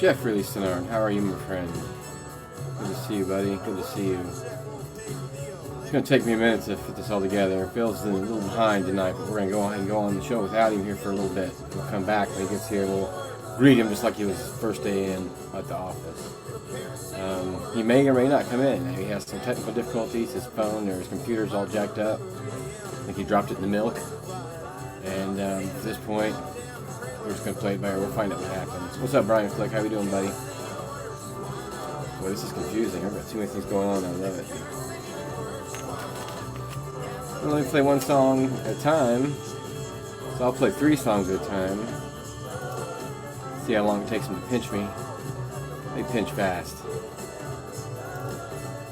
Jeffrey Listenard, how are you, my friend? Good to see you, buddy. Good to see you. It's going to take me a minute to put this all together. Phil's a little behind tonight, but we're going to go ahead and go on the show without him here for a little bit. We'll come back when he gets here. We'll greet him just like he was his first day in at the office. He may or may not come in. He has some technical difficulties. His phone or his computer's all jacked up. I think he dropped it in the milk. And at this point, we're just going to play it by ear. We'll find out what happens. What's up, Brian Flick? How you doing, buddy? Boy, this is confusing. I've got too many things going on. I love it. I'll only play one song at a time. So I'll play 3 songs at a time. See how long it takes them to pinch me. They pinch fast.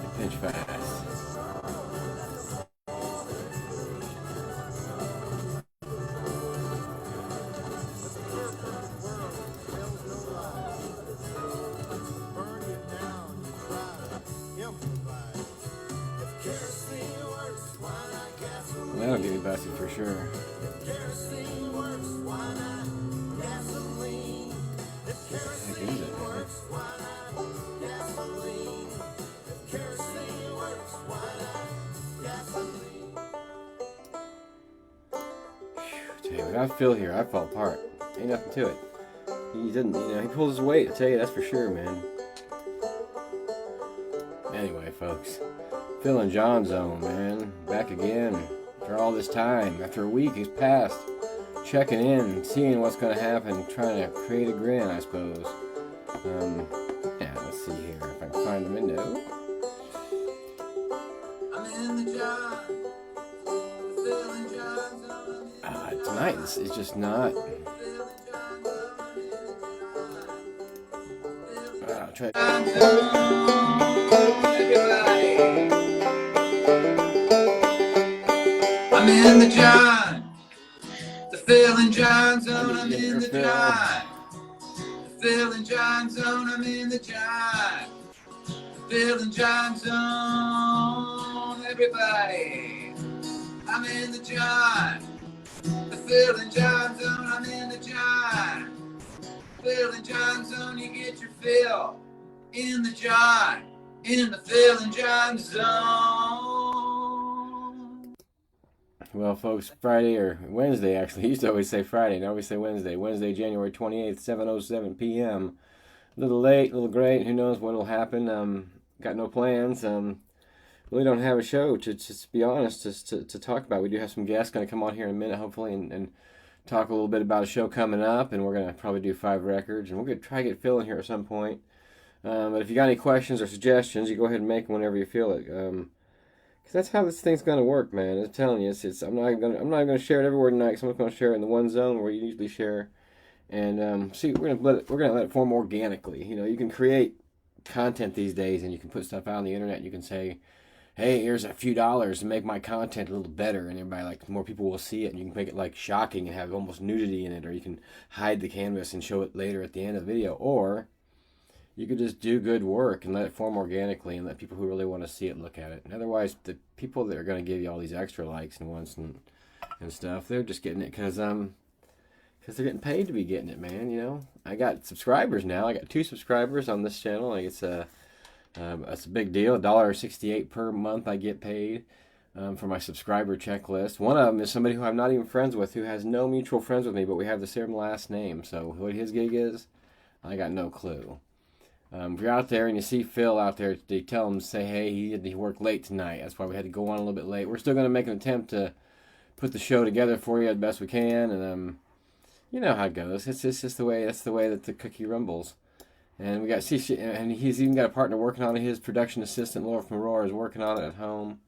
They pinch fast. That'll get me busted for sure. What is it, man? Whew, we got Phil here. I fell apart. Ain't nothing to it. He didn't, he pulled his weight. I tell you, that's for sure, man. Anyway, folks, Phil N Jon Zone, man, back again. After all this time, after a week has passed, checking in, seeing what's going to happen, trying to create a grin, I suppose. Yeah, let's see here if I can find the window. Tonight is just not. I'll try. I'm in the John, the Phil N Jon Zone. I'm in the John, the Phil N Jon Zone. I'm in the John, the Phil N Jon Zone. Everybody, I'm in the John, the Phil N Jon Zone. I'm in the John, Phil N Jon Zone. You get your fill in the John, in the Phil N Jon Zone. Well, folks, Friday or Wednesday, actually. I used to always say Friday. Now we say Wednesday. Wednesday, January 28th, 7:07 p.m. A little late, a little great. Who knows what will happen? Got no plans. Really don't have a show, to just be honest, to talk about. We do have some guests going to come on here in a minute, hopefully, and talk a little bit about a show coming up. And we're going to probably do 5 records. And we're going to try to get Phil in here at some point. But if you got any questions or suggestions, you go ahead and make them whenever you feel it. Because that's how this thing's gonna work, man. I'm telling you, I'm not gonna share it everywhere tonight. Because I'm gonna share it in the one zone where you usually share. And see, we're gonna let it form organically. You can create content these days, and you can put stuff out on the internet. And you can say, hey, here's a few dollars to make my content a little better, and everybody more people will see it. And you can make it shocking and have almost nudity in it, or you can hide the canvas and show it later at the end of the video, or you could just do good work and let it form organically and let people who really want to see it look at it. And otherwise, the people that are going to give you all these extra likes and wants and stuff, they're just getting it because they're getting paid to be getting it, man. I got subscribers now. I got 2 subscribers on this channel. It's a big deal. $1.68 per month I get paid for my subscriber checklist. One of them is somebody who I'm not even friends with, who has no mutual friends with me, but we have the same last name. So what his gig is, I got no clue. If you're out there and you see Phil out there, they tell him, say, hey, he worked late tonight. That's why we had to go on a little bit late. We're still going to make an attempt to put the show together for you as best we can. And you know how it goes. It's just the way. That's the way that the cookie rumbles. And we got and he's even got a partner working on it. His production assistant, Laura from Aurora, is working on it at home.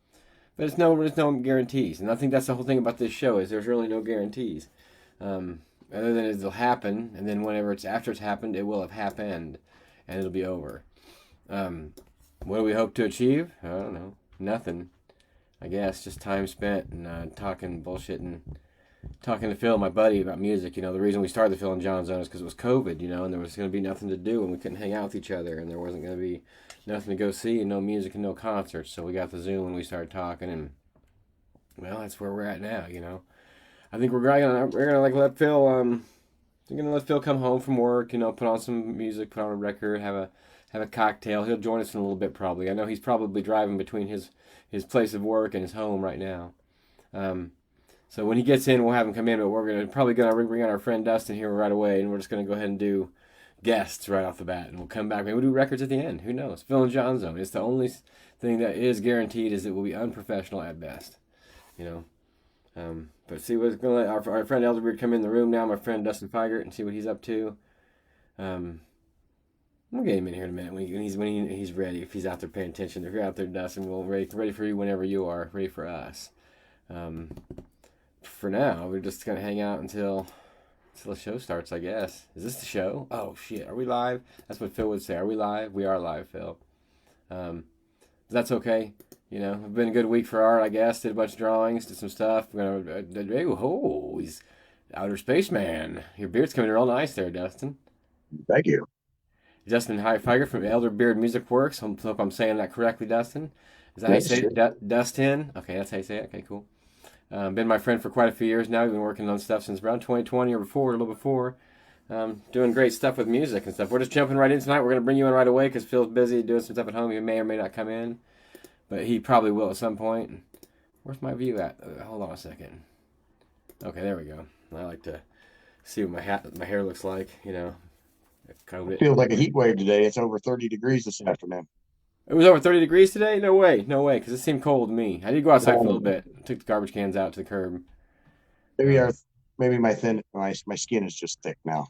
But there's no guarantees. And I think that's the whole thing about this show is there's really no guarantees. Other than it'll happen, and then after it's happened, it will have happened. And it'll be over. What do we hope to achieve? I don't know. Nothing. I guess just time spent and talking bullshit and talking to Phil, my buddy, about music. The reason we started the Phil N Jon Zone is because it was COVID, and there was going to be nothing to do, and we couldn't hang out with each other, and there wasn't going to be nothing to go see, and no music and no concerts. So we got the Zoom and we started talking, and well, that's where we're at now. I think we're gonna let Phil So we're gonna let Phil come home from work, put on some music, put on a record, have a cocktail. He'll join us in a little bit probably. I know he's probably driving between his place of work and his home right now. Um, so when he gets in, we'll have him come in. But we're gonna bring on our friend Dustin here right away, and we're just gonna go ahead and do guests right off the bat, and we'll come back. Maybe we'll do records at the end. Who knows? Phil N Jon Zone. It's the only thing that is guaranteed is it will be unprofessional at best. You know. But see what's going to let our friend Elderbeard come in the room now. My friend Dustin Feigert and see what he's up to. Um, we'll get him in here in a minute when he's ready. If he's out there paying attention, if you're out there, Dustin, we'll ready for you whenever you are ready for us. Um, for now, we're just gonna hang out until the show starts, I guess. Is this the show? Oh shit, are we live? That's what Phil would say. Are we live? We are live, Phil. That's okay. It's been a good week for art, I guess. Did a bunch of drawings, did some stuff. He's outer spaceman. Your beard's coming real nice there, Dustin. Thank you. Dustin Highfiger from Elder Beard Music Works. I hope I'm saying that correctly, Dustin. Is that how you That's say true. it? Dustin? Okay, that's how you say it. Okay, cool. Been my friend for quite a few years now. We've been working on stuff since around 2020 or before, a little before. Doing great stuff with music and stuff. We're just jumping right in tonight. We're going to bring you in right away because Phil's busy doing some stuff at home. He may or may not come in, but he probably will at some point. Where's my view at? Hold on a second. Okay, there we go. I like to see what my hair looks like. It COVID. feels like a heat wave today. It's over 30 degrees this afternoon. It was over 30 degrees today? No way, no way, because it seemed cold to me. I did go outside for a little Um, bit. Took the garbage cans out to the curb. maybe Um, our maybe my skin is just thick now.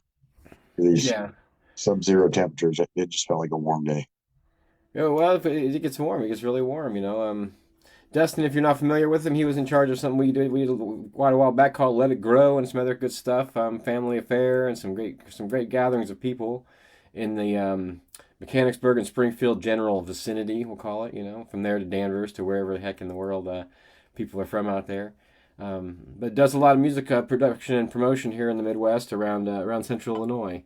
These yeah. sub-zero temperatures. It just felt like a warm day. Yeah, well, if it gets warm, it gets really warm. Dustin, if you're not familiar with him, he was in charge of something we did quite a while back called Let It Grow and some other good stuff. Family Affair and some great gatherings of people in the Mechanicsburg and Springfield general vicinity. We'll call it. From there to Danvers to wherever the heck in the world people are from out there. But does a lot of music production and promotion here in the Midwest around Central Illinois.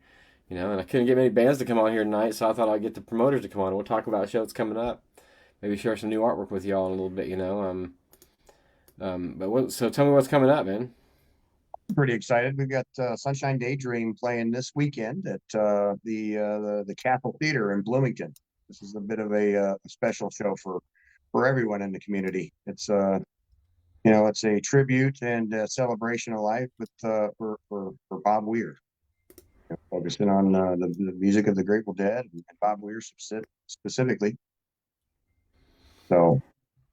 And I couldn't get many bands to come on here tonight, so I thought I'd get the promoters to come on. We'll talk about a show that's coming up. Maybe share some new artwork with y'all in a little bit. So tell me what's coming up, man. Pretty excited. We've got Sunshine Daydream playing this weekend at the Capitol Theater in Bloomington. This is a bit of a special show for everyone in the community. It's a tribute and celebration of life with for Bob Weir, focusing on the music of the Grateful Dead and Bob Weir specifically. So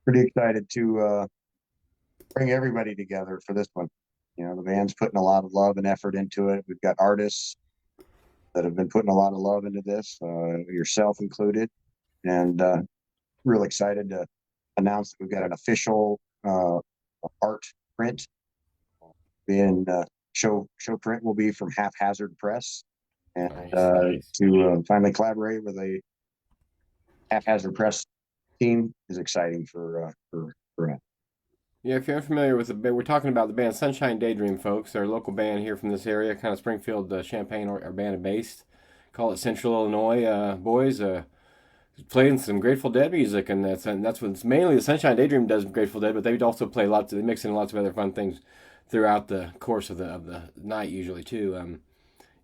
pretty excited to bring everybody together for this one. The band's putting a lot of love and effort into it. We've got artists that have been putting a lot of love into this, yourself included, and real excited to announce that we've got an official art print. Being show print will be from Haphazard Press, and Nice, nice. to finally collaborate with a Haphazard Press team is exciting for us. Yeah, if you're unfamiliar with the band, we're talking about the band Sunshine Daydream, folks. They're a local band here from this area, kind of Springfield, Champaign, or band based. Call it Central Illinois boys. Playing some Grateful Dead music, and that's what's mainly the Sunshine Daydream does Grateful Dead, but they also play lots. They mix in lots of other fun things throughout the course of the night usually too.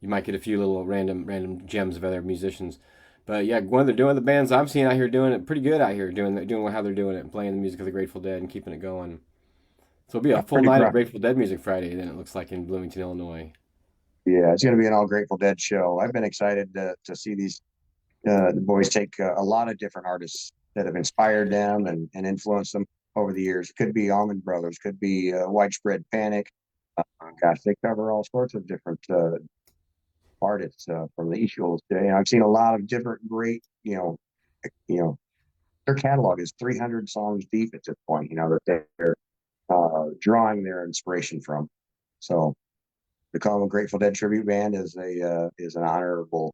You might get a few little random gems of other musicians, but yeah, one they're doing the bands I'm seeing out here doing it pretty good out here doing how they're doing it, playing the music of the Grateful Dead and keeping it going. So it'll be a full Pretty night of proud. Grateful Dead music Friday. Then it looks like in Bloomington, Illinois. Yeah, it's going to be an all Grateful Dead show. I've been excited to see these the boys take a lot of different artists that have inspired them and influenced them over the years. Could be Allman Brothers, could be Widespread Panic. Gosh, they cover all sorts of different artists from the Eagles. I've seen a lot of different great, you know, their catalog is 300 songs deep at this point. That they're drawing their inspiration from. So to call them a Grateful Dead tribute band is an honorable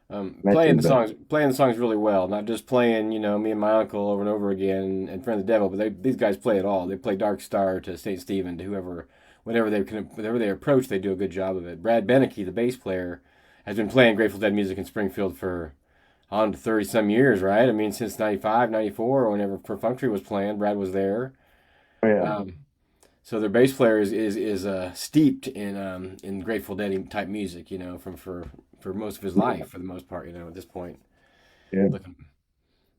Playing mention, the but songs, playing the songs really well. Not just playing, me and my uncle over and over again, and Friend of the Devil, but these guys play it all. They play Dark Star to Saint Stephen to whoever, whenever they approach, they do a good job of it. Brad Beneke, the bass player, has been playing Grateful Dead music in Springfield for on to 30 some years, right? I mean, since 95, 94, or whenever Perfunctory was playing, Brad was there. yeah, Um, So their bass player is steeped in Grateful Dead type music, for most of his life, for the most part, at this point, Yeah, looking it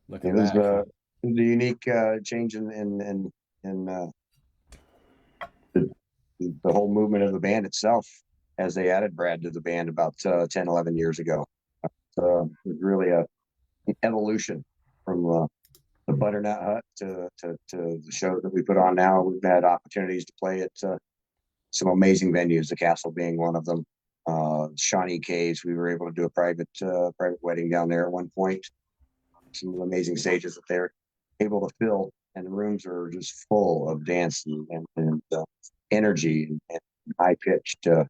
looking was back. the unique change in the, the whole movement of the band itself as they added Brad to the band about 10, 11 years ago. It was really an evolution from the Butternut Hut to the shows that we put on now. We've had opportunities to play at some amazing venues, the Castle being one of them. Shawnee Caves, we were able to do a private wedding down there at one point. Some amazing stages that they're able to fill, and the rooms are just full of dance and energy and high pitched I've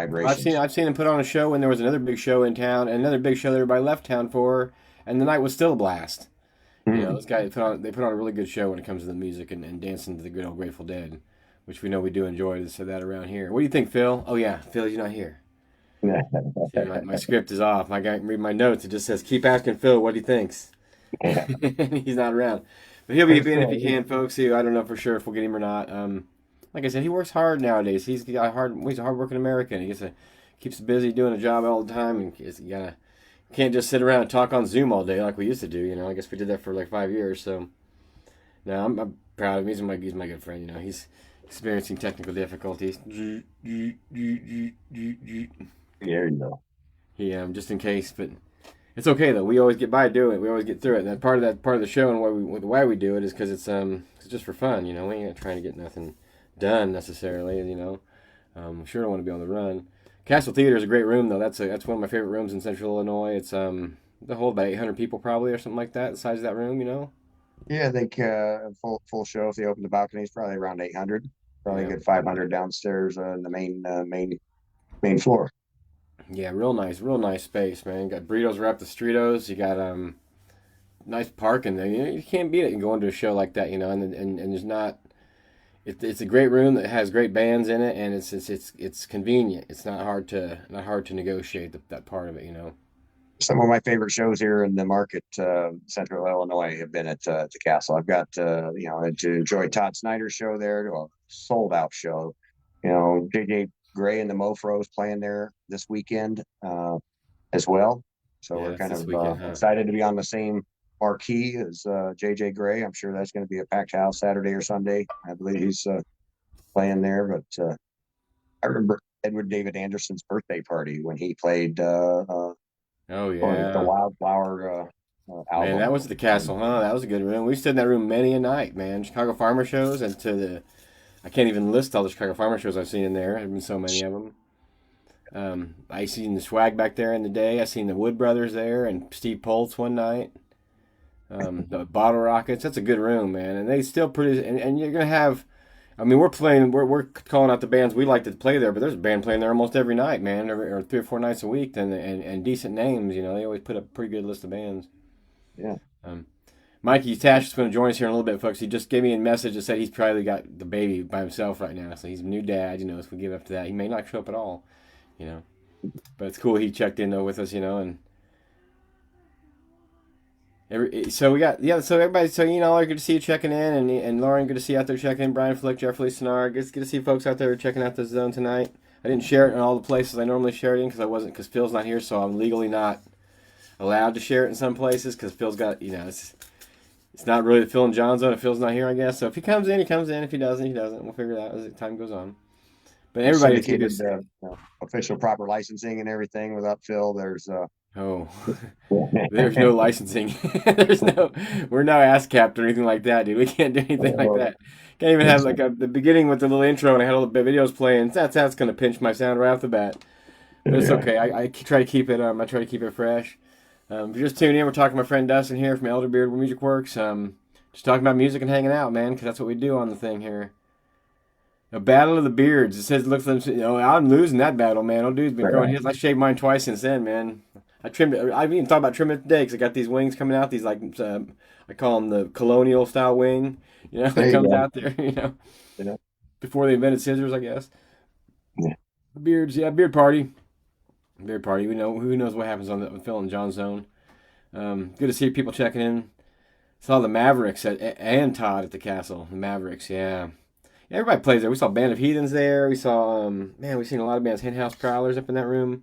seen vibrations. I've seen him put on a show when there was another big show in town, and another big show that everybody left town for, and the night was still a blast. Mm. Those guys put on a really good show when it comes to the music and dancing to the good old Grateful Dead, which we know we do enjoy. To say that around here. What do you think, Phil? Oh yeah, Phil, you're not here. See, my script is off. I got read my notes. It just says keep asking Phil what he thinks. Yeah. He's not around, but he'll be There's, in if he can, folks. I don't know for sure if we'll get him or not. Like I said, he works hard nowadays. He's a hardworking American. Keeps busy doing a job all the time, and you can't just sit around and talk on Zoom all day like we used to do. I guess we did that for like 5 years. So no, I'm proud of him. He's my good friend. He's experiencing technical difficulties. there you go. He just in case, but it's okay though. We always get by doing it. We always get through it. And part of the show and why we do it is because it's just for fun. We ain't trying to get nothing done necessarily. Sure don't want to be on the run. Castle Theater is a great room though. That's one of my favorite rooms in Central Illinois. It's they hold about 800 people probably or something like that. The size of that room. Yeah, I think full show if they open the balconies, probably around 800. Probably a Yeah, good 500 downstairs in the main floor. yeah, real nice space, man. You got burritos wrapped the streetos. You got nice parking there. You can't beat it. You go into a show like that, and there's not. It's a great room that has great bands in it, and it's convenient. It's not hard to negotiate that part of it. Some of my favorite shows here in the market, Central Illinois, have been at the Castle. I've got to enjoy Todd Snyder's show there, to a sold out show. JJ Gray and the Mofros playing there this weekend as well. So Yeah, we're it's kind this of weekend, huh? excited to be on the same marquee as JJ Gray. I'm sure that's going to be a packed house Saturday or Sunday. I believe he's playing there. But I remember Edward David Anderson's birthday party when he played Oh for the yeah, Wildflower man, album. that was the castle, huh? That was a good room. We stood in that room many a night, man. Chicago Farmer shows and I can't even list all the Chicago Farmer shows I've seen in there. There've been so many of them. I seen the Swag back there in the day. I seen the Wood Brothers there and Steve Poltz one night. The Bottle Rockets. That's a good room, man. And they still produce. And you're gonna have. I mean, we're calling out the bands we like to play there, but there's a band playing there almost every night, man, or 3 or 4 nights a week. And decent names. They always put up a pretty good list of bands. Yeah. Um, Mikey Tash is going to join us here in a little bit, folks. He just gave me a message that said he's probably got the baby by himself right now, so he's a new dad. If we give up to that, he may not show up at all. You know, but it's cool he checked in though with us. And so we got so everybody good to see you checking in, and Lauren, good to see you out there checking in. Brian Flick, Jeffrey Sonar, good to see folks out there checking out the zone tonight. I didn't share it in all the places I normally share it in because Phil's not here, so I'm legally not allowed to share it in some places because Phil's got it's not really the Phil N Jon Zone if Phil's not here, I guess. So if he comes in, he comes in. If he doesn't, he doesn't. We'll figure it out as time goes on. But everybody, it's good to Syndicated official proper licensing and everything without Phil. There's oh, there's no licensing. We're no ASCAP or anything like that, dude. We can't do anything like that. Can't even have like the beginning with the little intro and I had all the videos playing. That's gonna pinch my sound right off the bat. But it's okay. I try to keep it. I try to keep it fresh. If you're just tuning in, we're talking to my friend Dustin here from Elderbeard Where Music Works. Just talking about music and hanging out, man, because that's what we do on the thing here. A battle of the beards. It says, looks like, I'm losing that battle, man. Old dude's been growing his. I shaved mine twice since then, man. I trimmed it. I've even thought about trimming it today because I got these wings coming out. These I call them the colonial style wing. there That you comes go. out there. You know, Before they invented scissors, I guess. yeah. Beards, yeah, beard party. Beard party. We know who knows what happens on the Phil N Jon Zone. Good to see people checking in. Saw the Mavericks and Todd at the Castle. The Mavericks, yeah. Everybody plays there. We saw Band of Heathens there. We saw, man, we've seen a lot of bands. Henhouse Prowlers up in that room.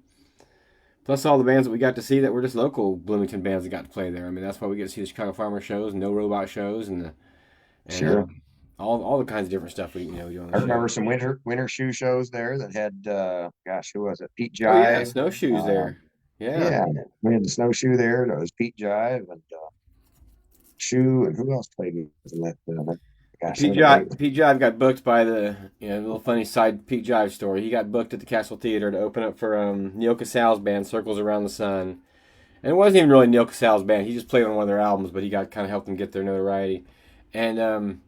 Plus all the bands that we got to see that were just local Bloomington bands that got to play there. I mean, that's why we get to see the Chicago Farmer shows, No Robot shows, and Sure. all the kinds of different stuff we do on I the show. remember some winter shoe shows there that had gosh, who was it? Pete Oh yeah, Jive. snowshoes Uh, there. Yeah. yeah, we had the snowshoe there. That was Pete Jive and Shoe, and who else played with them? Gosh, that was a great. Pete Jive got booked by little funny side Pete Jive story. He got booked at the Castle Theater to open up for Neil Casal's band, Circles Around the Sun. And it wasn't even really Neil Casal's band. He just played on one of their albums, but he got kind of helped them get their notoriety. And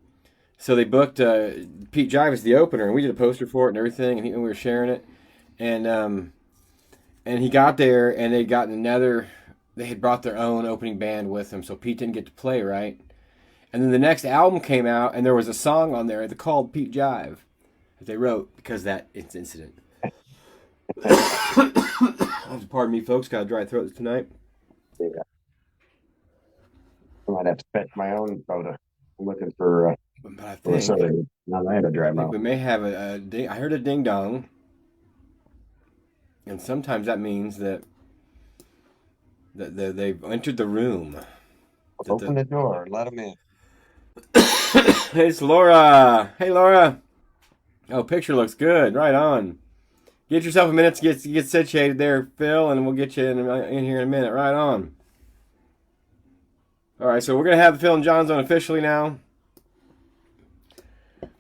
so they booked Pete Jive as the opener, and we did a poster for it and everything, and we were sharing it. And he got there, and they'd gotten another. They had brought their own opening band with them, so Pete didn't get to play, right? And then the next album came out, and there was a song on there that called Pete Jive that they wrote because of that incident. Pardon me, folks. Got a dry throat tonight. Yeah, I might have to fetch my own photo. I'm looking for But I for a think, survey. Now I had a dry I think mouth. we may have a ding. I heard a ding dong, and sometimes that means that they've entered the room. That Open the door and let them in. It's Laura. Hey, Laura. Oh, picture looks good. Right on. Get yourself a minute to get situated there, Phil, and we'll get you in here in a minute. Right on. All right, so we're gonna have the Phil N Jon Zone officially now.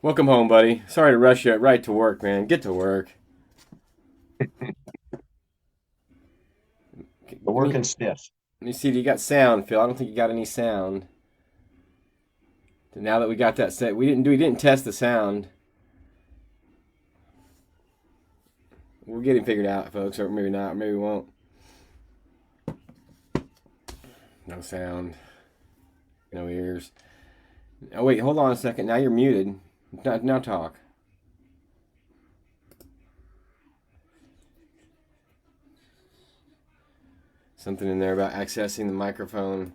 Welcome home, buddy. Sorry to rush you right to work, man. Get to work. The working stiff. Let me see. Do you got sound, Phil? I don't think you got any sound. Now that we got that set, we didn't test the sound. We'll get it figured out, folks, or maybe not, or maybe we won't. No sound. No ears. Oh wait, hold on a second. Now you're muted. Now talk. Something in there about accessing the microphone. Well,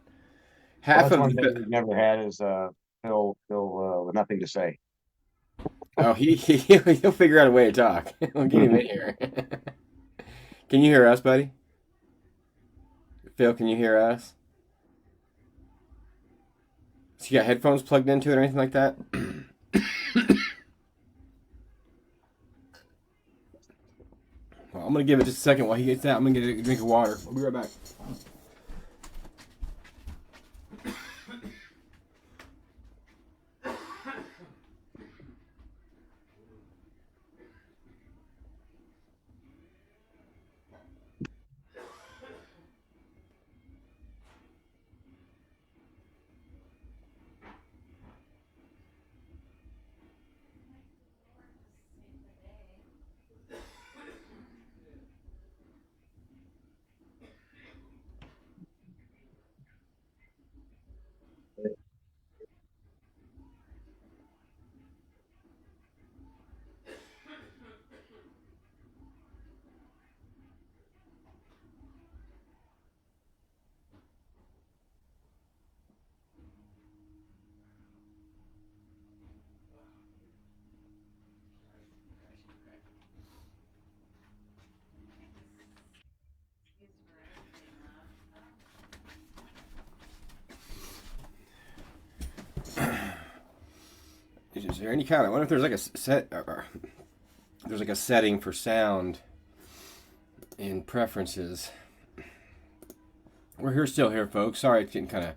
Half that's of one thing the we've never had is Phil with nothing to say. oh he'll figure out a way to talk. We'll get him in here. Can you hear us, buddy? Phil, can you hear us? So you got headphones plugged into it or anything like that? Well, I'm gonna give it just a second while he gets that. I'm gonna get a drink of water. I'll be right back. Is there any kind of? I wonder if there's like a there's like a setting for sound in preferences. We're here still here, folks. Sorry, it's getting kind of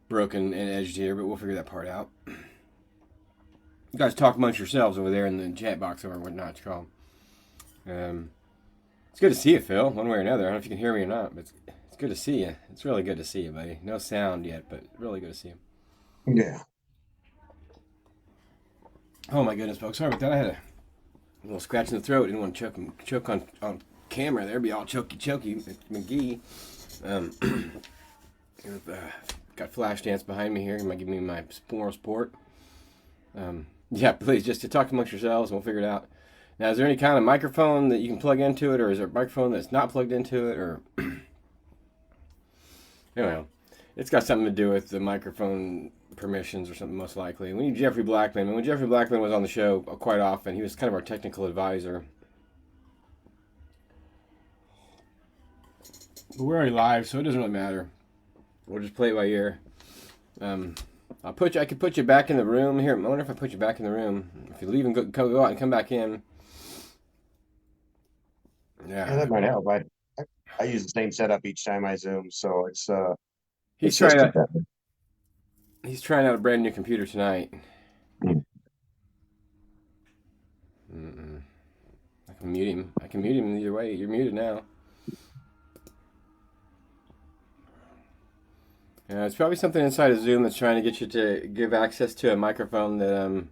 broken and edged here, but we'll figure that part out. You guys talk amongst yourselves over there in the chat box or whatnot you call them. It's good to see you, Phil, one way or another. I don't know if you can hear me or not, but it's good to see you. It's really good to see you, buddy. No sound yet, but really good to see you. Yeah. Oh my goodness, folks. Sorry about that. I had a little scratch in the throat. Didn't want to choke on camera. There, be all choky. McGee. Got flash dance behind me here. You might give me my moral support. Yeah, please just to talk amongst yourselves and we'll figure it out. Now, is there any kind of microphone that you can plug into it, or is there a microphone that's not plugged into it, or anyway? It's got something to do with the microphone permissions or something, most likely. We need Jeffrey Blackman. And when Jeffrey Blackman was on the show quite often, he was kind of our technical advisor. But we're already live, so it doesn't really matter. We'll just play it by ear. I could put you back in the room here. I wonder if I put you back in the room. If you leave and go out and come back in. Yeah, that might help. I use the same setup each time I Zoom, so it's He's trying consistent. out. He's trying out a brand new computer tonight. Mm. I can mute him. I can mute him either way. You're muted now. Yeah, it's probably something inside of Zoom that's trying to get you to give access to a microphone that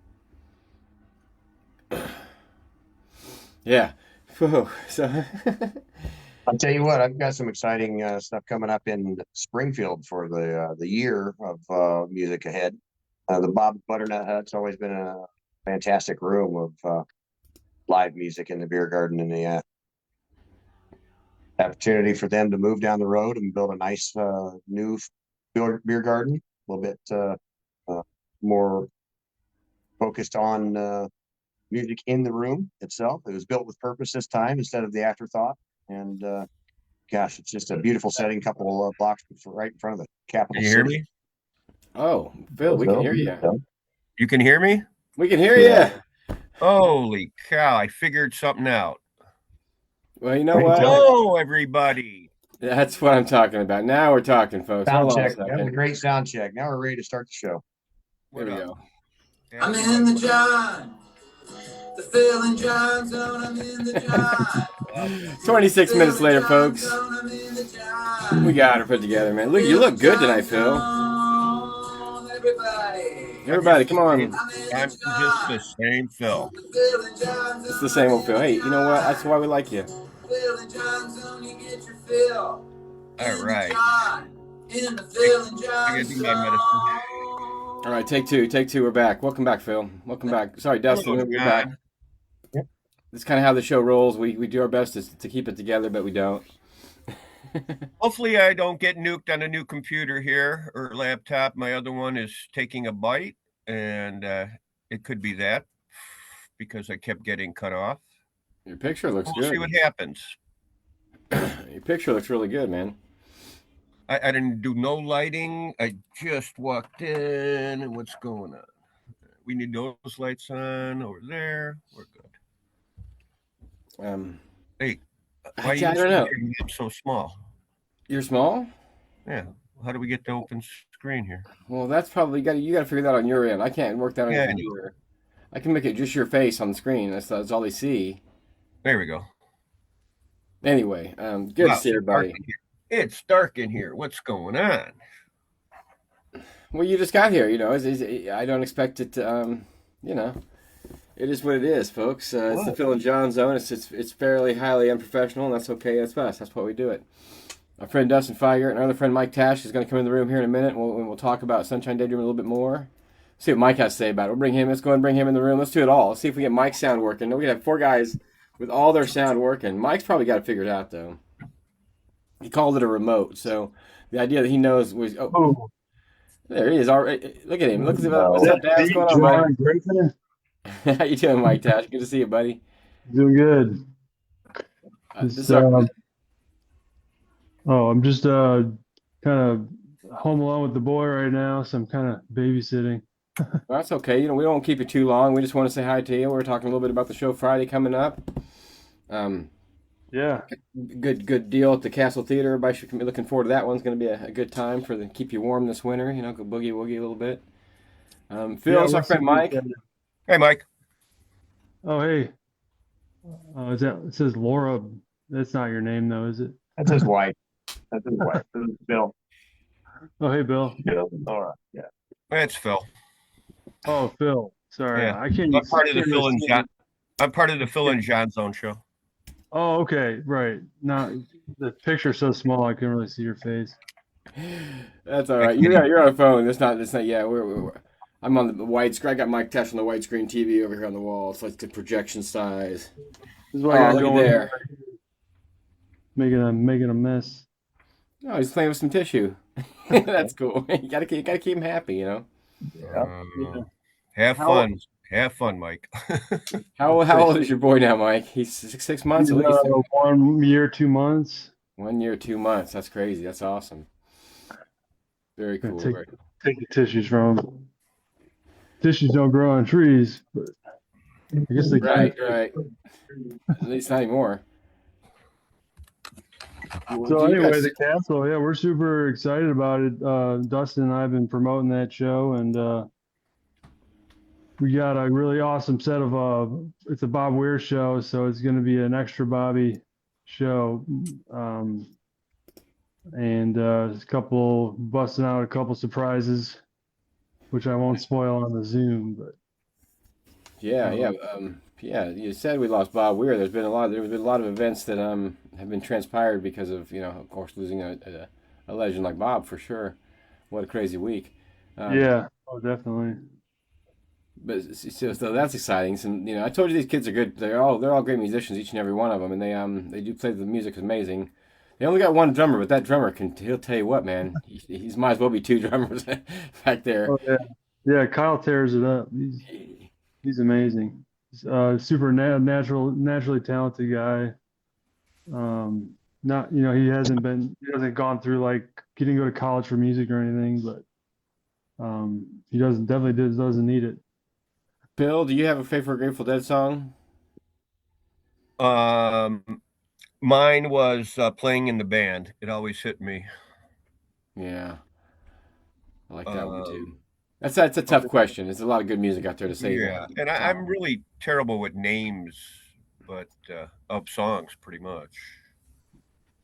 yeah. Whoa. So I'll tell you what, I've got some exciting stuff coming up in Springfield for the year of music ahead. The Bob Butternut Hut's always been a fantastic room of live music in the beer garden, and the opportunity for them to move down the road and build a nice new beer garden, a little bit more focused on music in the room itself. It was built with purpose this time instead of the afterthought. And gosh, it's just a beautiful setting, couple of blocks right in front of the capital Can you hear city. me? oh, Phil, we can hear you. You can hear me? We can hear Yeah. you. Holy cow, I figured something out. Well, you know what? Hello, everybody. That's what I'm talking about. Now we're talking, folks. Sound Hold on a check. That was a second. great sound check. Now we're ready to start the show. There we go. I'm in the John, the Phil N Jon Zone. I'm in the John. 26 minutes later, folks. I'm in the John. We got her put together, man. Look, you look good tonight, Phil. Everybody, come on. I'm just the same Phil. It's the same old Phil. Hey, you know what? That's why we like you. Phil N Jon Zone, you get your fill. All right. In the Phil N Jon I gotta do my medicine. All right, take two. Take two. We're back. Welcome back, Phil. Welcome back. Sorry, Dustin. Hello, We're John. back. That's kind of how the show rolls. We do our best to keep it together, but we don't. Hopefully I don't get nuked on a new computer here or laptop. My other one is taking a bite, and it could be that because I kept getting cut off. Your picture looks We'll good. see what happens. Your picture looks really good, man. I didn't do no lighting. I just walked in, and what's going on? We need those lights on over there. We're good. Hey, why I don't know. I'm so small? You're small? Yeah. How do we get the open screen here? Well, that's probably you got to figure that out on your end. I can't work that on Yeah, your I know. computer. I can make it just your face on the screen. That's all they see. There we go. Anyway, good Wow, to see everybody. It's dark in here. What's going on? Well, you just got here, you know. I don't expect it to, you know, it is what it is, folks. It's the Phil N Jon Zone. It's fairly highly unprofessional, and that's okay. That's us. That's why we do it. Our friend Dustin Feigert and our other friend Mike Tash is going to come in the room here in a minute. We'll talk about Sunshine Daydream a little bit more. See what Mike has to say about it. We'll bring him. Let's go and bring him in the room. Let's do it all. Let's see if we get Mike's sound working. We have 4 guys with all their sound working. Mike's probably got it figured out, though. He called it a remote, so the idea that he knows was there he is. All right, look at him. Look at what's up, Dad? What's going on, buddy? How you doing, Mike Tash? Good to see you, buddy. Doing good. This is our, I'm just kind of home alone with the boy right now, so I'm kind of babysitting. well, that's okay. You know, we don't keep you too long. We just want to say hi to you. We're talking a little bit about the show Friday coming up. Yeah. Good deal at the Castle Theater. Everybody should be looking forward to that. One's going to be a good time keep you warm this winter. You know, go boogie woogie a little bit. Phil, it's our friend Mike. Hey, Mike. Oh, hey. It says Laura. That's not your name, though, is it? That's his wife. That's his wife. This is Bill. Oh, hey, Bill. Bill. All right. Yeah. It's Phil. Oh, Phil. Sorry. Yeah. I can't. I'm part of the Phil N Jon. I'm part of the Phil N Jon Zone show. Oh, okay. Right. Not the picture's so small I couldn't really see your face. That's all right. You're on a phone. It's not. Yeah. I'm on the widescreen. I got Mike Tash on the widescreen TV over here on the wall. It's like the projection size. This is why I got look going there. making a mess. Oh, he's playing with some tissue. That's cool. You gotta keep him happy, you know. Yeah. Uh, have How fun. Have fun, Mike. How old is your boy now, Mike? He's 6 months he's at least. 1 year, 2 months. 1 year, 2 months. That's crazy. That's awesome. Very Gonna cool. take the tissues from him. Tissues don't grow on trees, but I guess they Right, can. right. At least not anymore. Well, So do you anyway, guys? the castle, yeah, we're super excited about it. Dustin and I have been promoting that show, and we got a really awesome set of it's a Bob Weir show, so it's going to be an extra Bobby show, and a couple busting out a couple surprises, which I won't spoil on the Zoom, but Yeah, yeah, yeah. You said we lost Bob Weir. There's been a lot of events that have been transpired because of of course, losing a legend like Bob for sure. What a crazy week. Um, yeah, oh definitely. but so that's exciting. So, I told you these kids are good. They're all great musicians, each and every one of them, and they do play the music is amazing. They only got one drummer, but that drummer he'll tell you what, man. He's might as well be two drummers back there. Oh yeah, yeah. Kyle tears it up. He's amazing. He's super naturally talented guy. Not, he hasn't gone through like, he didn't go to college for music or anything, but he doesn't need it. Bill, do you have a favorite Grateful Dead song? Um, Mine was playing in the band. It always hit me. Yeah, I like that one too. Um, That's a tough question. There's a lot of good music out there to say yeah, that. and I'm really terrible with names, but of songs, pretty much.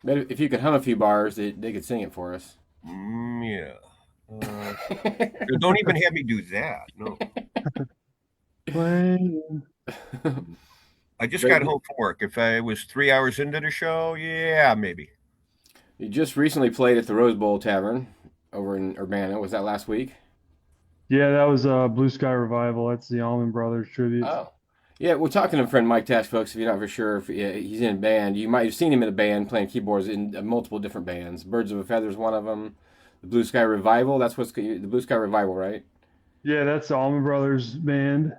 But if you could hum a few bars, they could sing it for us. Yeah. Don't even have me do that. No. Playing. I just But got home from work. If I was 3 hours into the show, yeah, maybe. you just recently played at the Rose Bowl Tavern over in Urbana. Was that last week? Yeah, that was Blue Sky Revival. That's the Allman Brothers tribute. Oh. Yeah, we're talking to a friend Mike Tash, folks. If you're not for sure, if he's in a band, you might have seen him in a band playing keyboards in multiple different bands. Birds of a Feather is one of them. The Blue Sky Revival. That's the Blue Sky Revival, right? Yeah, that's the Allman Brothers band,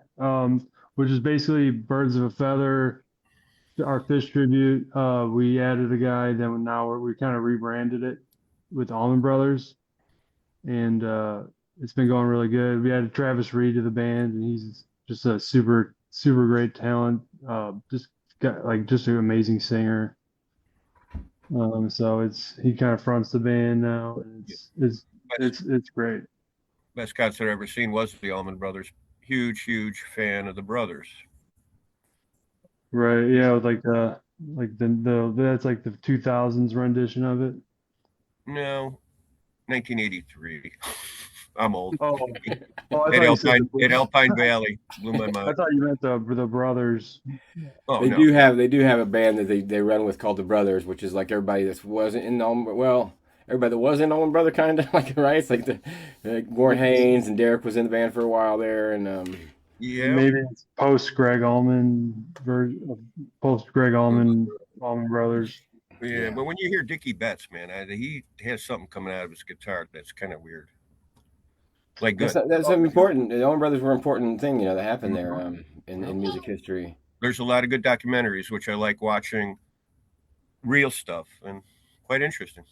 which is basically Birds of a Feather, our Fish tribute. We added a guy, then now we kind of rebranded it with Allman Brothers, and it's been going really good. We added Travis Reed to the band, and he's just a super great talent. Just got like just an amazing singer. So he kind of fronts the band now, and it's great. Best concert I've ever seen was the Allman Brothers. Huge, huge fan of the brothers. Right, yeah, with like the that's like the 2000s rendition of it. No, 1983. I'm old. Oh, oh, I At thought you said Alpine Valley. Blew my I mind. thought you meant the brothers. Oh They no. do have a band that they run with called the Brothers, which is like everybody that wasn't in Allman. Well, everybody that was in Allman Brother kind of like right. It's like the Warren Haynes and Derek was in the band for a while there, and Yeah. Maybe it's post Greg Allman Brothers. Yeah, but when you hear Dickie Betts, man, he has something coming out of his guitar that's kind of weird. Like good. that's important. The Allman Brothers were an important thing, that happened there in music history. There's a lot of good documentaries which I like watching. Real stuff and quite interesting.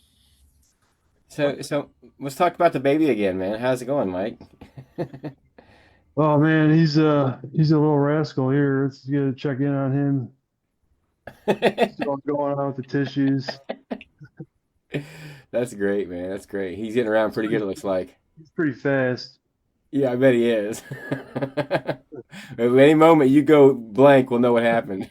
So let's talk about the baby again, man. How's it going, Mike? Oh man, he's a little rascal here. Let's get a check in on him. Still going on with the tissues. That's great, man. That's great. He's getting around pretty good, it looks like. He's pretty fast. Yeah, I bet he is. At any moment you go blank, we'll know what happened.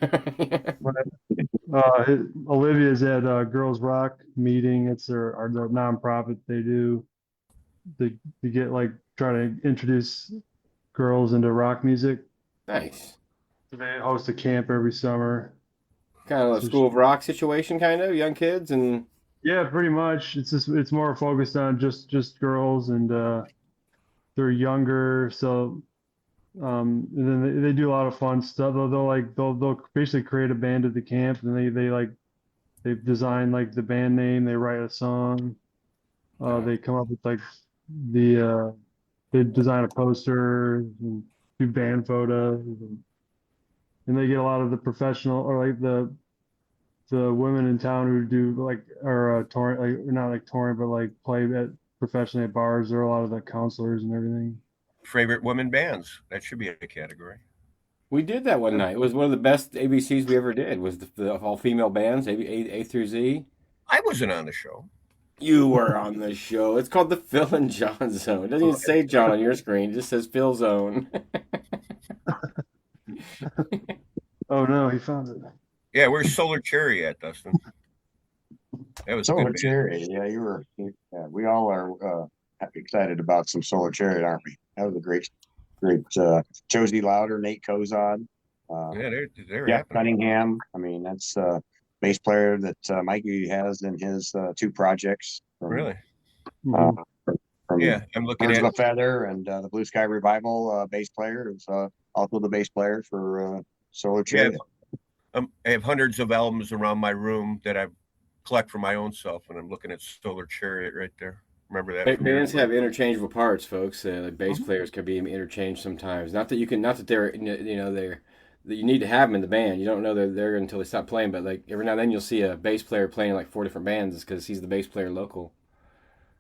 Olivia's at Girls Rock meeting. It's their nonprofit they do. They get try to introduce girls into rock music. Nice. They host a camp every summer. Kind of a School of Rock situation, kind of young kids and. Yeah, pretty much. It's more focused on just girls, and they're younger, so and then they do a lot of fun stuff. They'll basically create a band at the camp, and they design like the band name, they write a song, They come up with like they design a poster and do band photos, and they get a lot of the professional or like the women in town who do like are touring, like not like touring, but like play at professionally at bars. They're a lot of the counselors and everything. Favorite women bands. That should be a category. We did that one night. It was one of the best ABCs we ever did. Was the all female bands A through Z. I wasn't on the show. You were on the show. It's called the Phil N Jon Zone. It doesn't even say John on your screen. It just says Phil Zone. Oh no, he found it. Yeah, where's Solar Cherry at, Dustin? That was a Solar good band. Cherry. Yeah, yeah, we all are excited about some Solar Cherry, aren't we? That was a great Josie Lauder, Nate Kozod, Yeah, they're Jeff happening. Cunningham. I mean, that's bass player that Mikey has in his two projects. Really? From Yeah, I'm looking Birds at of a Feather and the Blue Sky Revival bass player is also the bass player for Solar Cherry. I have hundreds of albums around my room that I collect for my own self, and I'm looking at Solar Chariot right there. Remember that? from Bands years have ago? interchangeable parts, folks. Like bass players can be interchanged sometimes. Not that they're that you need to have them in the band. You don't know they're there until they stop playing. But like every now and then you'll see a bass player playing like 4 different bands because he's the bass player local.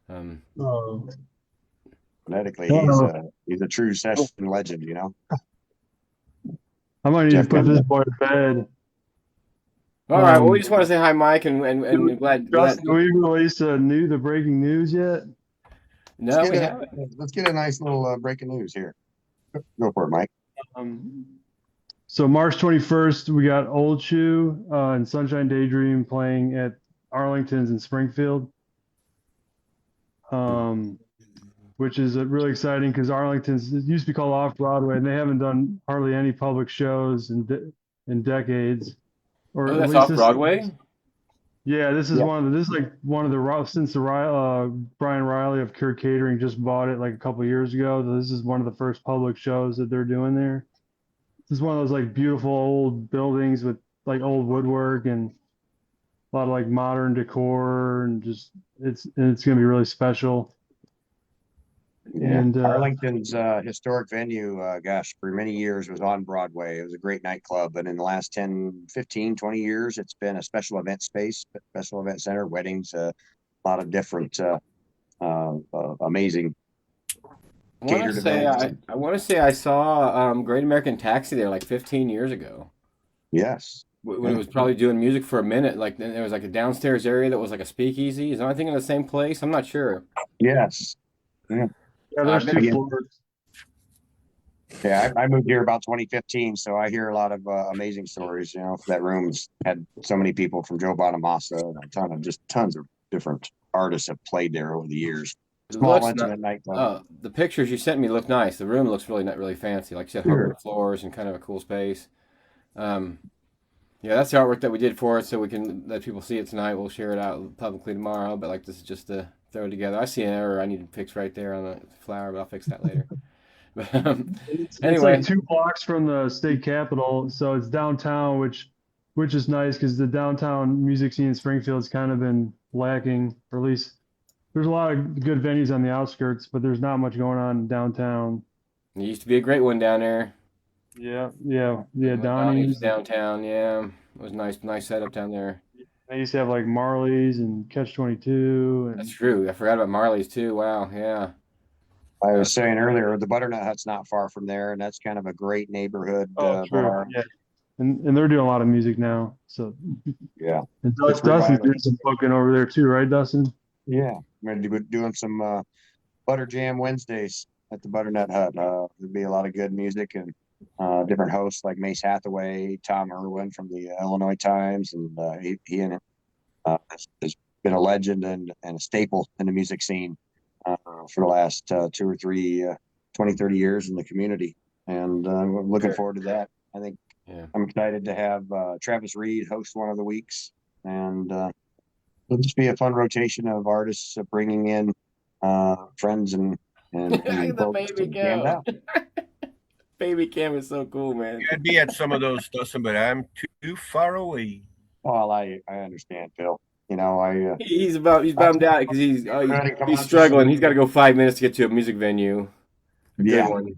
Oh, Phonetically, Uh-oh. he's a true session legend, you know. I might need Jeff to put this Cunningham. boy to bed. All right. Well, we just want to say hi, Mike, and glad. Justin, we released the breaking news yet? No, we haven't. Let's get a nice little breaking news here. Go for it, Mike. So March 21st, we got Old Shoe and Sunshine Daydream playing at Arlington's in Springfield, which is really exciting because Arlington's, it used to be called Off Broadway, and they haven't done hardly any public shows in decades. Or Oh, at that's least off Broadway. Yeah, this is Yep. this is like one of the since the Brian Riley of Cure Catering just bought it like a couple years ago. This is one of the first public shows that they're doing there. This is one of those like beautiful old buildings with like old woodwork and a lot of like modern decor and just it's gonna be really special. Yeah. And Arlington's historic venue, gosh, for many years was on Broadway. It was a great nightclub, but in the last 10, 15, 20 years, it's been a special event space, special event center, weddings, a lot of different amazing catered events. I want to say I saw Great American Taxi there like 15 years ago. Yes. When it was probably doing music for a minute. Like there was like a downstairs area that was like a speakeasy. Is I thinking of the same place? I'm not sure. Yes. yeah, there's two again. floors. Yeah, I moved here about 2015, so I hear a lot of amazing stories. You know, that room's had so many people from Joe Bonamassa and tons of different artists have played there over the years. It Small looks intimate nightclub. the pictures you sent me look nice. The room looks really not really fancy. Like you said, hardwood floors and kind of a cool space. Yeah, that's the artwork that we did for it, so we can let people see it tonight. We'll share it out publicly tomorrow. But like this is just to throw it together. I see an error I need to fix right there on the flower, but I'll fix that later. But It's anyway, like 2 blocks from the state capitol, so it's downtown, which is nice because the downtown music scene in Springfield's kind of been lacking, or at least there's a lot of good venues on the outskirts, but there's not much going on downtown. it used to be a great one down there. Yeah, Donnie's Donnie's. downtown. Yeah, it was nice setup down there. They used to have like Marley's and Catch 22, and That's true. I forgot about Marley's too. Wow, yeah. I was saying earlier, the Butternut Hut's not far from there, and that's kind of a great neighborhood true. bar. Yeah, and they're doing a lot of music now. So Yeah. and It's Dustin's reviving. doing some booking over there too, right, Dustin? Yeah. I'm going to be doing some Butter Jam Wednesdays at the Butternut Hut. There'll be a lot of good music and different hosts like Mace Hathaway, Tom Irwin from the Illinois Times, and he has been a legend and a staple in the music scene for the last 2 or 3, 20, 30 years in the community. And we're looking forward to that. I think I'm excited to have Travis Reed host one of the weeks. And it'll just be a fun rotation of artists bringing in friends and The folks baby to jam go. out. Baby Cam is so cool, man. I'd be at some of those, Dustin, but I'm too far away. Well, I understand, Phil. You know, He's bummed out because Ready, come he's on, struggling. just- He's got to go 5 minutes to get to a music venue. A Yeah. good one.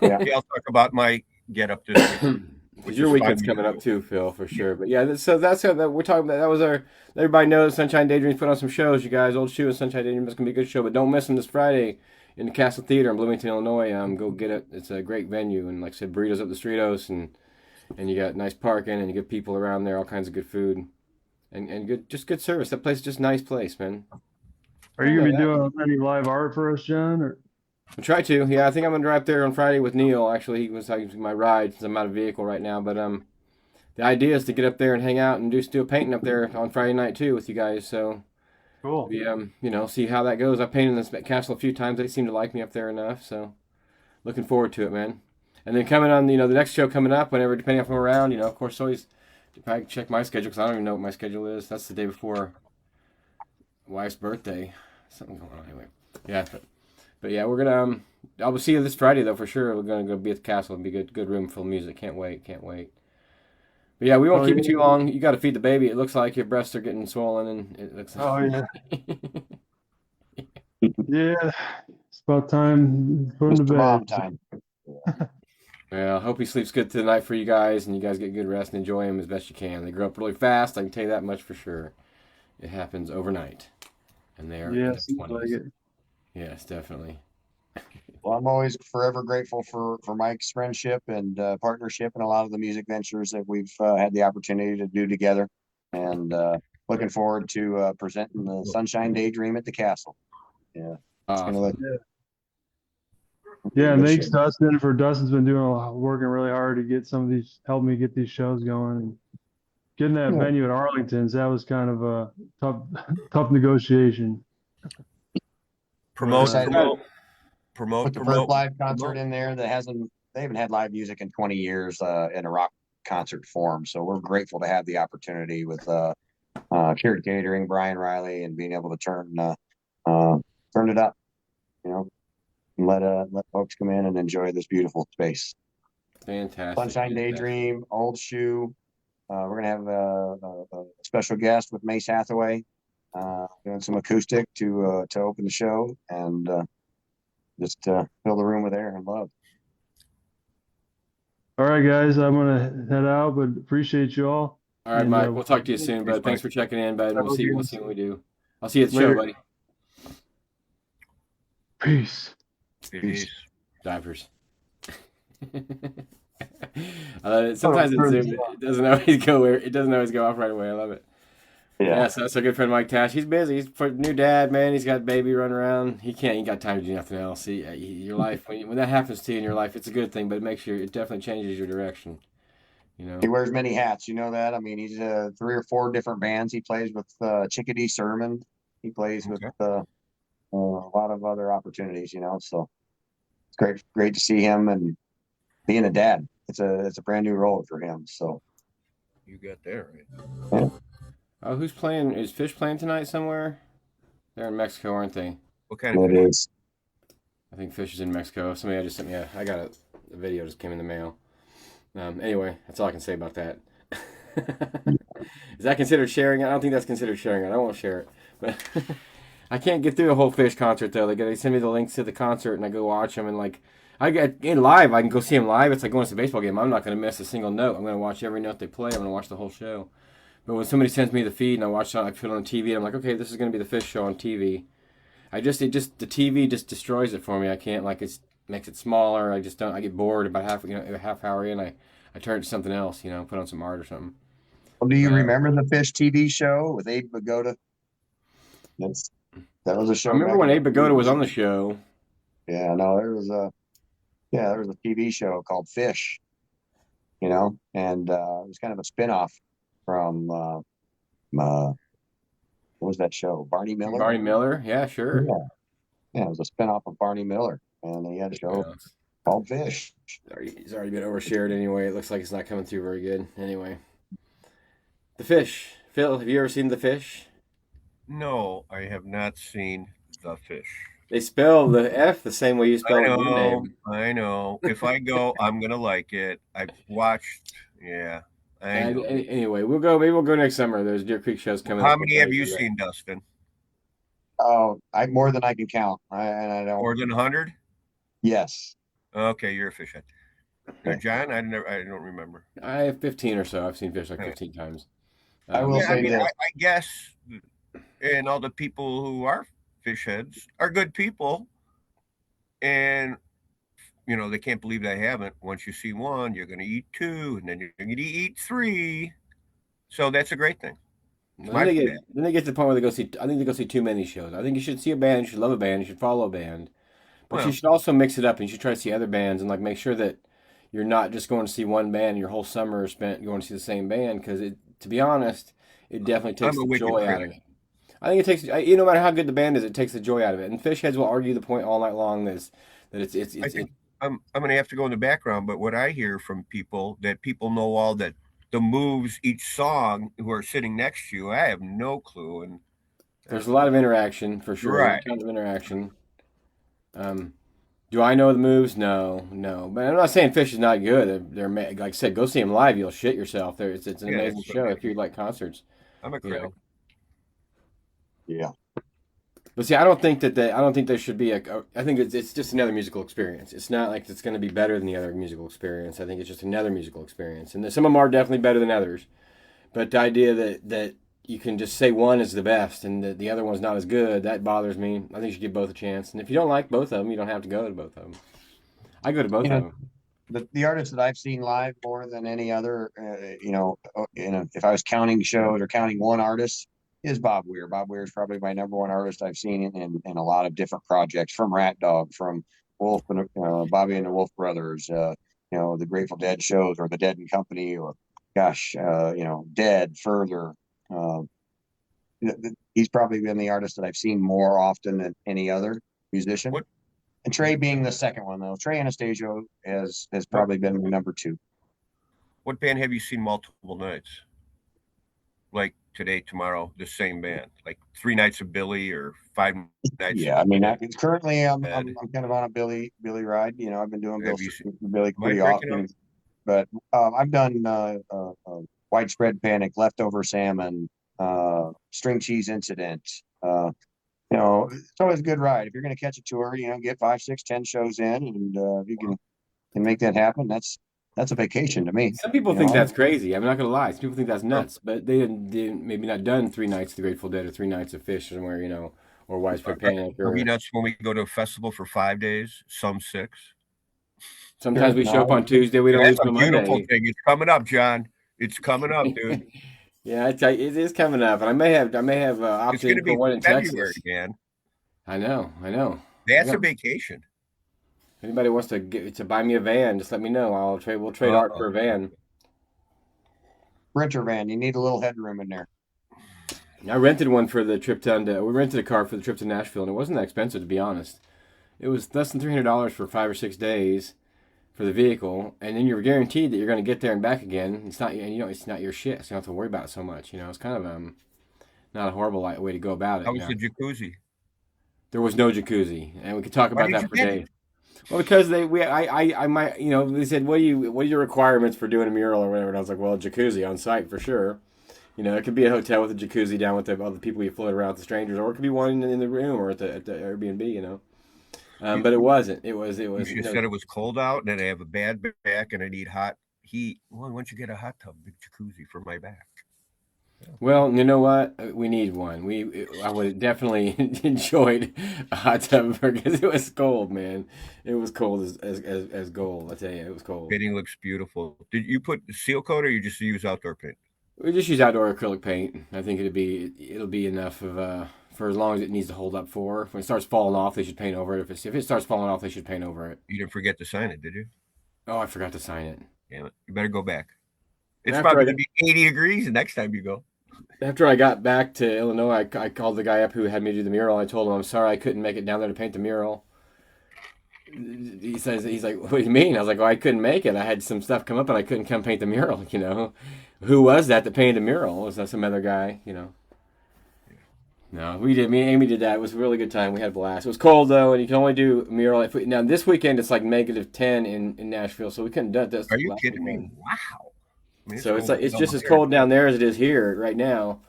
Yeah. Yeah, I'll talk about my get up this week. Because your is weekend's 5 coming up years too, Phil, for sure. But yeah, so that's how that we're talking about. That was our. Everybody knows Sunshine Daydreams put on some shows. You guys, Old Shoe and Sunshine Daydreams is gonna be a good show. But don't miss them this Friday in the Castle Theater in Bloomington, Illinois. Go get it. It's a great venue, and like I said, burritos up the streetos, and you got nice parking, and you get people around there, all kinds of good food, and good service. That place is just a nice place, man. Are you gonna be doing any live art for us, John? Or I'll try to. Yeah, I think I'm gonna drive there on Friday with Neil. Actually, he was my ride since I'm out of vehicle right now. But the idea is to get up there and hang out and do a painting up there on Friday night too with you guys. So cool. we see how that goes. I've painted this castle a few times. They seem to like me up there enough. So looking forward to it, man. And then coming on, the next show coming up, whenever, depending if I'm around, of course, always if I check my schedule because I don't even know what my schedule is. That's the day before wife's birthday. Something going on anyway. Yeah, but yeah, we're gonna. I will see you this Friday though for sure. We're gonna go be at the castle and be good room full of music. Can't wait. But yeah, we won't keep you too long. You got to feed the baby. It looks like your breasts are getting swollen, and it looks. Oh yeah. Yeah, it's about time putting to Mr. bed. Mom time. Well, I hope he sleeps good tonight for you guys, and you guys get good rest and enjoy him as best you can. They grow up really fast. I can tell you that much for sure. It happens overnight, and they are in their Seems 20s. like it. Yes, definitely. Well, I'm always forever grateful for Mike's friendship and partnership and a lot of the music ventures that we've had the opportunity to do together. And looking forward to presenting the Sunshine Daydream at the castle. Yeah. Awesome. Yeah, and thanks Dustin for Dustin's been doing a lot, working really hard to get some of these, help me get these shows going. And getting that venue at Arlington's, that was kind of a tough negotiation. Promote Put the first live concert in there they haven't had live music in 20 years in a rock concert form. So we're grateful to have the opportunity with Cured Catering, Brian Riley, and being able to turn it up, and let folks come in and enjoy this beautiful space. Fantastic. Sunshine Daydream, Old Shoe. We're gonna have a special guest with Mace Hathaway doing some acoustic to open the show and just fill the room with air and love. All right, guys, I'm gonna head out, but appreciate you all. All right, Mike. We'll talk to you soon, bud. Thanks for checking in, bud. We'll see what we do. I'll see you at the show, buddy. Peace. Diapers. Sometimes it doesn't always go off right away. I love it. Yeah, so that's our good friend Mike Tash. He's busy. He's a new dad, man. He's got a baby running around. He ain't got time to do nothing else. Your life, when that happens to you in your life, it's a good thing, but it definitely changes your direction. He wears many hats. You know that? I mean, he's 3 or 4 different bands. He plays with Chickadee Sermon. He plays with a lot of other opportunities. So it's great to see him and being a dad. It's a brand new role for him. So you got there right. Yeah. Oh, who's playing? Is Fish playing tonight somewhere? They're in Mexico, aren't they? What kind of fish? I think Fish is in Mexico. Somebody just sent me I got a video just came in the mail. Anyway, that's all I can say about that. Is that considered sharing? I don't think that's considered sharing. I won't share it. But I can't get through a whole Fish concert though. They send me the links to the concert and I go watch them and I get in live. I can go see them live. It's like going to a baseball game. I'm not going to miss a single note. I'm going to watch every note they play. I'm going to watch the whole show. But when somebody sends me the feed and I watch it, I put it on TV and I'm like, okay, this is going to be the Fish show on TV. The TV just destroys it for me. I can't makes it smaller. I get bored about a half hour in. I turn it to something else, put on some art or something. Well, do you remember the Fish TV show with Abe Vigoda? That was a show. I remember when Abe Vigoda was on the show. Yeah, no, there was a TV show called Fish, and it was kind of a spinoff from what was that show? Barney Miller? Barney Miller, yeah, sure. Yeah, it was a spinoff of Barney Miller, and he had a show called Fish. He's already been overshared anyway. It looks like it's not coming through very good. Anyway, The Fish. Phil, have you ever seen The Fish? No, I have not seen The Fish. They spell the F the same way you spell your name. I know. If I go, I'm gonna like it. I've watched. Yeah, I know. Anyway, we'll go. Maybe we'll go next summer. There's Deer Creek shows coming How up. many have you seen, Dustin? Oh, more than I can count. I don't. More than 100? Yes. Okay, you're a fish head. John, I don't remember. I have 15 or so. I've seen Fish like 15 times. I will Yeah, say this. I guess, and all the people who are fish heads are good people, and they can't believe they haven't. Once you see one, you're going to eat two, and then you're going to eat three. So that's a great thing. Then they get to the point where they go see. I think they go see too many shows. I think you should see a band. You should love a band. You should follow a band, but you should also mix it up, and you should try to see other bands and like make sure that you're not just going to see one band. And your whole summer is spent going to see the same band because to be honest, it definitely takes the joy out of it. I think it takes no matter how good the band is, it takes the joy out of it. And fish heads will argue the point all night long that I'm going to have to go in the background, but what I hear from people that people know all that the moves each song who are sitting next to you, I have no clue. And there's a lot of interaction for sure. Right. A ton of interaction. Do I know the moves? No. But I'm not saying Fish is not good. They're like I said, go see them live. You'll shit yourself. It's an amazing show if you like concerts. I'm a critic. Yeah. But see, I don't think there should be I think it's just another musical experience. It's not like it's going to be better than the other musical experience. I think it's just another musical experience, and some of them are definitely better than others. But the idea that you can just say one is the best and the other one's not as good, that bothers me. I think you should give both a chance. And if you don't like both of them, you don't have to go to both of them. I go to both of them. The artists that I've seen live more than any other, if I was counting shows or counting one artist, is Bob Weir. Bob Weir is probably my number one artist I've seen in a lot of different projects, from Rat Dog, from Wolf, Bobby and the Wolf Brothers, the Grateful Dead shows, or the Dead and Company, or Dead, Further. He's probably been the artist that I've seen more often than any other musician. And Trey being the second one, though. Trey Anastasio has probably been number two. What band have you seen multiple nights? Like today, tomorrow, the same band, like 3 nights of Billy or 5 nights. Yeah, I mean, currently I'm kind of on a Billy ride. I've been doing Billy pretty often, but I've done Widespread Panic, Leftover Salmon, String Cheese Incident. It's always a good ride. If you're going to catch a tour, get 5, 6, 10 shows in, and if you can make that happen, that's a vacation to me. Some people think that's crazy. I'm not going to lie. Some people think that's nuts, but they didn't maybe not done 3 nights of the Grateful Dead or 3 nights of Fish somewhere, or Widespread Panic. Are we nuts when we go to a festival for 5 days? Some 6. Sometimes we show up on Tuesday. We don't leave till Monday. That's a beautiful thing. It's coming up, John. It's coming up, dude. Yeah, it is coming up, and I may have opted for one in Texas. Man. I know. That's a vacation. If anybody wants to buy me a van, just let me know. We'll trade art for a van. Renter van. You need a little headroom in there. I rented one for the trip we rented a car for the trip to Nashville, and it wasn't that expensive, to be honest. It was less than $300 for 5 or 6 days for the vehicle, and then you're guaranteed that you're going to get there and back again. It's not your shit, so you don't have to worry about it so much. It's kind of not a horrible way to go about it. How was the jacuzzi? There was no jacuzzi, and we could talk about that for days. Well, because they said, what are your requirements for doing a mural or whatever? And I was like, well, a jacuzzi on site for sure. It could be a hotel with a jacuzzi down with all the people you float around with the strangers, or it could be one in the room or at the Airbnb. But it wasn't. It was. You said it was cold out, and I have a bad back, and I need hot heat. Well, why don't you get a hot tub, big jacuzzi for my back? Well, you know what? We need one. I would have definitely enjoyed a hot tub because it was cold, man. It was cold as gold. I tell you, it was cold. Painting looks beautiful. Did you put seal coat, or you just use outdoor paint? We just use outdoor acrylic paint. I think it'll be enough of for as long as it needs to hold up for. When it starts falling off, they should paint over it. If it starts falling off, they should paint over it. You didn't forget to sign it, did you? Oh, I forgot to sign it. Damn it! You better go back. It's probably going to be 80 degrees the next time you go. After I got back to Illinois, I called the guy up who had me do the mural. I told him I'm sorry I couldn't make it down there to paint the mural. He's like, what do you mean? I was like, well, I couldn't make it. I had some stuff come up and I couldn't come paint the mural. Who was that painted the mural? Was that some other guy? No, we did. Me and Amy did that. It was a really good time. We had a blast. It was cold though, and you can only do a mural. Now this weekend it's like -10 in Nashville, so we couldn't do this. Are you kidding me? Wow. mean, So it's cold like it's down just as there. cold down there as it is here right now.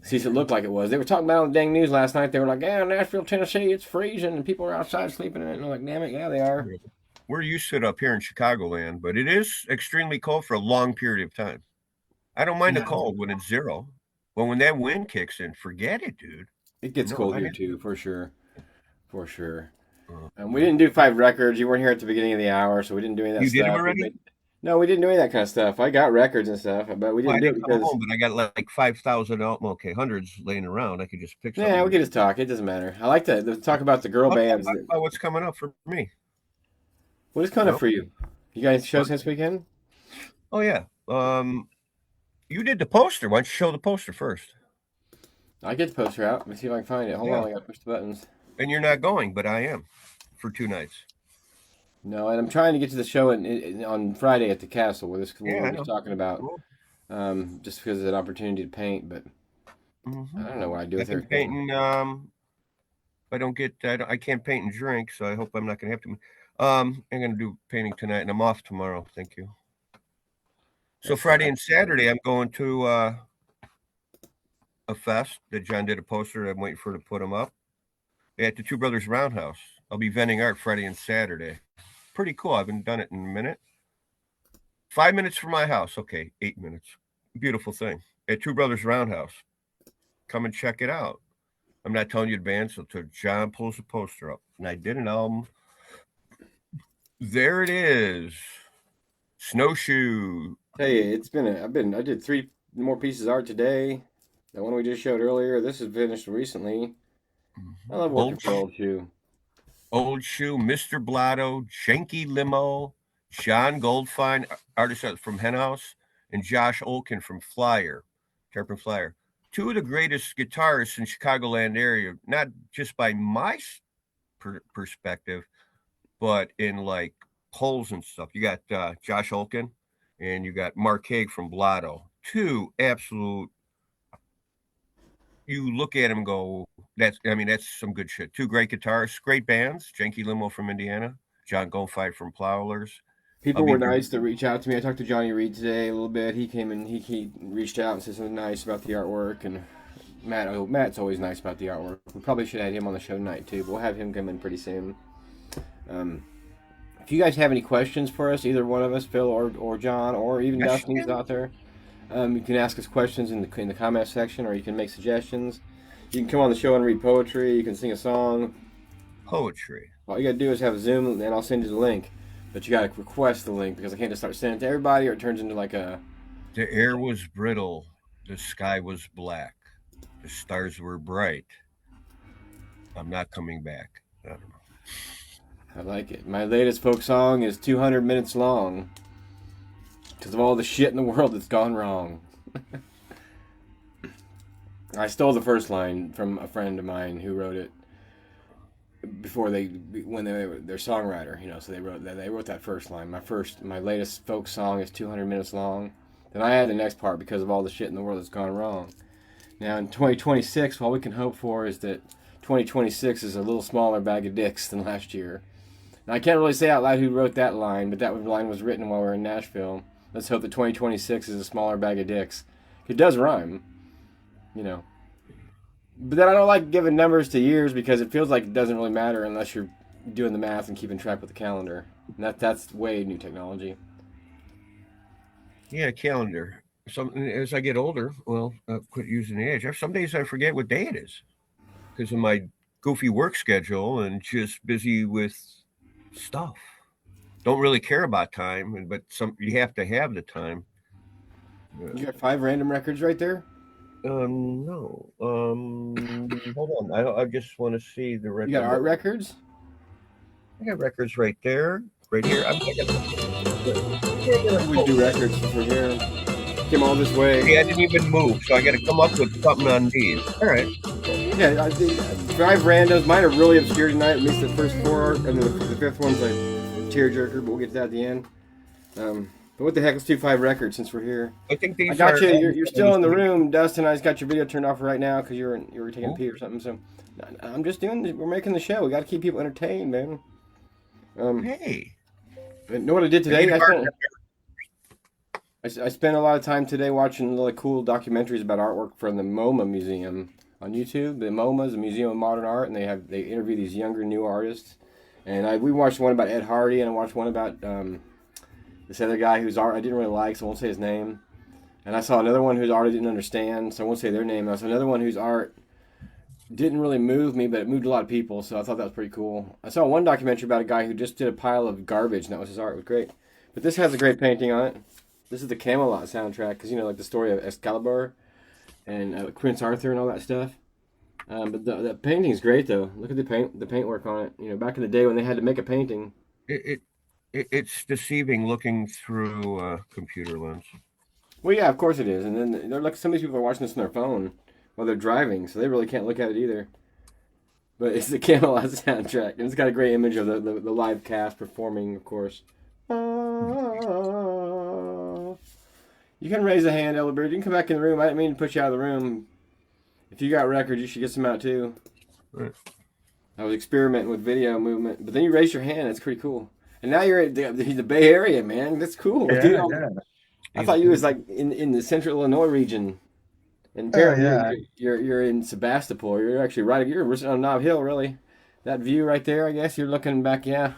See, it looked like it was. They were talking about it on the dang news last night. They were like, "Yeah, Nashville, Tennessee, it's freezing, and people are outside sleeping in it." And I'm like, "Damn it, yeah, they are." We're used to it up here in Chicagoland, but it is extremely cold for a long period of time. I don't mind the Yeah. cold when it's 0, but when that wind kicks in, forget it, dude. It gets No, cold I here didn't. too, for sure, for sure. Uh, We didn't do 5 records. You weren't here at the beginning of the hour, so we didn't do any of that You did them stuff. already? No, we didn't do any of that kind of stuff. I got records and stuff, but we Well, I didn't do it didn't come because home, but I got like 5,000 hundreds laying around. I could just pick something. yeah, we could just talk. It doesn't matter. I like to talk about the girl Okay, bands. talk about what's coming up for me. What is coming up Well, for you? You guys shows this weekend? oh yeah. You did the poster. Why don't you show the poster first? I get the poster out. Let me see if I can find it. Hold Yeah. on, I gotta push the buttons. And you're not going, but I am for 2 nights. No, and I'm trying to get to the show on Friday at the castle where Yeah, we I were know. just talking about. Cool. Just because it's an opportunity to paint, but Mhm. I don't know what I do I've with her been painting. I can't paint and drink, so I hope I'm not gonna have to. I'm gonna do painting tonight, and I'm off tomorrow. Thank you. So That's Friday fine. and Saturday, I'm going to a fest that John did a poster. I'm waiting for her to put them up at the Two Brothers Roundhouse. I'll be vending art Friday and Saturday. Pretty cool. I haven't done it in a minute. 5 minutes from my house. Okay, 8 minutes. Beautiful thing at Two Brothers Roundhouse. Come and check it out. I'm not telling you advance until John pulls the poster up. And I did an album. There it is. Snowshoe. Hey, I did 3 more pieces of art today. The one we just showed earlier. This is finished recently. I love working for Old Shoe. Old Shoe, Mr. Blotto, Janky Limo, John Goldfine, artist from Henhouse, and Josh Olkin from Terrapin Flyer. 2 of the greatest guitarists in Chicagoland area, not just by my perspective, but in like polls and stuff. You got Josh Olkin and you got Mark Haig from Blotto. 2 absolute. You look at them and go, that's some good shit. 2 great guitarists, great bands. Janky Limo from Indiana, John Goldfine from Plowlers. People were nice to reach out to me. I talked to Johnny Reed today a little bit. He came and he reached out and said something nice about the artwork. And Matt's always nice about the artwork. We probably should have had him on the show tonight too. But we'll have him come in pretty soon. If you guys have any questions for us, either one of us, Phil or John, or even Yes, Dustin, who's out there, you can ask us questions in the comment section, or you can make suggestions. You can come on the show and read poetry. You can sing a song. Poetry. All you gotta do is have a Zoom, and I'll send you the link. But you gotta request the link because I can't just start sending it to everybody, or it turns into like a. The air was brittle. The sky was black. The stars were bright. I'm not coming back. I don't know. I like it. My latest folk song is 200 minutes long because of all the shit in the world that's gone wrong. I stole the first line from a friend of mine who wrote it before their songwriter, so they wrote that first line. My latest folk song is 200 minutes long. Then I add the next part because of all the shit in the world that's gone wrong. Now in 2026, all we can hope for is that 2026 is a little smaller bag of dicks than last year. Now, I can't really say out loud who wrote that line, but that line was written while we were in Nashville. Let's hope that 2026 is a smaller bag of dicks. It does rhyme, But then I don't like giving numbers to years because it feels like it doesn't really matter unless you're doing the math and keeping track with the calendar. And that's way new technology. Yeah, calendar. As I get older, quit using the age. Some days I forget what day it is because of my goofy work schedule and just busy with stuff. Don't really care about time, but you have to have the time. You got 5 random records right there? No. Hold on. I just want to see the record. You got art records? I got records right there, right here. We do records since we're here. Came all this way. Yeah, I didn't even move, so I got to come up with something on these. All right. Yeah, I did 5 randos. Mine are really obscure tonight. At least the first 4, and then the 5th one's a tearjerker, but we'll get to that at the end. But what the heck? Let's do 5 records since we're here. I think these. I got you. You're still in the room, Dustin. I just got your video turned off right now because you were taking a pee or something. So I'm just we're making the show. We got to keep people entertained, man. Hey. You know what I did today? I spent a lot of time today watching really cool documentaries about artwork from the MoMA Museum on YouTube. The MoMA is a Museum of Modern Art, and they interview these younger, new artists. And we watched one about Ed Hardy, and I watched one about this other guy whose art I didn't really like, so I won't say his name. And I saw another one whose art I didn't understand, so I won't say their name. I saw another one whose art didn't really move me, but it moved a lot of people, so I thought that was pretty cool. I saw one documentary about a guy who just did a pile of garbage, and that was his art. It was great. But this has a great painting on it. This is the Camelot soundtrack, because, like the story of Excalibur and Prince Arthur and all that stuff. But the painting's great, though. Look at the paintwork on it. Back in the day when they had to make a painting. It's deceiving looking through a computer lens. Well, yeah, of course it is. And then they're like, some of these people are watching this on their phone while they're driving, so they really can't look at it either. But it's the Camelot soundtrack, and it's got a great image of the live cast performing, of course. You can raise a hand, Elbert. You can come back in the room. I didn't mean to put you out of the room. If you got records, you should get some out too. Right. I was experimenting with video movement, but then you raised your hand. That's pretty cool. And now you're at the Bay Area, man. That's cool. Yeah, Dude, yeah. I thought you was like in the Central Illinois region. And you're in Sebastopol. You're actually right. You're on Knob Hill, really. That view right there, I guess you're looking back. Yeah.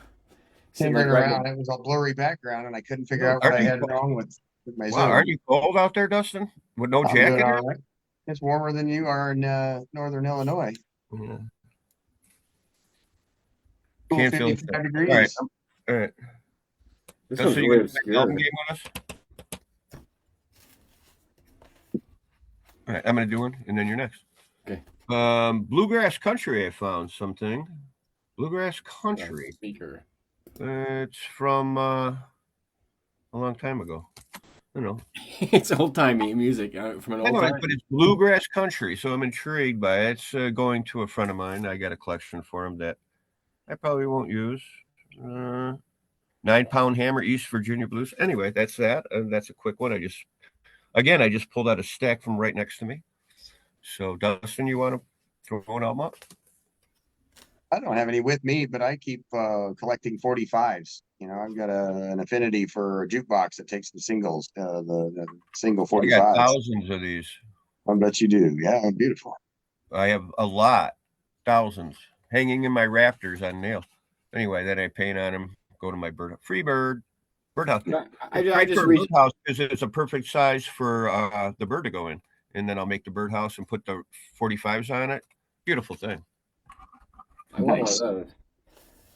Turning around, it was a blurry background, and I couldn't figure out what I had wrong with my Zoom. Wow, aren't you cold out there, Dustin? With no I'm jacket? doing all right. It's warmer than you are in northern Illinois. Yeah. Cool, Can't feel 55 it. degrees. All right. This Dustin, one's you really gonna play the album obscure. game on us? All right, I'm going to do one, and then you're next. Okay. Bluegrass Country, I found something. Bluegrass Country. Speaker. It's from a long time ago. I don't know. It's old-timey music from an old Anyway, time. but it's Bluegrass Country, so I'm intrigued by it. It's going to a friend of mine. I got a collection for him that I probably won't use. 9-Pound Hammer, East Virginia Blues. Anyway, that's that. And that's a quick one. I just pulled out a stack from right next to me. So, Dustin, you want to throw an album up? I don't have any with me, but I keep collecting 45s. I've got an affinity for a jukebox that takes the singles, the single 45s. I got thousands of these. I bet you do. Yeah, beautiful. I have a lot, thousands, hanging in my rafters on nails. Anyway, then I paint on them, go to my birdhouse. I just reached. Birdhouse because it's a perfect size for the bird to go in. And then I'll make the birdhouse and put the 45s on it. Beautiful thing. I want one of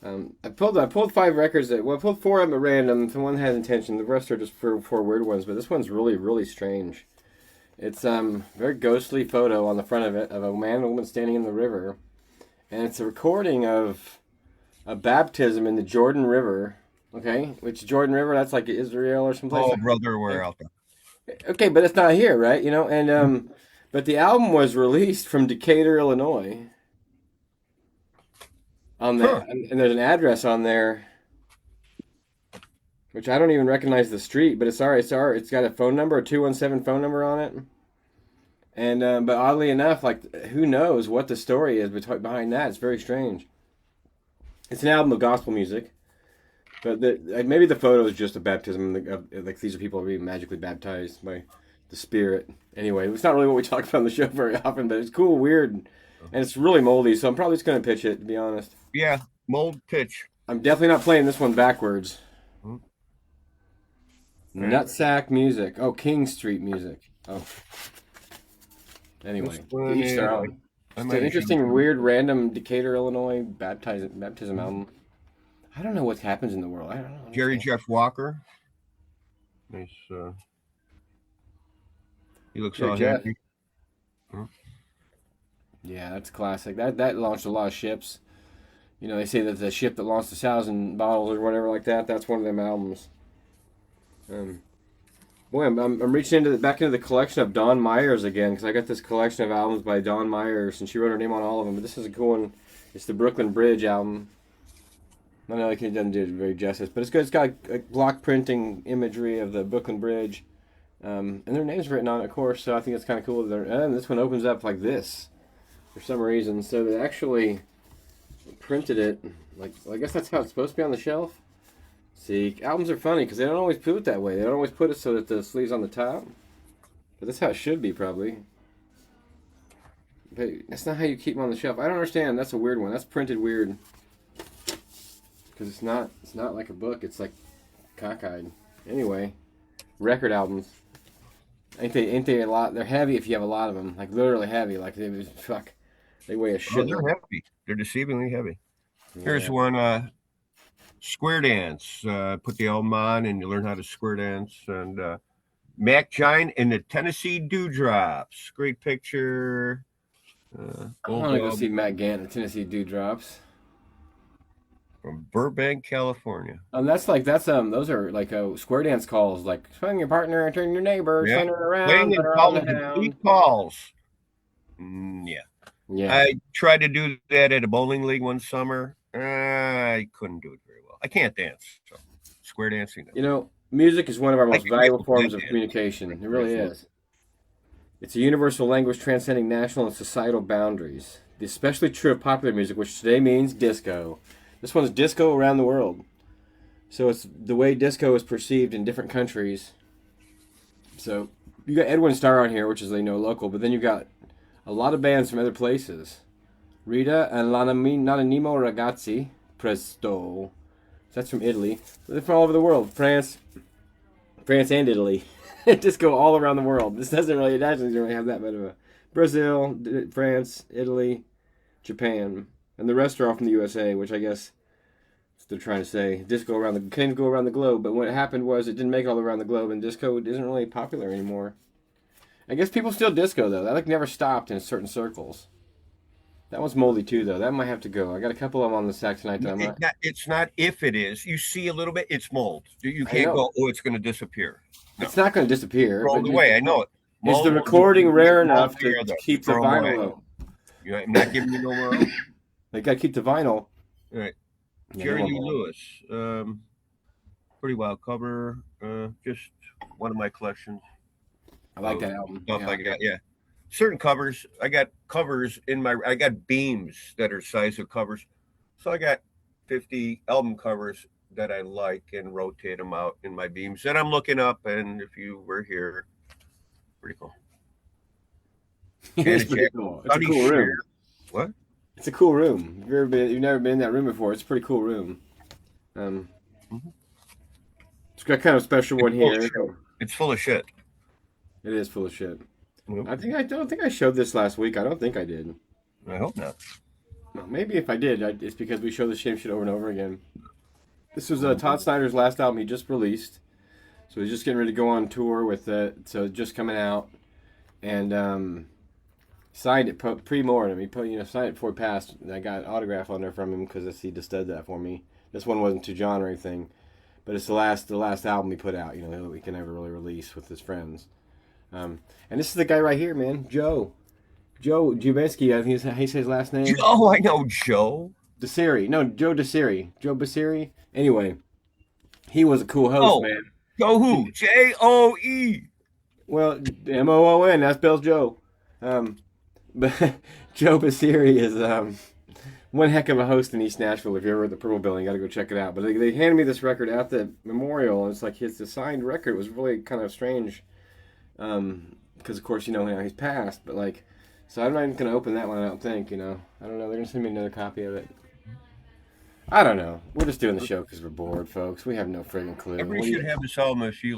those. I pulled 5 records. I pulled 4 of them at random. The one had intention. The rest are just 4 weird ones. But this one's really, really strange. It's very ghostly photo on the front of it of a man and a woman standing in the river, and it's a recording of a baptism in the Jordan River. Okay, which Jordan River? That's like Israel or someplace. Oh, brother, we're out there. Okay, but it's not here, right? And but the album was released from Decatur, Illinois. On there, and there's an address on there, which I don't even recognize the street, but it's got a phone number, a 217 phone number on it. And but oddly enough, like, who knows what the story is behind that? It's very strange. It's an album of gospel music, but maybe the photo is just a baptism. Like, these are people being magically baptized by the Spirit. Anyway, it's not really what we talk about on the show very often, but it's cool, weird, and it's really moldy. So I'm probably just going to pitch it, to be honest. Yeah, mold pitch. I'm definitely not playing this one backwards. Okay. Nutsack music. Oh, King Street music. Oh. Anyway, each their own. It's an interesting, weird, random Decatur, Illinois baptism album. I don't know what happens in the world. I don't know. Jerry Jeff Walker. Nice. He looks all happy. Yeah, that's classic. That launched a lot of ships. They say that the ship that launched 1,000 bottles or whatever like that, that's one of them albums. Boy, I'm reaching back into the collection of Dawn Myers again, because I got this collection of albums by Dawn Myers, and she wrote her name on all of them. But this is a cool one. It's the Brooklyn Bridge album. I know it doesn't do it very justice, but it's good. It's got block printing imagery of the Brooklyn Bridge, and their names written on it, of course. So I think it's kind of cool. And this one opens up like this for some reason. So they actually printed it like, well, I guess that's how it's supposed to be on the shelf. See, albums are funny because they don't always put it that way. They don't always put it so that the sleeve's on the top. But that's how it should be, probably. But that's not how you keep them on the shelf. I don't understand. That's a weird one. That's printed weird. Because it's not like a book. It's like cockeyed. Anyway, record albums. Ain't they a lot? They're heavy if you have a lot of them. Like literally heavy. Like they weigh a shit. They're heavy. They're deceivingly heavy. Yeah. Here's one. Square dance. Put the album on and you learn how to square dance. And Mac Giant and the Tennessee Dewdrops. Great picture. I want to go see Matt Gant and the Tennessee Dewdrops. From Burbank, California. Those are like square dance calls, like swing your partner, turn your neighbor, Yeah. turn her around, Playing turn and her on calling the hound. complete calls. Yeah. I tried to do that at a bowling league one summer. I couldn't do it very well. I can't dance, so square dancing. You know, music is one of our most valuable forms of communication. It really is. It's a universal language transcending national and societal boundaries. Especially true of popular music, which today means disco. This one's disco around the world. So it's the way disco is perceived in different countries. So you got Edwin Starr on here, which is local, but then you got a lot of bands from other places. Rita and L'Anonimo Ragazzi, Presto. That's from Italy. They're from all over the world. France and Italy. Disco all around the world. This doesn't really have that much of a... Brazil, France, Italy, Japan. And the rest are all from the USA, which I guess they're trying to say. Disco can go around the globe, but what happened was it didn't make it all around the globe, and disco isn't really popular anymore. I guess people still disco, though. That never stopped in certain circles. That one's moldy, too, though. That might have to go. I got a couple of them on the sack tonight. It's not if it is. You see a little bit, it's mold. You can't go, it's going to disappear. No. It's not going to disappear. Rolled away, I know it. Is the recording rare enough to keep the vinyl low? I'm not giving you no more. They got to keep the vinyl. All right. Jerry Lee Lewis. Pretty wild cover. Just one of my collections. I like that album. Stuff I got, certain covers. I got covers I got beams that are size of covers. So I got 50 album covers that I like and rotate them out in my beams that I'm looking up. And if you were here, pretty cool. It's pretty cool. It's a cool room. What? It's a cool room. You've never been in that room before. It's a pretty cool room. It's got kind of a special one here. It's full of shit. It is full of shit. Mm-hmm. I don't think I showed this last week. I don't think I did. I hope not. Well, maybe if I did, it's because we show the same shit over and over again. This was Todd Snyder's last album he just released. So he's just getting ready to go on tour with it. So it's just coming out. And signed it pre-mortem. He signed it before he passed. And I got an autograph on there from him because he just did that for me. This one wasn't to John or anything. But it's the last album he put out, that we can never really release with his friends. And this is the guy right here, man. Joe Jubeski, I think he says his last name. Oh, I know Joe. Desiri. No, Joe Desiri. Joe Basiri. Anyway, he was a cool host, man. Joe who? J-O-E. Well, M-O-O-N. That spells Joe. But Joe Basiri is one heck of a host in East Nashville. If you're ever at the Purple Building, you got to go check it out. But they handed me this record at the memorial, and it's like it's a signed record. It was really kind of strange. Because of course, he's passed, but so I'm not even going to open that one, I don't think, I don't know, they're going to send me another copy of it. I don't know, we're just doing the show because we're bored, folks, we have no friggin' clue. Everybody should have this album if you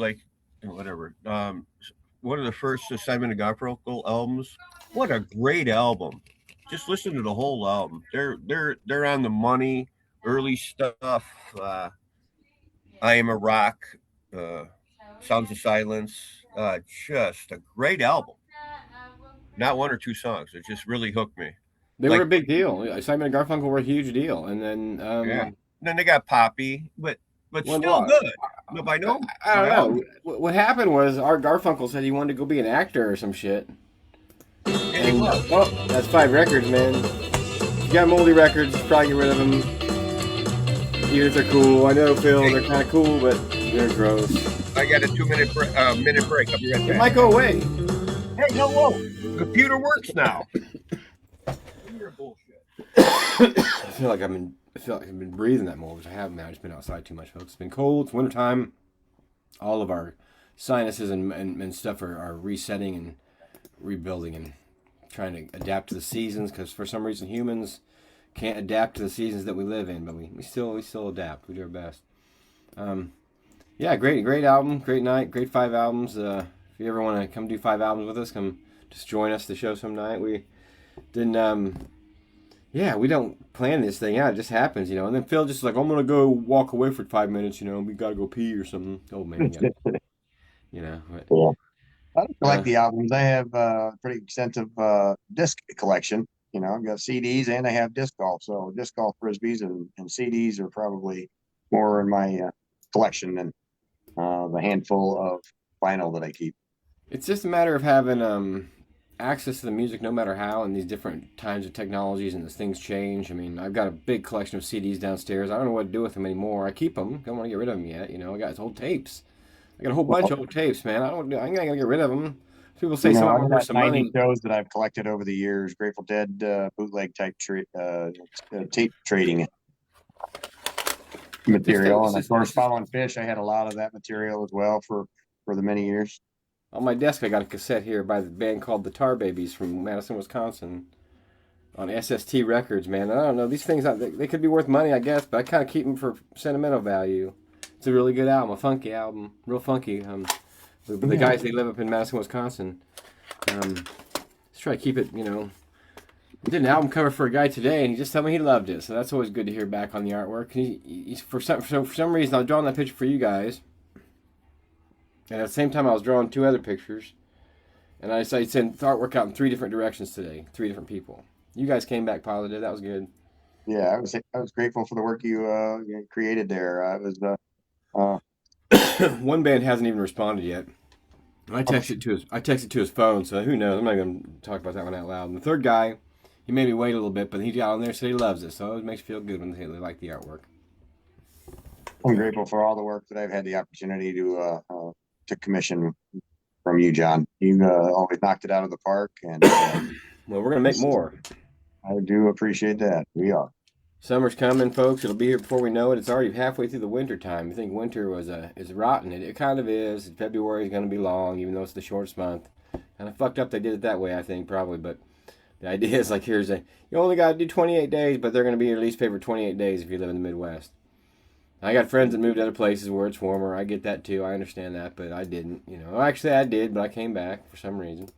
whatever, one of the first Simon & Garfunkel albums. What a great album. Just listen to the whole album. They're on the money, early stuff, I Am a Rock, Sounds of Silence, just a great album. Not one or two songs. It just really hooked me. They were a big deal. Simon and Garfunkel were a huge deal, and then And then they got poppy, but still good. Nobody knows. I don't know. What happened was Art Garfunkel said he wanted to go be an actor or some shit. And well, that's 5 records, man. You got moldy records, probably get rid of them. Even if they're cool. I know, Phil, they're kind of cool, but they're gross. I got a 2-minute break. I'll be right back. It might go away. Hey, no, computer works now. You're bullshit. feel like I've been breathing that more, which I haven't. I've just been outside too much, folks. It's been cold. It's wintertime. All of our sinuses and stuff are resetting and rebuilding and trying to adapt to the seasons, because for some reason humans can't adapt to the seasons that we live in, but we still adapt. We do our best. Yeah, great album, great night, great 5 albums. If you ever want to come do 5 albums with us, come just join us to show some night. We didn't. Yeah, we don't plan this thing out. It just happens, you know. And then Phil just like, I'm gonna go walk away for 5 minutes, you know. We gotta go pee or something. Oh man, you know. But, Yeah. I collect the albums. I have a pretty extensive disc collection. You know, I've got CDs and I have disc golf. So disc golf frisbees and CDs are probably more in my collection than the handful of vinyl that I keep. it's just a matter of having access to the music, no matter how, and these different times of technologies and as things change. I mean, I've got a big collection of CDs downstairs. I don't know what to do with them anymore. I keep them. Don't want to get rid of them yet. You know, I got old tapes. I got a whole bunch of old tapes, man. I'm not gonna get rid of them. People say some of them are worth I've some got 90 money. shows that I've collected over the years. Grateful Dead bootleg type tape trading material, and of course, following Fish, I had a lot of that material as well for the many years. On my desk, I got a cassette here by the band called the Tar Babies from Madison, Wisconsin, on SST Records. Man, I don't know, these things they could be worth money, I guess, but I kind of keep them for sentimental value. It's a really good album, a funky album, real funky. The guys, they live up in Madison, Wisconsin. Let's try to keep it, you know. I did an album cover for a guy today, and he just told me he loved it. So that's always good to hear back on the artwork. He's for some reason, I was drawing that picture for you guys, and at the same time, I was drawing 2 other pictures. And I decided to send the artwork out in 3 different directions today, 3 different people. You guys came back positive. That was good. Yeah, I was grateful for the work you created there. It was One band hasn't even responded yet. I texted to his phone, so who knows? I'm not going to talk about that one out loud. And the third guy, he made me wait a little bit, but he got on there and said he loves it, so it makes you feel good when they like the artwork. I'm grateful for all the work that I've had the opportunity to commission from you, John. You always knocked it out of the park, and Well, we're going to make more. I do appreciate that. We are. Summer's coming, folks. It'll be here before we know it. It's already halfway through the winter time. You think winter is rotten. It kind of is. February is going to be long, even though it's the shortest month. Kind of fucked up they did it that way, I think, probably. But the idea is like, you only got to do 28 days, but they're going to be your least favorite 28 days if you live in the Midwest. I got friends that moved to other places where it's warmer. I get that too. I understand that, but I didn't. You know, actually I did, but I came back for some reason.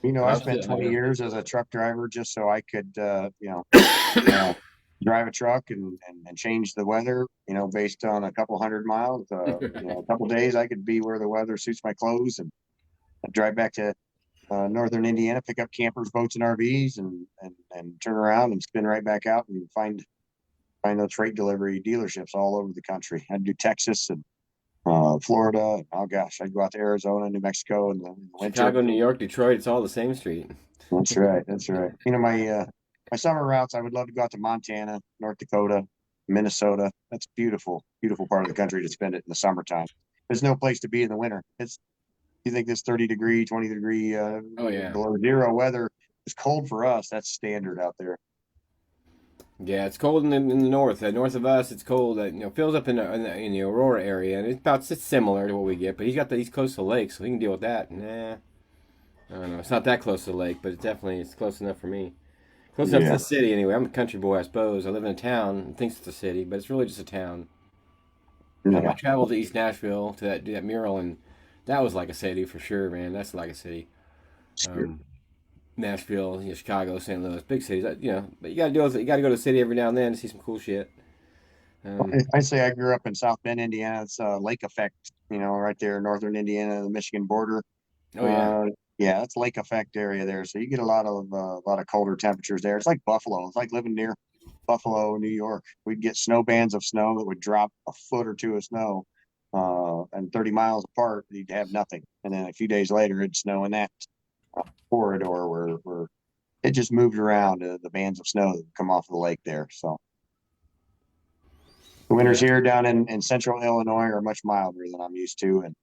You know, I spent 20 years as a truck driver just so I could, drive a truck and change the weather, you know, based on a couple 100 miles. A couple days I could be where the weather suits my clothes, and I'd drive back to northern Indiana, pick up campers, boats, and RVs, and turn around and spin right back out and find those freight delivery dealerships all over the country. I'd do Texas and Florida. Oh gosh, I'd go out to Arizona, New Mexico in the winter. Chicago, New York, Detroit, it's all the same street. That's right. That's right. You know, my summer routes, I would love to go out to Montana, North Dakota, Minnesota. That's a beautiful, beautiful part of the country to spend it in the summertime. There's no place to be in the winter. You think this 30-degree, 20-degree, below zero weather is cold for us. That's standard out there. Yeah, it's cold in the north. North of us, it's cold. Phil's up in the Aurora area, and it's similar to what we get. But he's got the east coast of the lake, so he can deal with that. Nah, I don't know. It's not that close to the lake, but it's close enough for me. Close enough to the city, anyway. I'm a country boy, I suppose. I live in a town and thinks it's a city, but it's really just a town. Yeah. I traveled to East Nashville to do that mural, and that was like a city for sure, man. That's like a city. Nashville, Chicago, St. Louis, big cities. But you got to go to the city every now and then to see some cool shit. I say I grew up in South Bend, Indiana. It's lake effect, right there, northern Indiana, the Michigan border. Oh yeah. Yeah, it's lake effect area there. So you get a lot of colder temperatures there. It's like Buffalo. It's like living near Buffalo, New York. We'd get snow bands of snow that would drop a foot or two of snow, and 30 miles apart, you'd have nothing. And then a few days later, it'd snow in that corridor where it just moved around the bands of snow that come off of the lake there. So the winters here down in central Illinois are much milder than I'm used to, and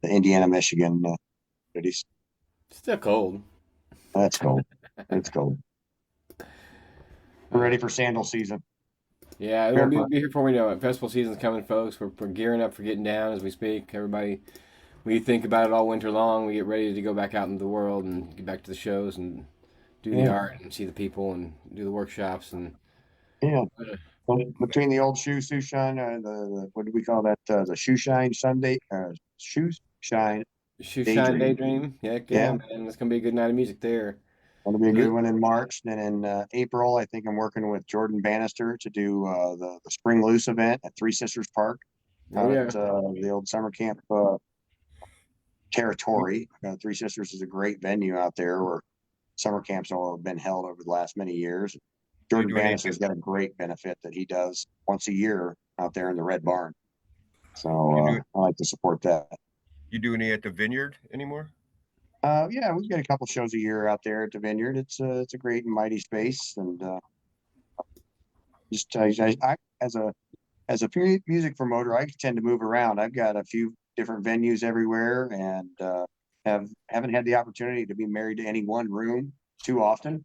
the Indiana, Michigan cities. Still cold. That's cold. It's cold. We're ready for sandal season. Yeah, Fair we'll play. be here before we know it. Festival season's coming, folks. We're gearing up for getting down as we speak. Everybody, we think about it all winter long. We get ready to go back out into the world and get back to the shows and do the Yeah. art and see the people and do the workshops and Yeah. Well, between the old shoe shine, the what do we call that? The shoe shine Sunday, shoe shine Shoe Shine daydream. Daydream. Heck yeah, Yeah. man. It's gonna be a good night of music there. That'll be a Really? good one in March. Then in April, I think I'm working with Jordan Bannister to do the Spring Loose event at Three Sisters Park Oh out yeah. at the old summer camp territory. Three Sisters is a great venue out there where summer camps all have been held over the last many years. Jordan doing Bannister's anything? got a great benefit that he does once a year out there in the Red Barn. You So do I like to support that. you do any at the Vineyard anymore? Yeah, we've got a couple shows a year out there at the Vineyard. It's a great and mighty space, and just I as a music promoter, I tend to move around. I've got a few different venues everywhere, and haven't had the opportunity to be married to any one room too often.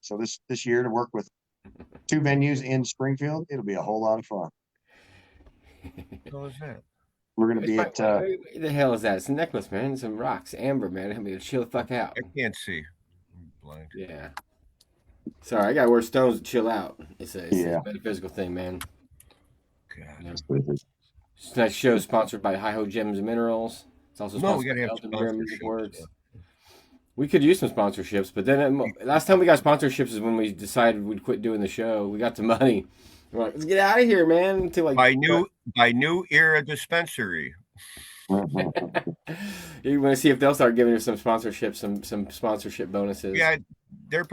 So this year to work with two venues in Springfield, it'll be a whole lot of fun. How is that? We're gonna It's be like, at what the hell is that? It's a necklace, man. Some rocks, amber, man. Help me to chill the fuck out. I can't see. I'm blind. Yeah. Sorry, I gotta wear stones to chill out. It's a Yeah. metaphysical thing, man. God. It's a nice show sponsored by Hi Ho Gems and Minerals. It's also No, we sponsored gotta by have Elton Beer Music sponsorships. Works. We could use some sponsorships, but then last time we got sponsorships is when we decided we'd quit doing the show. We got the money. We're like, let's get out of here, man. Until like By new era dispensary. you want to see if they'll start giving us some sponsorships, some sponsorship bonuses. Yeah, they've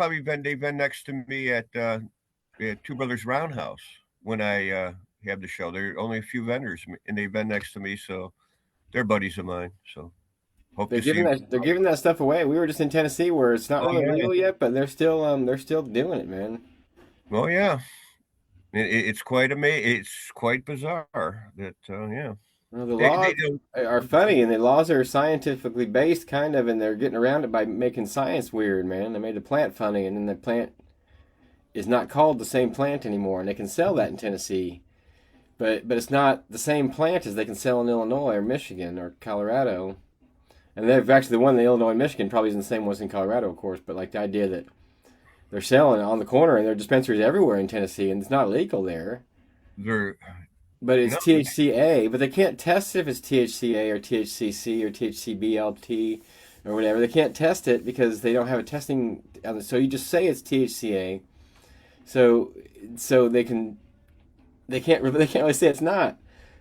been next to me at Two Brothers Roundhouse when I have the show. There are only a few vendors, and they've been next to me, so they're buddies of mine. So hope They're to see. giving that stuff away. We were just in Tennessee where it's not Oh, really yeah. legal yet, but they're still doing it, man. Oh yeah, it's quite amazing. It's quite bizarre that yeah. Well, the They laws don't. are funny, and the laws are scientifically based, kind of, and they're getting around it by making science weird, man. They made the plant funny, and then the plant is not called the same plant anymore, and they can sell that in Tennessee, but it's not the same plant as they can sell in Illinois or Michigan or Colorado. And they've actually the one in Illinois and Michigan probably isn't the same ones in Colorado, of course, but like the idea that they're selling it on the corner and there are dispensaries everywhere in Tennessee, and it's not legal there. They're But it's No. THCA, but they can't test if it's THCA or THCC or THCBLT or whatever. They can't test it because they don't have a testing. So you just say it's THCA. So they can't really say it's not.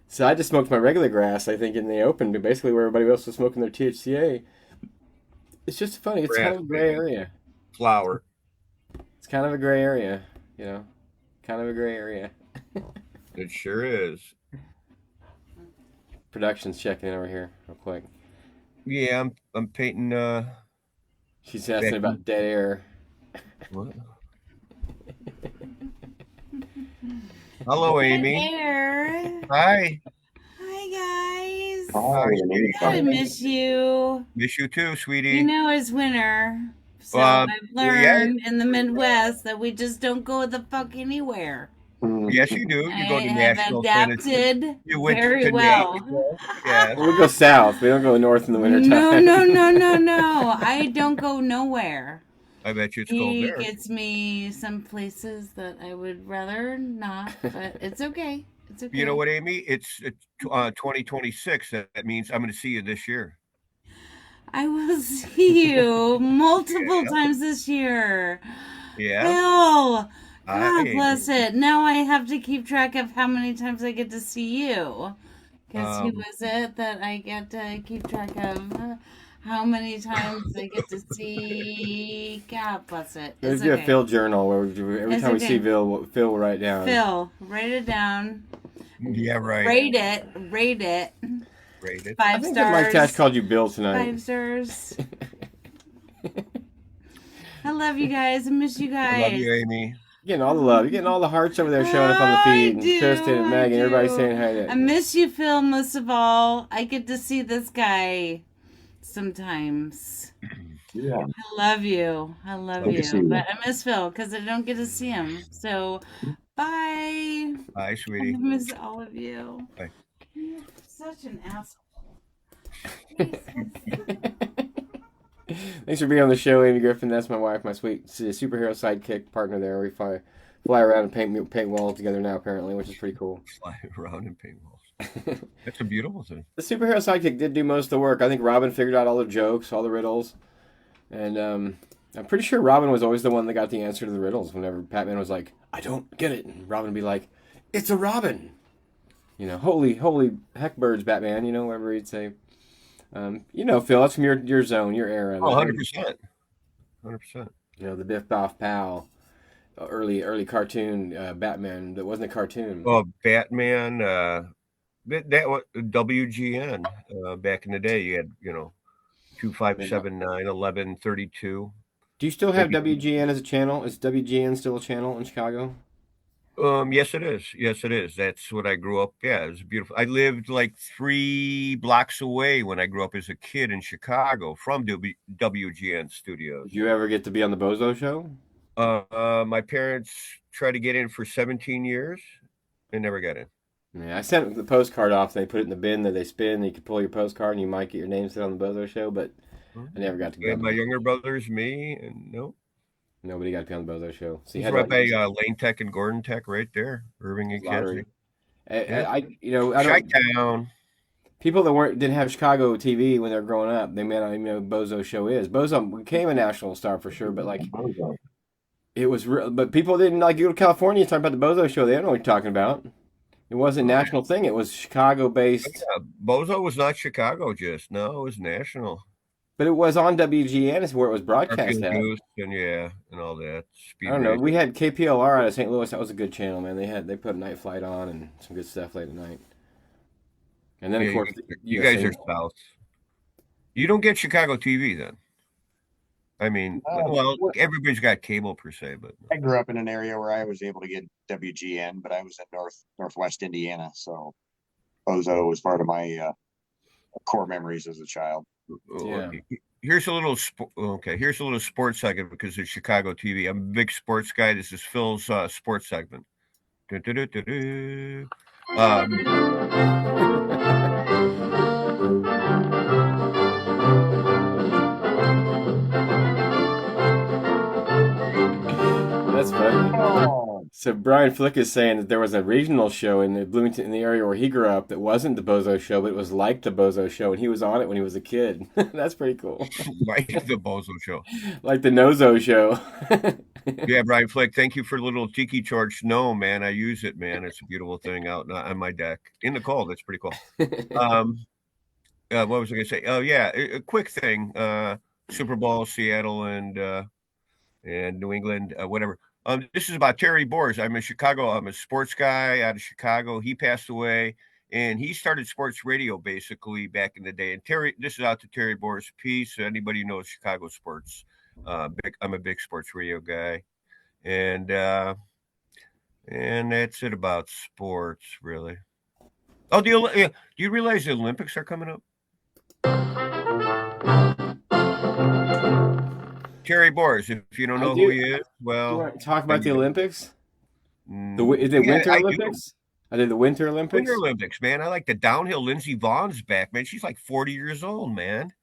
So I just smoked my regular grass, I think, in the open, but basically where everybody else was smoking their THCA. It's just funny. It's kind of a gray area. flower. It's kind of a gray area, you know, kind of a gray area. It sure is. Production's checking in over here real quick. Yeah, I'm painting. She's asking Becky. about dead air. What? Hello, Amy. There. Hi. Hi, guys. Oh, I miss you. Miss you too, sweetie. You know it's winter. So Well, I've learned in the Midwest that we just don't go the fuck anywhere. Yes, you do. You go I to have Nashville, Tennessee. adapted You went very to well. Nashville. Yes. We go south. We don't go north in the wintertime. No. I don't go nowhere. I bet you it's cold He there. gets me some places that I would rather not, but it's okay. It's okay. You know what, Amy? It's 2026. That means I'm going to see you this year. I will see you multiple times this year. Yeah. Phil, God Amy. bless it. Now I have to keep track of how many times I get to see you. Because who was it that I get to keep track of? How many times I get to see? God bless it. Let's It's do a okay. Phil journal where every It's time we okay. see Phil, we'll write down. Phil, write it down. Yeah, right. Rate it. Rate it. Rated. I 5 think that Mike stars. Tash called you Bill tonight. 5 stars. I love you guys. I miss you I love guys. you, Amy. You're getting all the love. You're getting all the hearts over there showing up on the feed. And Kristen and Megan, everybody saying hi to I miss you, Phil, most of all. I get to see this guy sometimes. Yeah. I love you. I love Good to see you. you. But I miss Phil because I don't get to see him. So bye. Bye, I sweetie. miss all of you. Bye. You're such an asshole. You're so Thanks for being on the show, Amy Griffin. That's my wife, my sweet superhero sidekick partner there. We fly around and paint walls together now, apparently, which is pretty cool. Fly around in paintballs. That's a beautiful thing. The superhero sidekick did do most of the work. I think Robin figured out all the jokes, all the riddles, and I'm pretty sure Robin was always the one that got the answer to the riddles. Whenever Batman was like, "I don't get it," and Robin would be like, "It's a Robin." You know, holy heck birds, Batman. You know, whatever he'd say. You know, Phil, that's from your zone, your era. Oh, 100%. 100%. You know, the Biff Boff Pow, early cartoon Batman that wasn't a cartoon. Oh, Batman. That was WGN. Back in the day, you had 2579 1132. Do you still have WGN as a channel? Is WGN still a channel in Chicago? Yes, it is. Yes, it is. That's what I grew up. Yeah, it was beautiful. I lived like 3 blocks away when I grew up as a kid in Chicago from WGN Studios. Did you ever get to be on the Bozo Show? My parents tried to get in for 17 years. They never got in. Yeah, I sent the postcard off. They put it in the bin that they spin. And you could pull your postcard, and you might get your name set on the Bozo Show. But I never got to go. And my younger brothers, me, and no. Nobody got to be on the Bozo Show. So He's right by Lane Tech and Gordon Tech, right there, Irving and Cassie. Chi-town. People that didn't have Chicago TV when they were growing up, they may not even know what Bozo Show is. Bozo became a national star for sure, but like it was real. But people didn't like go to California and talk about the Bozo Show. They don't know what you're talking about. It wasn't a national thing. It was Chicago-based. Yeah, Bozo was not Chicago, just no, it was national. But it was on WGN, is where it was broadcast at. And all that. I don't know. We had KPLR out of St. Louis. That was a good channel, man. They put Night Flight on and some good stuff late at night. And then, of course, you guys are south. You don't get Chicago TV then. I mean, everybody's got cable per se, but I grew up in an area where I was able to get WGN, but I was in northwest Indiana, so Bozo was part of my core memories as a child. Yeah. Here's a little sports segment because it's Chicago TV. I'm a big sports guy. This is Phil's sports segment. That's funny. Oh. So Brian Flick is saying that there was a regional show in the Bloomington, in the area where he grew up, that wasn't the Bozo Show, but it was like the Bozo Show, and he was on it when he was a kid. That's pretty cool. Like the Bozo Show. Like the Nozo Show. Yeah, Brian Flick, thank you for the little tiki torch. No, man, I use it, man. It's a beautiful thing out on my deck in the cold. That's pretty cool. What was I going to say? Oh, yeah, a quick thing. Super Bowl, Seattle, and New England, whatever. This is about Terry Boers. I'm a sports guy out of Chicago. He passed away, and he started sports radio basically back in the day. And this is out to Terry Boers' piece. Anybody who knows Chicago sports. I'm a big sports radio guy, and that's it about sports, really. Oh, do you realize the Olympics are coming up? Terry Boers, if you don't know who he is, well, you want to talk about the Olympics? Is it Winter Olympics? Are they the Winter Olympics? Winter Olympics, man. I like the downhill. Lindsey Vaughn's back, man. She's like 40 years old, man.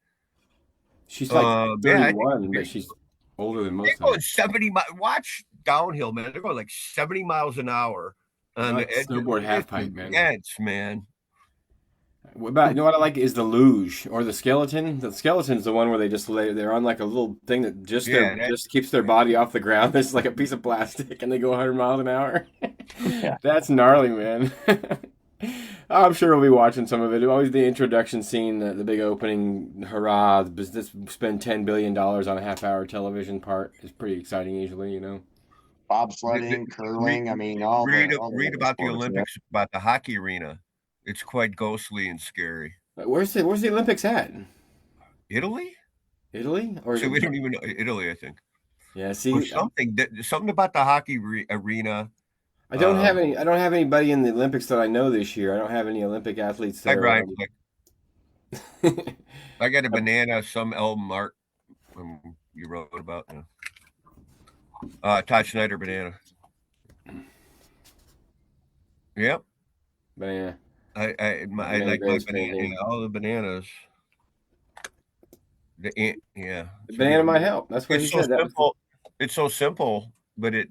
She's like 31, but she's older than most. They're going 70 miles. Watch downhill, man. They're going like 70 miles an hour on the snowboard half pipe, man. Man. What about, you know what I like is the luge or the skeleton. The skeleton's the one where they just they're on like a little thing that just keeps their body off the ground. It's like a piece of plastic, and they go 100 miles an hour. That's gnarly, man. I'm sure we'll be watching some of it. Always the introduction scene, the big opening, hurrah, spend $10 billion on a half-hour television part is pretty exciting usually, you know. Bobsledding, curling, I mean, read about the Olympics, about the hockey arena. It's quite ghostly and scary. Where's the Olympics at? Italy? Or so we don't even know Italy, I think. Yeah, see, or something about the hockey arena. I don't have anybody in the Olympics that I know this year. I don't have any Olympic athletes there. I got a banana, some album art You wrote about. Todd Schneider banana. Yep. Banana. I like my Grace banana. painting. Yeah, all the bananas. Yeah. The So, banana might help. That's what he it's so said. That was simple. It's so simple, but it.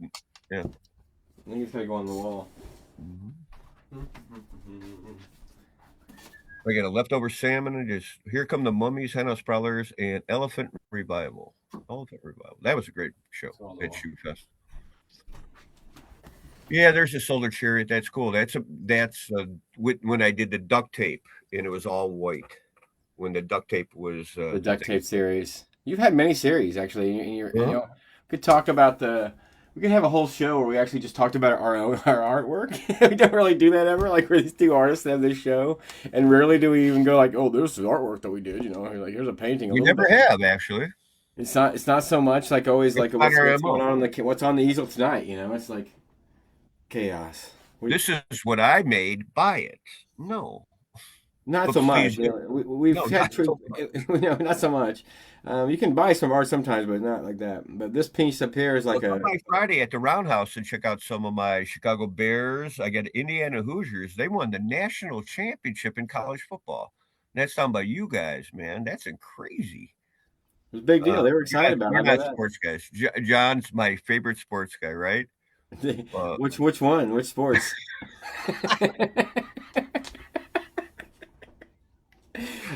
Yeah. I think it's gonna go on the wall. I got a leftover salmon and just here come the mummies, henhouse prowlers, and elephant revival. Elephant revival. That was a great show at Shoe Fest. Yeah, there's a solar chariot. That's cool. That's when I did the duct tape and it was all white. When the duct tape was The duct tape series. You've had many series actually. You know, we could talk about we could have a whole show where we actually just talked about our artwork. We don't really do that ever. Like we're these two artists that have this show, and rarely do we even go like, "Oh, this is artwork that we did." You know, like here's a painting. We never have actually. It's not so much like always like what's our going MO. on what's on the easel tonight. You know, it's like chaos. This is what I made. Buy it. No. Not But so much. please You know, we've No, had not so no, not so much. You can buy some art sometimes, but not like that. But this piece up here is like Well, come by Friday at the Roundhouse and check out some of my Chicago Bears. I got Indiana Hoosiers. They won the national championship in college football. That's done by you guys, man. That's crazy. it was a big deal. They were excited about it. We're I know not that. sports guys. John's my favorite sports guy, right? Which one? Which sports?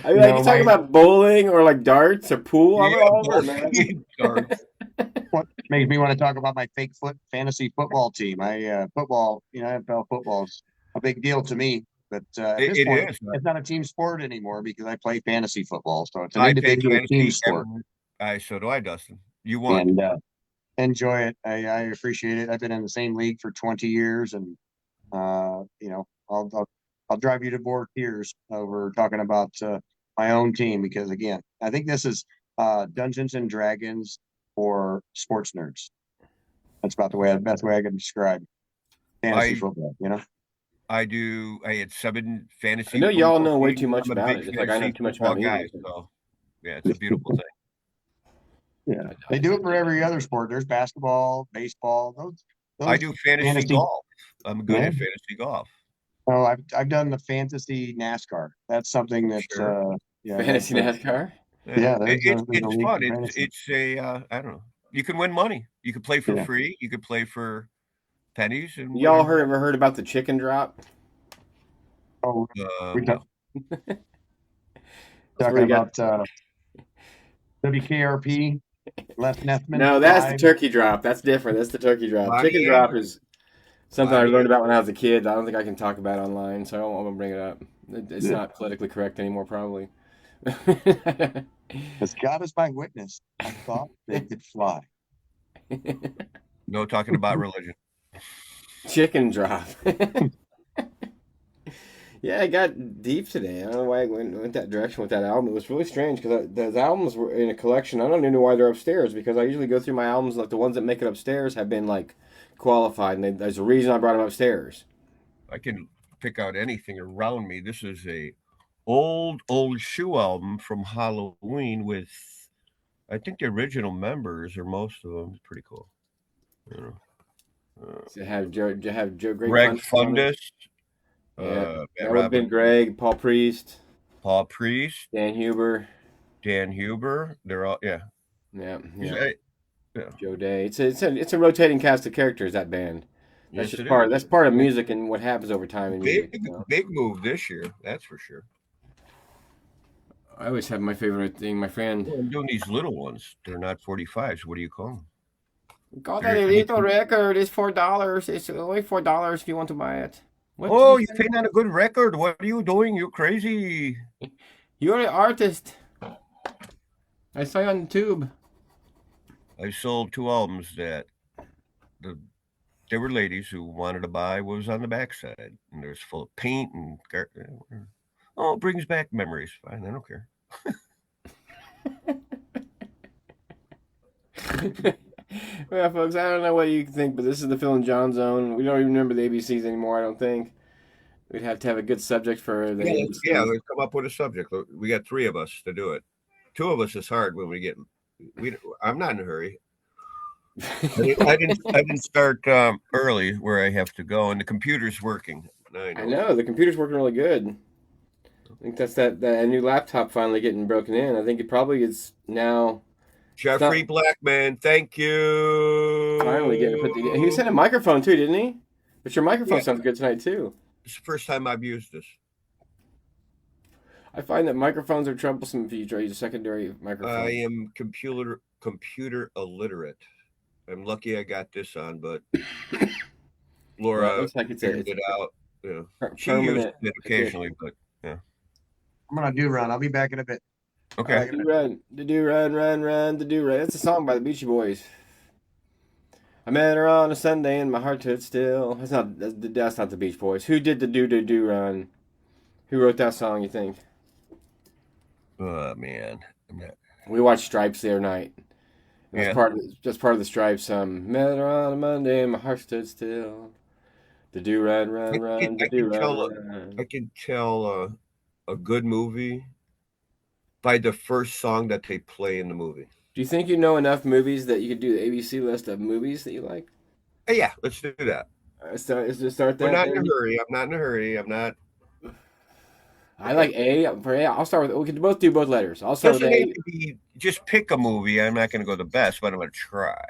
I mean, like you talking about bowling or like darts or pool? I'm all over, man. Darts. What makes me want to talk about my fantasy football team? Football, NFL football is a big deal to me. But at this It point, is. it's not a team sport anymore because I play fantasy football. So it's an I play individual team fantasy sport. so do I, Dustin. You won. And enjoy it. I appreciate it. I've been in the same league for 20 years, and I'll drive you to more tears over talking about my own team because again, I think this is Dungeons and Dragons for sports nerds. That's about the best way I can describe fantasy football. I had 7 fantasy. I know y'all know way teams. too much I'm a about big it. Just like I know fantasy too much football about guy, music. so yeah, it's a beautiful thing. Yeah, they do it for every other sport. There's basketball, baseball. Those I do fantasy golf. I'm good at fantasy golf. Oh, I've done the fantasy NASCAR. That's something that Fantasy NASCAR. Yeah, it's fun. It's a I don't know. You can win money. You can play for free. You could play for pennies. And y'all ever heard about the chicken drop? Oh, no. Talking about WKRP. Les Nessman. No, that's the turkey drop. That's different. That's the turkey drop. Chicken drop is something I learned about when I was a kid. I don't think I can talk about online, so I won't even bring it up. It's not politically correct anymore, probably. As God is my witness, I thought they could fly. No talking about religion. Chicken drop. Yeah, I got deep today. I don't know why I went that direction with that album. It was really strange because those albums were in a collection. I don't even know why they're upstairs because I usually go through my albums, like the ones that make it upstairs have been like qualified, and there's a reason I brought them upstairs. I can pick out anything around me. This is a old Shoe album from Halloween with, I think, the original members or most of them. It's pretty cool. So have Joe Greg Fundus. Yeah, Robin Gregg, Paul Priest, Dan Huber. They're all yeah. Yeah. Joe Day. It's a rotating cast of characters. That band. That's yes, just that's part of music and what happens over time in music. Big move this year. That's for sure. I always have my favorite thing. My friend. Well, I'm doing these little ones. They're not 45s. What do you call them? We call that a little record. It's $4. It's only $4 if you want to buy it. What you paid on a good record. What are you doing? You're crazy. You're an artist. I saw you on the tube. I sold 2 albums that they were ladies who wanted to buy what was on the backside. And there's full of paint and it brings back memories. Fine, I don't care. Well, folks, I don't know what you think, but this is the Phil N Jon Zone. We don't even remember the ABCs anymore, I don't think. We'd have to have a good subject for the ABCs. Yeah, let's come up with a subject. We got 3 of us to do it. 2 of us is hard when we get I'm not in a hurry. I didn't start early where I have to go, and the computer's working. I I know. know the computer's working really good. I think that's that new laptop finally getting broken in. I think it probably is now. Jeffrey Blackman, thank you. Finally getting put together. He sent a microphone too, didn't he? But your microphone Yeah. sounds good tonight too. It's the first time I've used this. I find that microphones are troublesome if you try to use a secondary microphone. I am computer illiterate. I'm lucky I got this on, but Laura Well, it looks like it's figured it out. Yeah. She permanent uses it occasionally, but yeah. I'm gonna do run. I'll be back in a bit. Okay. Do run, the do run, run, run, the do run. That's a song by the Beachy Boys. I met her on a Sunday and my heart stood still. That's not the Beach Boys. Who did the do run? Who wrote that song? You think? Oh man, I'm not. We watched Stripes the other night. That's Yeah. part of the Stripes. Met her on a Monday and my heart stood still. The do run, run, run, the do run. I can tell a good movie by the first song that they play in the movie. Do you think you know enough movies that you could do the ABC list of movies that you like? Hey, yeah, let's do that. Let's just start that. We're not in a hurry. I'm not in a hurry. I'm not. I like A. For A, I'll start with. We can both do both letters. I'll start with Doesn't A. need to be, just pick a movie. I'm not going to go the best, but I'm going to try.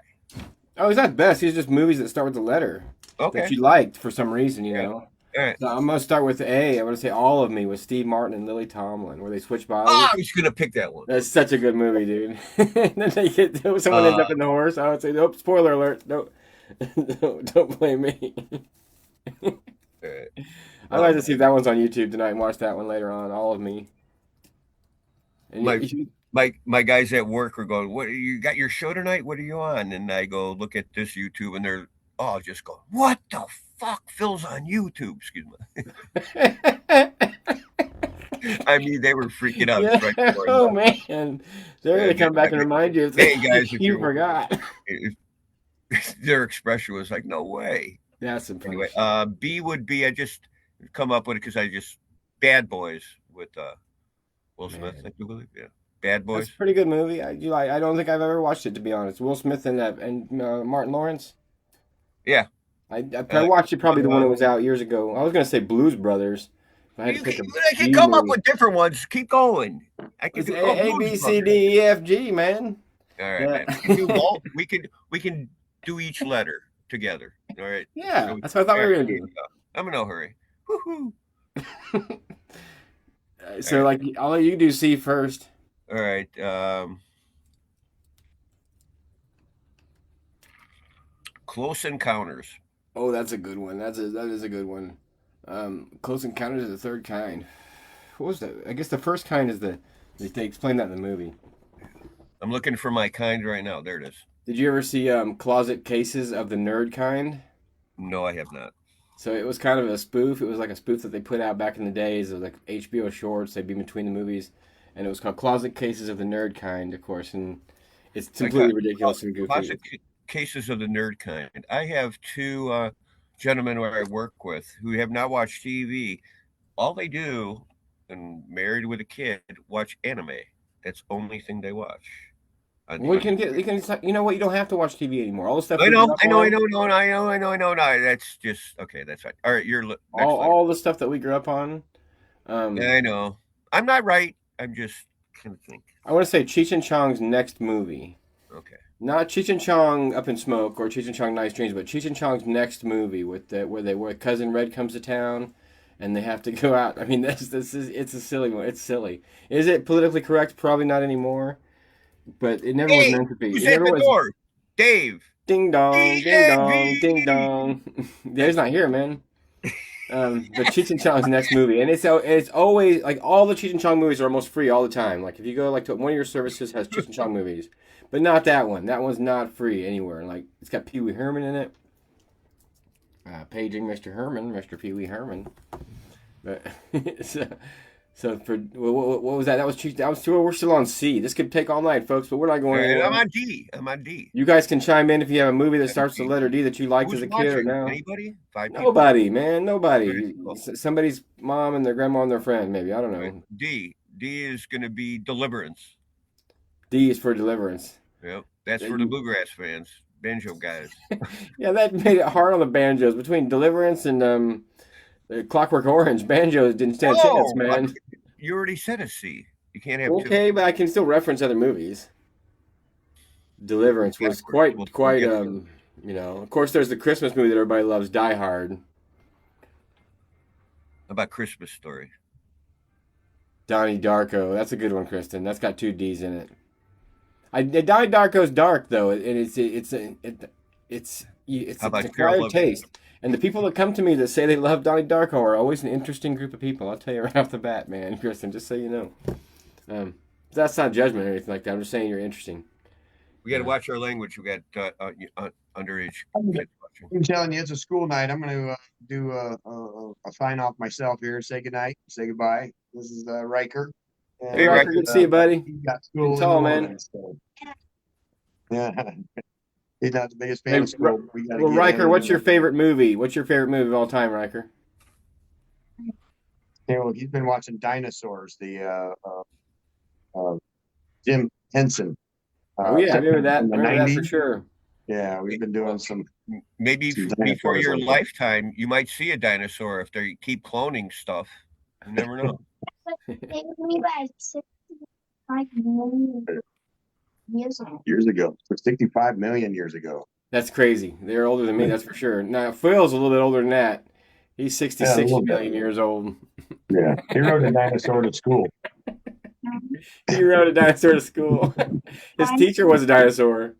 Oh, he's not best. He's just movies that start with the letter Okay. that you liked for some reason, you know. All right. So I'm gonna start with A. I'm gonna say All of Me with Steve Martin and Lily Tomlin, where they switch bodies. Oh, I was going to pick that one. That's such a good movie, dude. And then they get someone ends up in the horse. I would say, nope. Spoiler alert. Nope. Don't blame me. All right. I'd like to see if that one's on YouTube tonight and watch that one later on. All of Me. And My guys at work were going, "What, you got your show tonight? What are you on?" And I go, "Look at this YouTube," and they're all just going, "What the fuck? Phil's on YouTube." Excuse me. I mean, they were freaking out. Yeah. Right before I Oh left. man, they're gonna come back and remind you. Hey guys, if you forgot. Their expression was like, "No way." That's some Anyway, B would be, I just come up with it because Bad Boys with Will Smith, Man. I do believe, yeah, Bad Boys. That's a pretty good movie. I don't think I've ever watched it, to be honest. Will Smith and Martin Lawrence. Yeah, I watched it probably the one that was out years ago. I was gonna say Blues Brothers. If I had to pick a I can B come up movie. with different ones. Keep going. I can It's do A B C D E F G, man. All right, Yeah. man. We can do all. We can do each letter together. All right. Yeah, So that's what I thought we were gonna do. I'm in no hurry. Woohoo! So like, I'll let you do C first. All right. Close Encounters. Oh, that's a good one. That is a good one. Close Encounters of the Third Kind. What was that? I guess the first kind is they explain that in the movie. I'm looking for my kind right now. There it is. Did you ever see Closet Cases of the Nerd Kind? No, I have not. So it was kind of a spoof. It was like a spoof that they put out back in the days of like HBO shorts. They'd be between the movies, and it was called Closet Cases of the Nerd Kind, of course. And it's completely ridiculous and goofy. Closet Cases of the Nerd Kind. I have two gentlemen who I work with who have not watched TV. All they do, and married with a kid, watch anime. That's the only thing they watch. Well, you know what? You don't have to watch TV anymore. All the stuff. I know. That's just okay. That's right. All right, you're next. All the stuff that we grew up on. Yeah, I know. I'm not right. I'm just trying to think. I want to say Cheech and Chong's next movie. Okay. Not Cheech and Chong Up in Smoke or Cheech and Chong Nice Dreams, but Cheech and Chong's next movie where Cousin Red comes to town, and they have to go out. I mean, it's a silly one. It's silly. Is it politically correct? Probably not anymore. But it never was meant to be. Who's at the door? Dave. Ding dong, ding dong, ding dong. Dave's not here, man. But Cheech and Chong's next movie, and it's always like all the Cheech and Chong movies are almost free all the time. Like if you go like to one of your services has Cheech and Chong movies, but not that one. That one's not free anywhere. Like it's got Pee Wee Herman in it. Paging Mr. Herman, Mr. Pee Wee Herman. But so for what was that? That was Cheech. That was two. We're still on C. This could take all night, folks, but we're not going anywhere. I'm on D. You guys can chime in if you have a movie that starts with the letter D that you liked Who's as a kid or now. Anybody? Nobody, man. Nobody. Somebody's mom and their grandma and their friend, maybe. I don't know. D is going to be Deliverance. D is for Deliverance. Yep. That's for the bluegrass fans, banjo guys. Yeah, that made it hard on the banjos between Deliverance and Clockwork Orange. Banjos didn't stand a chance, Oh, man. you already said a C. You can't have two. Okay, but I can still reference other movies. Deliverance was quite, We'll get there. you know. Of course, there's the Christmas movie that everybody loves, Die Hard. How about Christmas Story? Donnie Darko. That's a good one, Kristen. That's got 2 D's in it. Donnie Darko's dark though, and it's How about acquired Carol Love? taste. And the people that come to me that say they love Donnie Darko are always an interesting group of people. I'll tell you right off the bat, man, Kristen. Just so you know, that's not judgment or anything like that. I'm just saying you're interesting. We got to watch our language. We got underage kids watching. I'm telling you, it's a school night. I'm going to do a sign off myself here. Say goodnight. Say goodbye. This is Riker. And, Hey, Riker, good to see you, buddy. He's got school Tall, in the man. morning, so. Yeah. He's not the biggest fan of Hey, school. We gotta well, get Riker, him what's in your the- favorite movie? What's your favorite movie of all time, Riker? You know, he's been watching Dinosaurs, the Jim Henson. Oh yeah, I remember that. in the Remember that for 90s. sure. Yeah, we've been doing some. Maybe Some before dinosaurs your like that. lifetime, you might see a dinosaur if they keep cloning stuff. You never know. It was made by 65 million years ago. Years ago, 65 million years ago. That's crazy. They're older than me, that's for sure. Now Phil's a little bit older than that. He's 60 little million bit. years old. Yeah, he rode a dinosaur to school. He rode a dinosaur to school. His teacher was a dinosaur.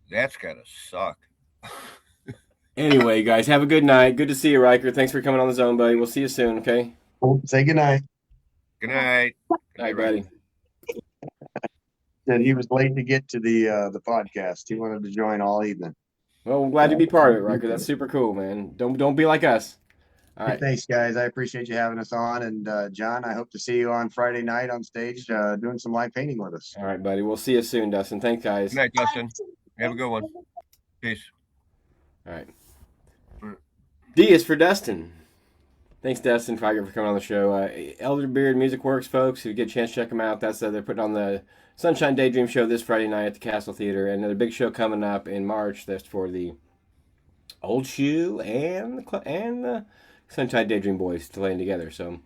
That's gotta suck. Anyway, guys, have a good night. Good to see you, Riker. Thanks for coming on the zone, buddy. We'll see you soon, okay? Well, say goodnight. Good night. All right, buddy. Said he was late to get to the podcast. He wanted to join all evening. Well, I'm glad to be part of it, Riker. That's super cool, man. Don't be like us. All right. Thanks, guys. I appreciate you having us on. And John, I hope to see you on Friday night on stage doing some live painting with us. All right, buddy. We'll see you soon, Dustin. Thanks, guys. Good night, Dustin. Have a good one. Peace. All right. D is for Dustin. Thanks, Dustin, for coming on the show. Elderbeard Music Works, folks. If you get a chance, check them out. That's they're putting on the Sunshine Daydream show this Friday night at the Castle Theater. And another big show coming up in March. That's for the Old Shoe and the Sunshine Daydream Boys playing together. So,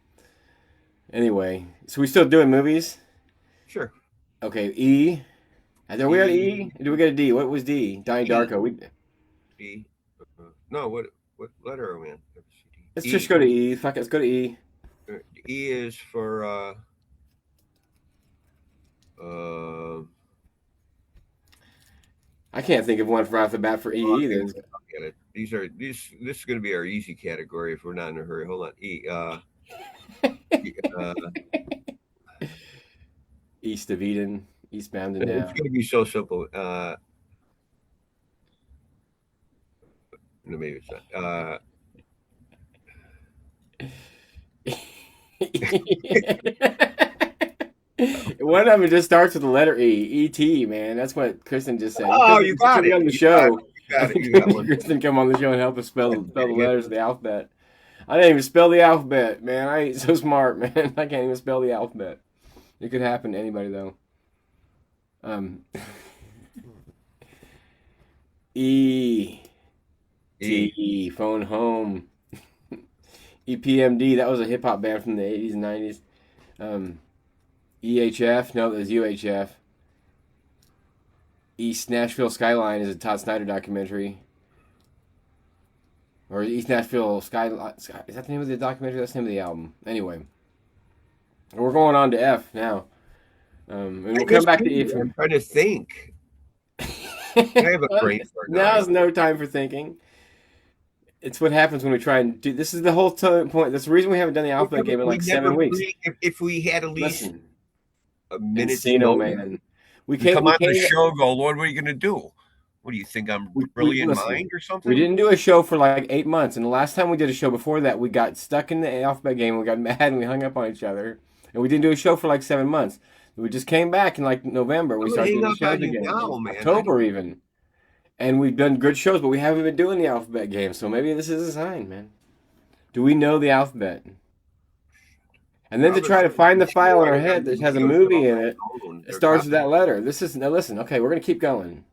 anyway, so we still doing movies? Sure. Okay, E. Are we at E? Do we get a D? What was D? Donnie Darko. E. No, what letter are we in? Let's just go to E. Fuck it, let's go to E. E is for I can't think of one right off the bat for E either. Get it. This is going to be our easy category if we're not in a hurry. Hold on. E. East of Eden, eastbound and It's down. going to be so simple. No, maybe it's not. One of them just starts with the letter E. E.T., man. That's what Kristen just said. Oh, you got it. On the You show. got it. You got one. Kristen come on the show and help us spell the letters of the alphabet. I didn't even spell the alphabet, man. I ain't so smart, man. I can't even spell the alphabet. It could happen to anybody, though. E. T. Phone Home. EPMD. That was a hip hop band from the 80s and 90s. EHF. No, that was UHF. East Nashville Skyline is a Todd Snyder documentary. Or East Nashville Skyline. Is that the name of the documentary? That's the name of the album. Anyway. We're going on to F now. And we'll come back to E. I'm trying to think. I have a brain fart. Now's no time for thinking. It's what happens when we try and do. This is the whole point. That's the reason we haven't done the alphabet game in like 7 weeks. If we had at least Listen, a minute, Encino, man. We come on the show and go, Lord, what are you going to do? What do you think? I'm brilliant mind or something? We didn't do a show for like 8 months. And the last time we did a show before that, we got stuck in the alphabet game. We got mad and we hung up on each other. And we didn't do a show for like 7 months. We just came back in like November. We started doing shows again. October even. And we've done good shows, but we haven't been doing the alphabet game. So maybe this is a sign, man. Do we know the alphabet? And then to try to find the file in our head that has a movie in it, it They're starts with that copying. letter. This is now. Listen, okay, we're gonna keep going.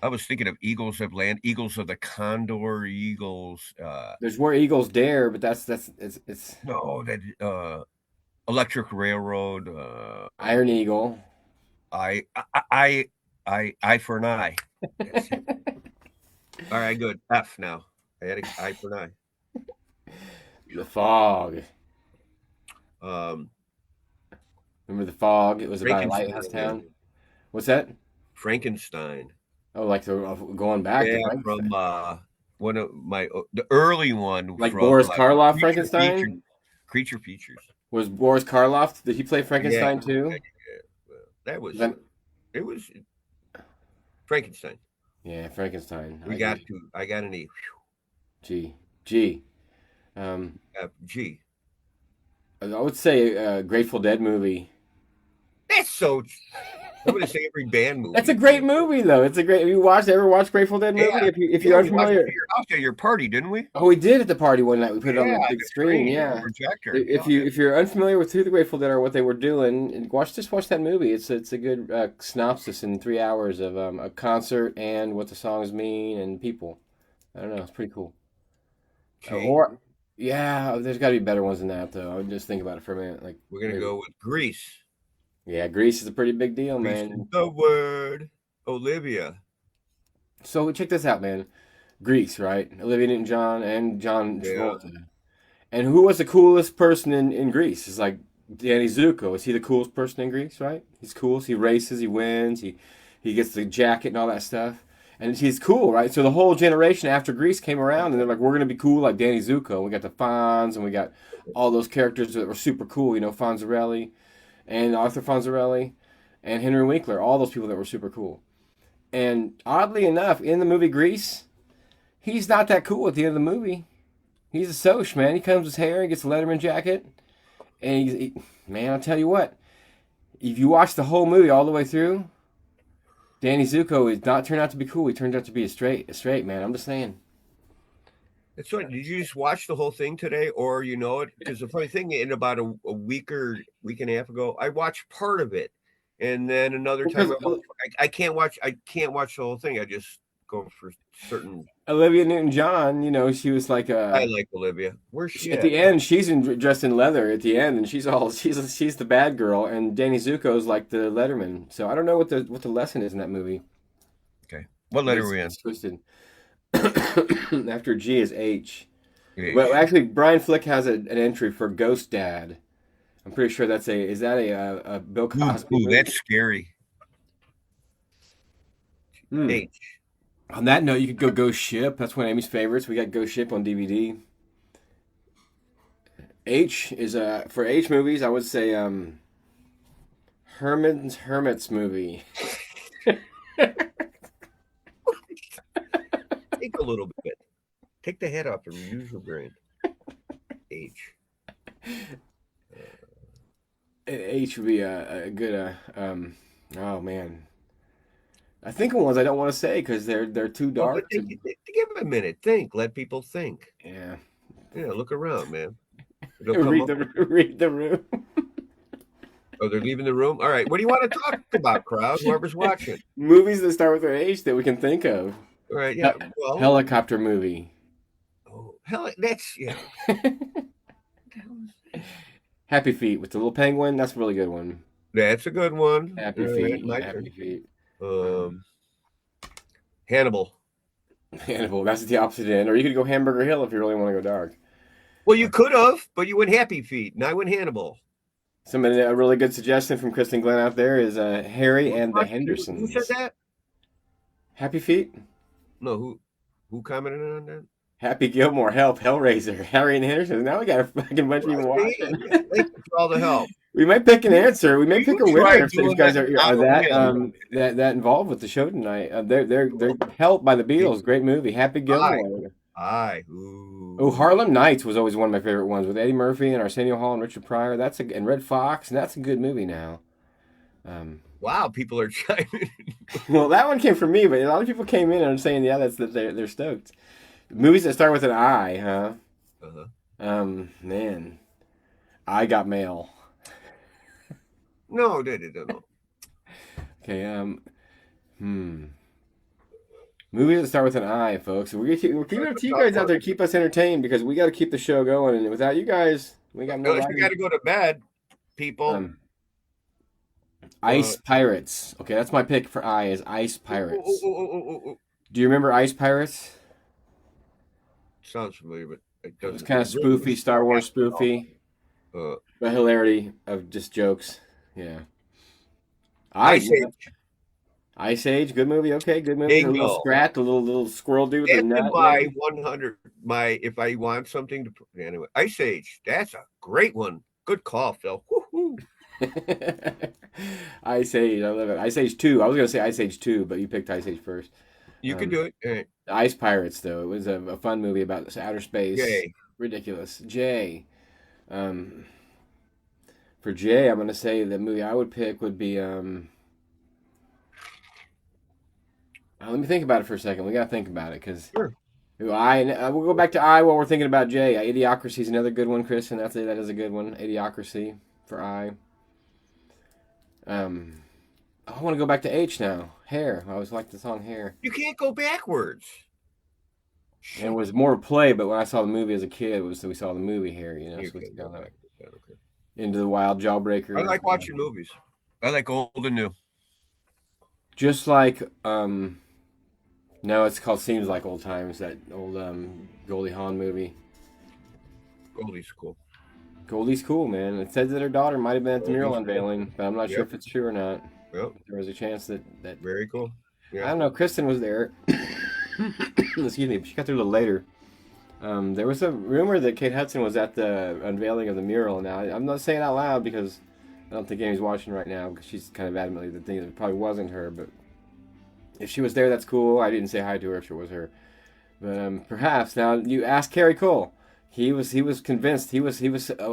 I was thinking of Eagles of Land, Eagles of the Condor, Eagles. There's Where Eagles Dare, but that's it's No, that Electric Railroad. Iron Eagle. I for an eye. That's it. All right, good. F now. I had an eye for an The Fog. eye. Remember The Fog? It was about a lighthouse Frankenstein. town. What's that? Frankenstein. Oh, like going back to Yeah, Frankenstein. from one of my the early one Like from Boris Karloff, Creature Frankenstein? Features. Creature Features. Was Boris Karloff? Did he play Frankenstein too? Yeah, well, that was Then- it was Frankenstein. Yeah, Frankenstein. I got an E. G. G. I would say Grateful Dead movie. That's so. I'm gonna say every band movie. That's a great movie, though. It's a great. Have you ever watched Grateful Dead movie? Yeah. If you're we watched it unfamiliar, at your house at your party, didn't we? oh, we did at the party one night. We put it on the big the screen. Yeah. projector. If you're unfamiliar with who the Grateful Dead are, what they were doing, watch that movie. It's a good synopsis in 3 hours of a concert and what the songs mean and people. I don't know. It's pretty cool. Or yeah, there's got to be better ones than that though. I would just think about it for a minute. Like we're gonna go with Grease. Yeah, Grease is a pretty big deal, Grease man. is the word, Olivia. So check this out, man. Grease, right? Olivia Newton-John and John Yeah. Travolta. And who was the coolest person in Grease? It's like Danny Zuko. Is he the coolest person in Grease, right? He's cool. He races, he wins, he gets the jacket and all that stuff. And he's cool, right? So the whole generation after Grease came around and they're like, we're going to be cool like Danny Zuko. We got the Fonz and we got all those characters that were super cool, Fonzarelli and Arthur Fonzarelli and Henry Winkler, all those people that were super cool. And oddly enough, in the movie Grease, he's not that cool at the end of the movie. He's a soch, man. He comes with his hair, he gets a Letterman jacket, and man, I'll tell you what, if you watch the whole movie all the way through, Danny Zuko is not turned out to be cool. He turned out to be a straight man. I'm just saying. That's right. Did you just watch the whole thing today, or you know it? Because the funny thing, in about a week and a half ago, I watched part of it, and then another time I can't watch the whole thing. I just go for certain. Olivia Newton-John, she was like I like Olivia. Where's she at the end? She's dressed in leather at the end, and she's the bad girl, and Danny Zuko's like the Letterman. So I don't know what the lesson is in that movie. Okay, what letter are we in? It's twisted. After G is H. H. Well, actually, Brian Flick has an entry for Ghost Dad. I'm pretty sure that's a Bill Cosby? Ooh, that's scary. H. On that note, you could go Ghost Ship. That's one of Amy's favorites. We got Ghost Ship on DVD. H is for H movies. I would say Herman's Hermits movie. Take a little bit. Take the head off and use your brain. H. H would be a good. Oh man, I think of ones I don't want to say because they're too dark. Give them a minute. Think. Let people think. Yeah. Yeah. Look around, man. Read the room. Oh, they're leaving the room. All right. What do you want to talk about, crowd? Whoever's watching. Movies that start with an H that we can think of. All right. Yeah. Well. Helicopter movie. Oh, that's yeah. Happy Feet with the little penguin. That's a really good one. That's a good one. Happy Feet. Happy Feet. Hannibal. Hannibal. That's the opposite end. Or you could go Hamburger Hill if you really want to go dark. Well, you could have, but you went Happy Feet, and I went Hannibal. A really good suggestion from Kristen Glenn out there is Harry and the Hendersons. Who said that? Happy Feet? No, who commented on that? Happy Gilmore, help, Hellraiser, Harry and the Hendersons. Now we got a fucking bunch of people watching. Thank you for all the help. We might pick an answer. We may pick a winner if these guys are that that involved with the show tonight. They're helped by the Beatles. Great movie. Happy Gilmore. Aye. Oh, Harlem Nights was always one of my favorite ones with Eddie Murphy and Arsenio Hall and Richard Pryor. And Red Fox, and that's a good movie now. Wow, people are chiming. Well, that one came from me, but a lot of people came in and saying, yeah, they're stoked. Movies that start with an I, huh? Uh-huh. Man, I Got Mail. No, they don't know. Okay. Movies that start with an I, folks. We're keeping it to you guys out there to keep us entertained because we got to keep the show going, and without you guys, we got no Unless we got to go to bed, people. Ice Pirates. Okay, that's my pick for I is Ice Pirates. Oh. Do you remember Ice Pirates? Sounds familiar, but it It was doesn't. kind of spoofy, Star Wars spoofy. The hilarity of just jokes. Yeah. Ice Age. Ice Age, good movie. Okay, good movie. A little Scrat, a little squirrel dude with a nut. My 100. If I want something to anyway, Ice Age. That's a great one. Good call, Phil. Woo-hoo. Ice Age, I love it. Ice Age 2. I was gonna say Ice Age 2, but you picked Ice Age first. You can do it. Right. Ice Pirates, though, it was a fun movie about outer space. Jay. Ridiculous. Jay. For Jay, I'm gonna say the movie I would pick would be let me think about it for a second. We gotta think about it because sure. We'll go back to I while we're thinking about Jay. Idiocracy is another good one, Chris, and that is a good one. Idiocracy for I. I want to go back to H now. Hair. I always liked the song Hair. You can't go backwards. And it was more play, but when I saw the movie as a kid, we saw the movie Hair. You know, so we down that Into the Wild, Jawbreaker. I like watching movies. I like old and new. Just like no, it's called Seems Like Old Times. That old Goldie Hawn movie. Goldie's cool. Goldie's cool, man. It says that her daughter might have been at the mural unveiling, but I'm not sure if it's true or not. Yep. There was a chance that very cool. Yeah. I don't know. Kristen was there. Excuse me. She got there a little later. There was a rumor that Kate Hudson was at the unveiling of the mural. Now, I'm not saying it out loud because I don't think Amy's watching right now because she's kind of adamantly thinking that it probably wasn't her. But if she was there, that's cool. I didn't say hi to her if it was her. But perhaps. Now, you ask Carrie Cole. He was convinced. He was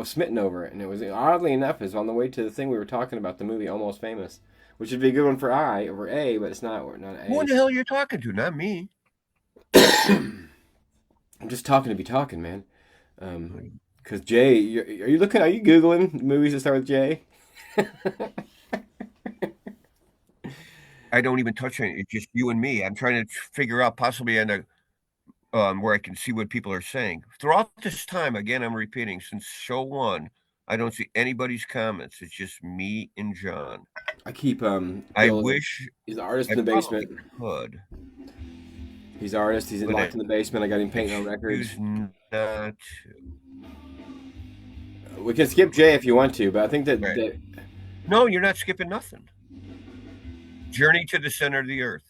smitten over it. And it was, oddly enough, is on the way to the thing we were talking about, the movie Almost Famous, which would be a good one for I over A, but it's not A. Who the hell are you talking to? Not me. I'm just talking to be talking, man. Because Jay, are you Googling movies that start with J? I don't even touch it. It's just you and me. I'm trying to figure out possibly on a where I can see what people are saying. Throughout this time, again, I'm repeating, since show 1, I don't see anybody's comments. It's just me and John. I keep I wish he's an artist in the basement. Could. He's an artist. He's locked in the basement. I got him painting on records. Not. We can skip Jay if you want to, but I think that, right. No, you're not skipping nothing. Journey to the Center of the Earth.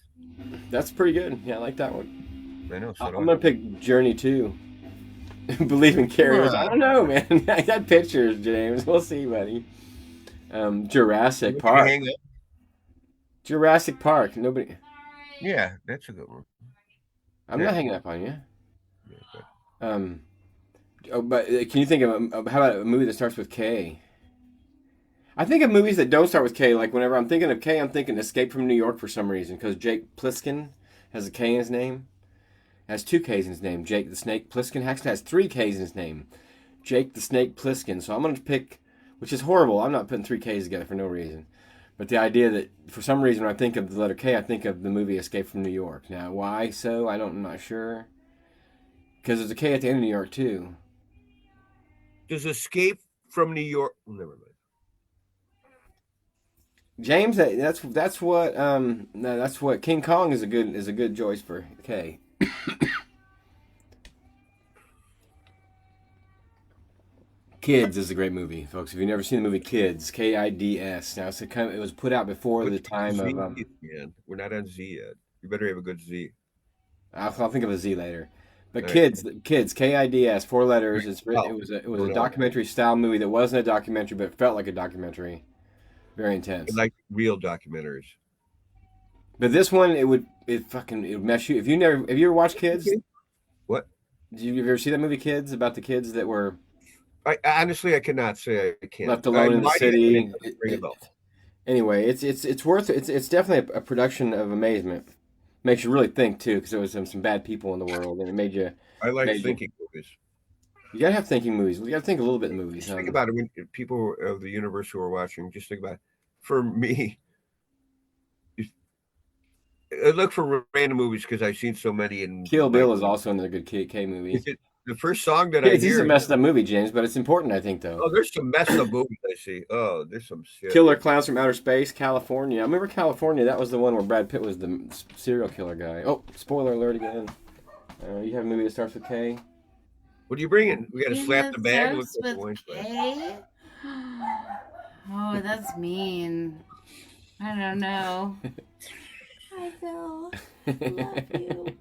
That's pretty good. Yeah, I like that one. I know. So I'm gonna pick Journey 2. Believe in Carrie. I don't know, man. I got pictures, James. We'll see, buddy. Jurassic Park. Jurassic Park. Nobody. Yeah, that's a good one. I'm not hanging up on you. But can you think of how about a movie that starts with K? I think of movies that don't start with K. Like whenever I'm thinking of K, I'm thinking Escape from New York for some reason because Jake Plissken has a K in his name. Has 2 K's in his name. Jake the Snake Plissken actually has 3 K's in his name. Jake the Snake Plissken. So I'm going to pick, which is horrible. I'm not putting 3 K's together for no reason. But the idea that for some reason when I think of the letter K, I think of the movie Escape from New York. Now, why so? I'm not sure. Because there's a K at the end of New York too. Does Escape from New York? Never mind. James, that's what King Kong is a good choice for K. Kids is a great movie, folks. If you've never seen the movie Kids, Kids. Now it was put out before the time of. Man, we're not on Z yet. You better have a good Z. I'll think of a Z later. But Kids, Kids, Kids, 4 letters. It was a documentary style movie that wasn't a documentary, but it felt like a documentary. Very intense. Like real documentaries. But this one, it would mess you. Have you ever watched Kids? What? Did you ever see that movie Kids about the kids that were? Honestly, I cannot say I can't. Left alone in the city. Anyway, it's worth it. It's definitely a production of amazement. Makes you really think too, because there was some bad people in the world, and it made you. I like thinking movies. You gotta have thinking movies. You gotta think a little bit in movies. Think about it when people of the universe who are watching. Just think about it. for me, I look for random movies because I've seen so many. In Kill Bill is also another good K movie. The first song that I It's hear. a messed up movie, James, but it's important, I think, though. Oh, there's some messed up movies I see. Oh, there's some shit. Killer Clowns from Outer Space, California. I remember California. That was the one where Brad Pitt was the serial killer guy. Oh, spoiler alert again. You have a movie that starts with K? What are you bringing? We got to slap the bag. Starts with K? Oh, that's mean. I don't know. Hi, Phil. I love you.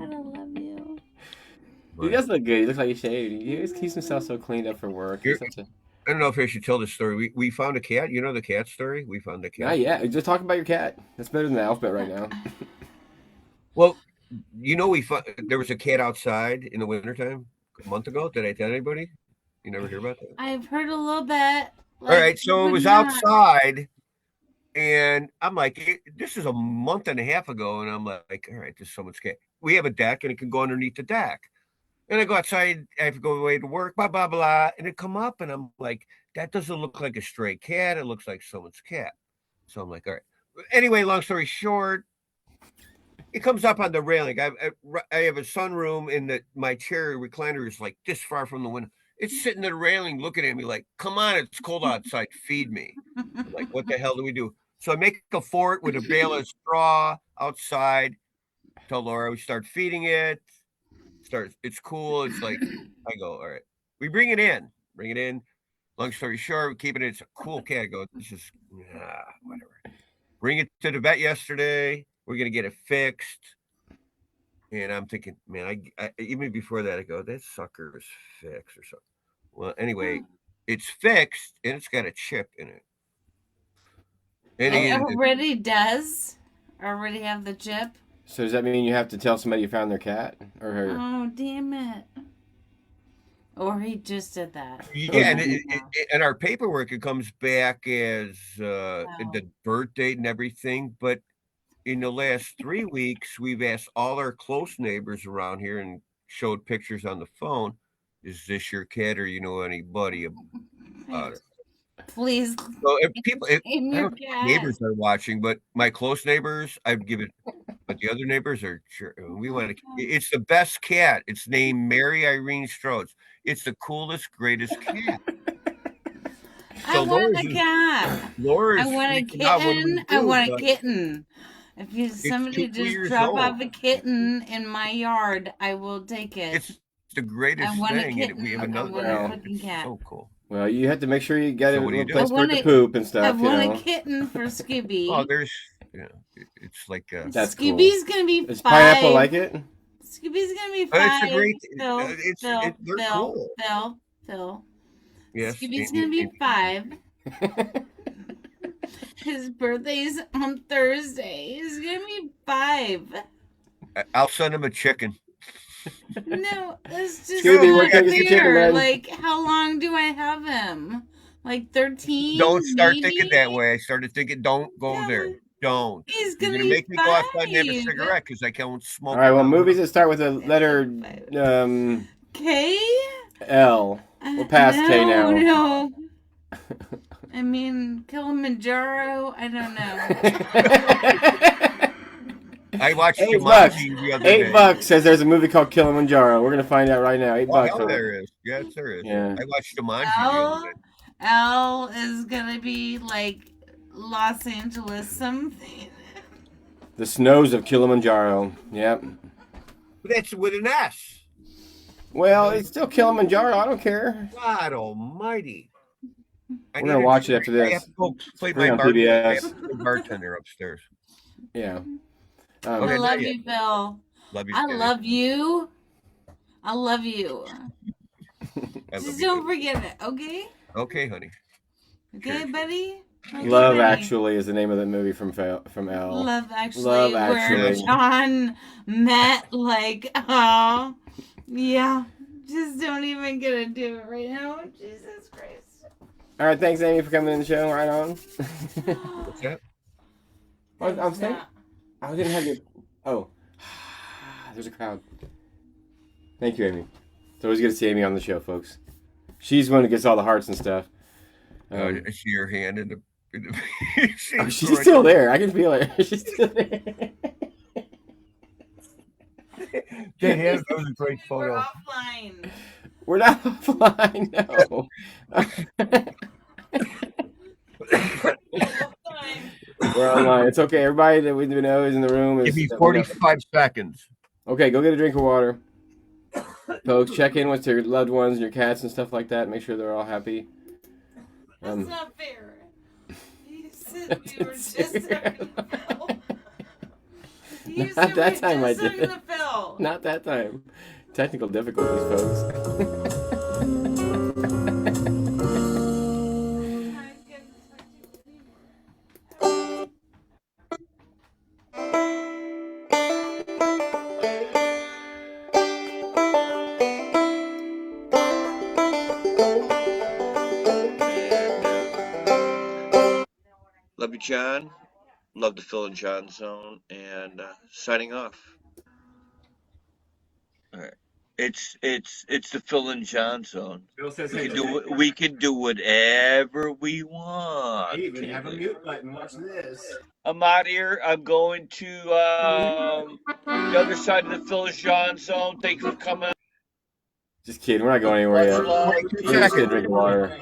I love you. He does look good. He looks like he shaved. He always keeps himself so cleaned up for work. I don't know if I should tell this story. We found a cat. You know the cat story? We found a cat. Not yet. Just talk about your cat. That's better than the alphabet right now. Well, you know, there was a cat outside in the wintertime a month ago. Did I tell anybody? You never hear about that? I've heard a little bit. All right, so it was outside, and I'm like, this is a month and a half ago, and I'm like, all right, this is someone's cat. We have a deck, and it can go underneath the deck. And I go outside, I have to go away to work, blah, blah, blah, and it come up, and I'm like, that doesn't look like a stray cat. It looks like someone's cat. So I'm like, all right. Anyway, long story short, it comes up on the railing. I have a sunroom, and my chair recliner is like this far from the window. It's sitting at the railing looking at me like, come on, it's cold outside. Feed me. I'm like, what the hell do we do? So I make a fort with a bale of straw outside. Tell Laura we start feeding it. It's cool. It's like, I go, all right. We bring it in. Long story short, we keep it. It's a cool cat. I go, this is whatever. Bring it to the vet yesterday. We're going to get it fixed. And I'm thinking, man, I even before that, I go, that sucker is fixed or something. Well, anyway, it's fixed and it's got a chip in it. And it already does? Already have the chip? So does that mean you have to tell somebody you found their cat? Or her? Oh, damn it. Or he just did that. Yeah, and our paperwork, it comes back as the birth date and everything. But in the last 3 weeks, we've asked all our close neighbors around here and showed pictures on the phone. Is this your cat, or you know anybody about it? Please. So if people, neighbors are watching, but my close neighbors, I'd give it. But the other neighbors are sure. We want to. It's the best cat. It's named Mary Irene Strodes. It's the coolest, greatest cat. I want a cat. Laura's I want a kitten. I want a kitten. If somebody just drop off a kitten in my yard, I will take it. It's the greatest thing. And we have another cat. So cool. Well, you have to make sure you get it in a place for it to poop and stuff. I want a kitten for Scooby. Oh, it's like that's Scooby's cool. Gonna be Does 5. Pineapple like it? Scooby's gonna be 5. It's a great. Phil, cool. Phil. Yes. Scooby's gonna be 5. His birthday's on Thursday. He's gonna be 5. I'll send him a chicken. No, that's just Scooby, not fair. Like, how long do I have him? Like 13? Don't start maybe? thinking that way. I started thinking, don't go there. Don't. He's gonna You're make me go outside and have a cigarette because I can't smoke. All right. Well, movies that start with a letter K. L. We're past K now. No. I mean, Kilimanjaro. I don't know. I watched Jumanji the other day. $8 says there's a movie called Kilimanjaro. We're gonna find out right now. $8. Oh, there is. Yes, there is. Yeah. I watched Jumanji the other day. L is gonna be like Los Angeles something. The Snows of Kilimanjaro. Yep. But that's with an S. Well, it's still Kilimanjaro. I don't care. God almighty. We're gonna watch it after this. I have to go play my bartender upstairs. Yeah. I love you, Phil. Love you. I love you. I love you. Just don't forget it, okay? Okay, honey. Okay, buddy? Okay, Love buddy. Actually is the name of the movie from L. Love Actually. Love where Actually. John met, like, oh, yeah. Just don't even get to do it right now. Jesus Christ. All right, thanks, Amy, for coming in the show. Right on. What's that? I'm saying. I didn't have your. Oh, there's a crowd. Thank you, Amy. It's always good to see Amy on the show, folks. She's the one who gets all the hearts and stuff. I see your hand in the She's still there. I can feel it. She's still there. That was a great We're photo. offline. We're not offline. No. We're online. It's okay. Everybody that we know is in the room. Give me 45 seconds. Okay, go get a drink of water. Folks, check in with your loved ones and your cats and stuff like that. Make sure they're all happy. That's not fair. You said we were just talking to Phil. You Not said that we were time I just did. talking to Phil. Not that time. Technical difficulties, folks. Love you, John. Love the Phil N Jon Zone, and signing off. All right. It's the Phil N Jon Zone. Phil says We can do whatever we want. I even have a mute button. Watch this. I'm out here. I'm going to the other side of the Phil N Jon Zone. Thanks for coming. Just kidding. We're not going anywhere yet. We're just gonna drink water.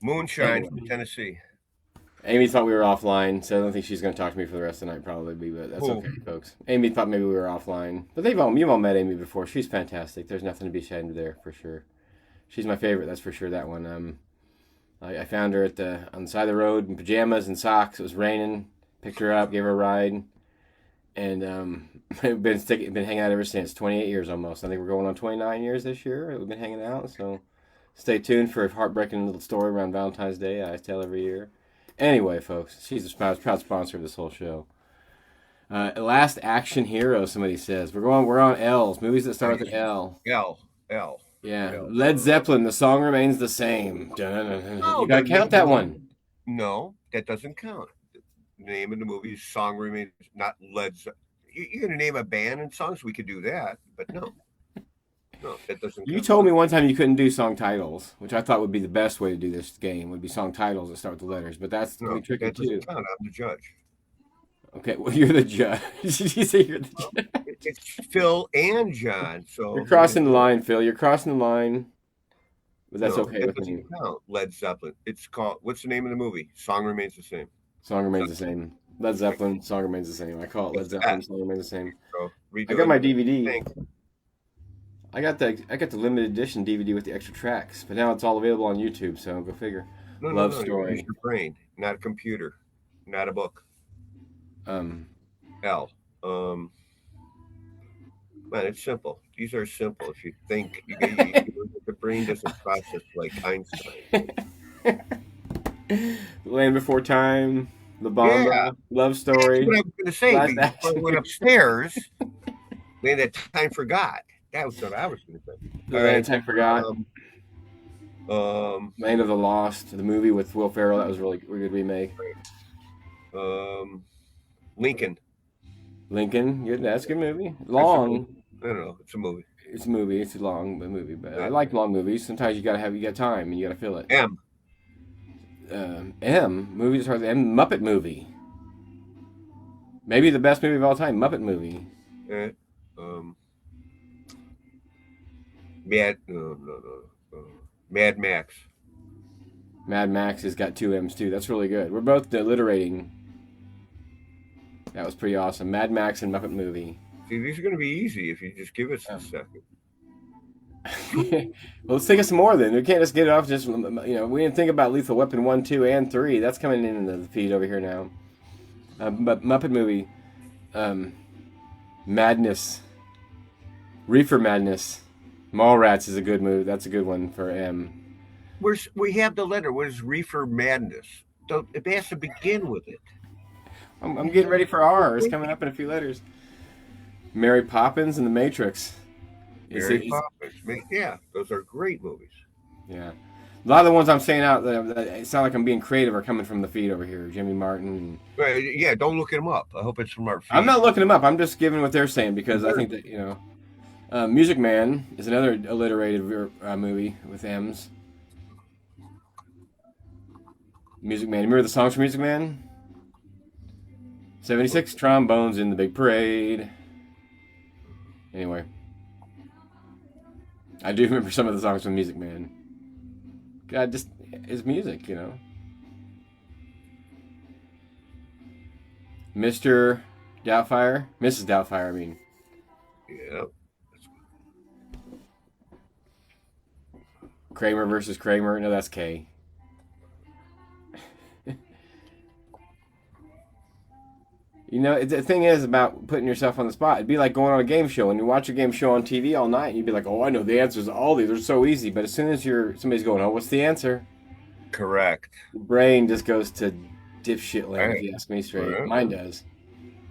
Moonshine from Tennessee. Amy thought we were offline, so I don't think she's going to talk to me for the rest of the night, probably. But that's okay, folks. Amy thought maybe we were offline, but you've all met Amy before. She's fantastic. There's nothing to be ashamed there for sure. She's my favorite, that's for sure. That one. I found her on the side of the road in pajamas and socks. It was raining. Picked her up, gave her a ride, and we've been hanging out ever since. 28 years almost. I think we're going on 29 years this year. We've been hanging out, so stay tuned for a heartbreaking little story around Valentine's Day. I tell every year. Anyway, folks, she's a proud sponsor of this whole show. Last Action Hero, somebody says. We're on L's, movies that start with an L. L. Yeah, L. Led Zeppelin, the song remains the same. You gotta count that one. No, that doesn't count. The name of the movie, song remains not Led Zeppelin. You're gonna name a band and songs, we could do that, but no. No, that doesn't count. You told me one time you couldn't do song titles, which I thought would be the best way to do this game, would be song titles that start with the letters, but that's No, tricky that too. doesn't count. I'm the judge. Okay, well, you're the judge. Did you say you're the judge? It's Phil and John, so You're crossing the line, Phil. You're crossing the line, but that's no, okay that with doesn't me. count. Led Zeppelin. It's called. What's the name of the movie? Song remains the same. Song remains the same. Led Zeppelin, song remains the same. I call it Led Zeppelin, song remains the same. So I got my DVD. I got the limited edition DVD with the extra tracks, but now it's all available on YouTube. So go figure. Love Story. Use your brain, not a computer, not a book. L. Man, it's simple. These are simple. If you think the brain doesn't process like Einstein. Land Before Time, La Bamba, Yeah. Love Story. That's what I was going to say. Last Before I Action. went upstairs, man, that time forgot. That was what I was going to say. Land of Time Forgot. Land of the Lost, the movie with Will Ferrell. That was really good remake. Lincoln. Good. That's a good movie. Long. I don't know. It's a movie. It's a movie. It's a long movie, but I like long movies. Sometimes you got time and you got to fill it. M. Movie that starts with M. Muppet Movie. Maybe the best movie of all time. Muppet Movie. Mad Max. Mad Max has got 2 M's too. That's really good. We're both alliterating. That was pretty awesome. Mad Max and Muppet Movie. See, these are going to be easy if you just give us a second. Well, let's think of some more then. We can't just get it off just, we didn't think about Lethal Weapon 1, 2, and 3. That's coming in the feed over here now. But Muppet Movie. Madness. Reefer Madness. Mallrats is a good movie. That's a good one for M. We have the letter. What is Reefer Madness? It has to begin with it. I'm getting ready for R. It's coming up in a few letters. Mary Poppins and The Matrix. Mary Poppins. Yeah, those are great movies. Yeah. A lot of the ones I'm saying out, it sound like I'm being creative, are coming from the feed over here. Jimmy Martin. Yeah, don't look them up. I hope it's from our feed. I'm not looking them up. I'm just giving what they're saying because I think that, Music Man is another alliterated movie with M's. Music Man. Remember the songs from Music Man? 76 trombones in the big parade. Anyway. I do remember some of the songs from Music Man. God, just it's music, you know. Mr. Doubtfire? Mrs. Doubtfire, I mean. Yeah. Kramer versus Kramer. No, that's K. You know, the thing is about putting yourself on the spot. It'd be like going on a game show, and you watch a game show on TV all night, and you'd be like, "Oh, I know the answers to all these. They're so easy." But as soon as somebody's going, "Oh, what's the answer?" Correct. Your brain just goes to dipshit land. Right. If you ask me straight, Right. mine does.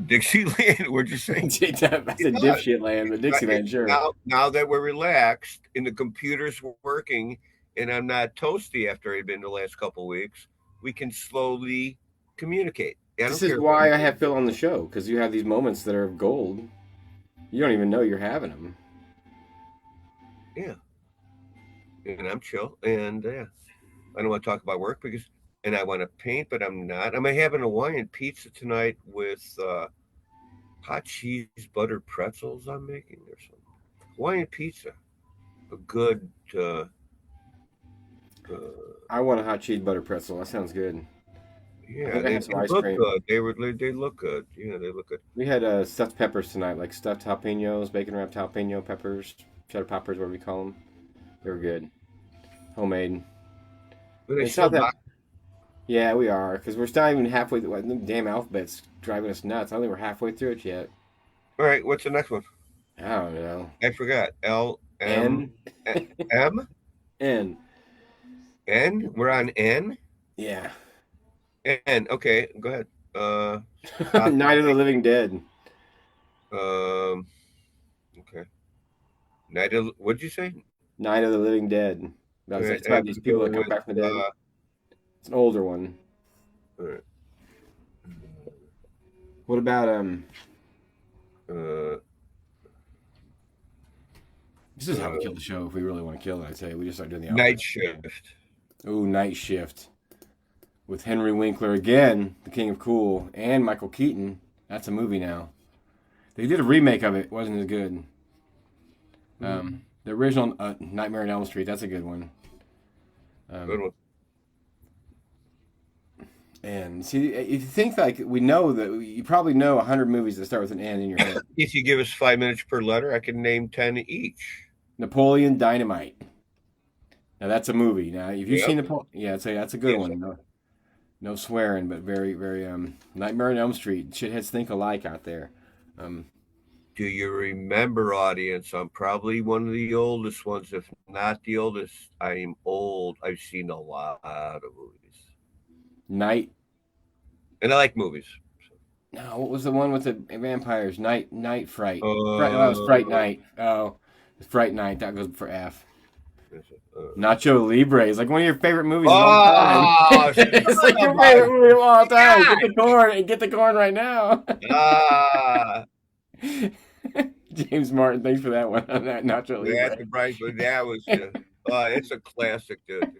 Dixieland, what'd you say? I said dipshit land, but Dixieland, sure. Now that we're relaxed and the computer's working, and I'm not toasty after I've been the last couple of weeks, we can slowly communicate. This is why I have Phil on the show, because you have these moments that are of gold. You don't even know you're having them. Yeah. And I'm chill. And I don't want to talk about work and I want to paint, but I'm not. I'm having a Hawaiian pizza tonight with hot cheese buttered pretzels I'm making or something. Hawaiian pizza. A good. I want a hot cheese butter pretzel. That sounds good. Yeah, they look good. They look good. Yeah, they look good. We had stuffed peppers tonight, like stuffed jalapenos, bacon wrapped jalapeno peppers, cheddar poppers, whatever we call them. They were good, homemade. Yeah, we are, because we're still even halfway. The damn alphabet's driving us nuts. I don't think we're halfway through it yet. All right, what's the next one? I don't know. I forgot. L M M N. N. We're on N. Yeah. N. Okay, go ahead. Night of the Living Dead. Okay. What'd you say? Night of the Living Dead. It's about these people that come back from the dead. It's an older one. All right. What about this is how we kill the show if we really want to kill it. I'd say we just start doing the Night Shift. Ooh, Night Shift. With Henry Winkler again, the King of Cool, and Michael Keaton. That's a movie now. They did a remake of it. Wasn't as good. The original Nightmare on Elm Street. That's a good one. Good one. And see, if you think like we know that you probably know 100 movies that start with an N in your head. If you give us 5 minutes per letter, I can name 10 each. Napoleon Dynamite. Now that's a movie. Now if you've seen Napoleon, that's a good one. No swearing, but very, very Nightmare on Elm Street. Shitheads think alike out there. Do you remember, audience? I'm probably one of the oldest ones, if not the oldest. I am old. I've seen a lot of movies. Night. And I like movies. No, what was the one with the vampires? Night Fright. That was Fright Night. Oh, Fright Night. That goes for F. Nacho Libre is like one of your favorite movies of all time. It's like your favorite movie of all time. Get the corn right now. James Martin, thanks for that one on that Nacho Libre. That was it's a classic, dude.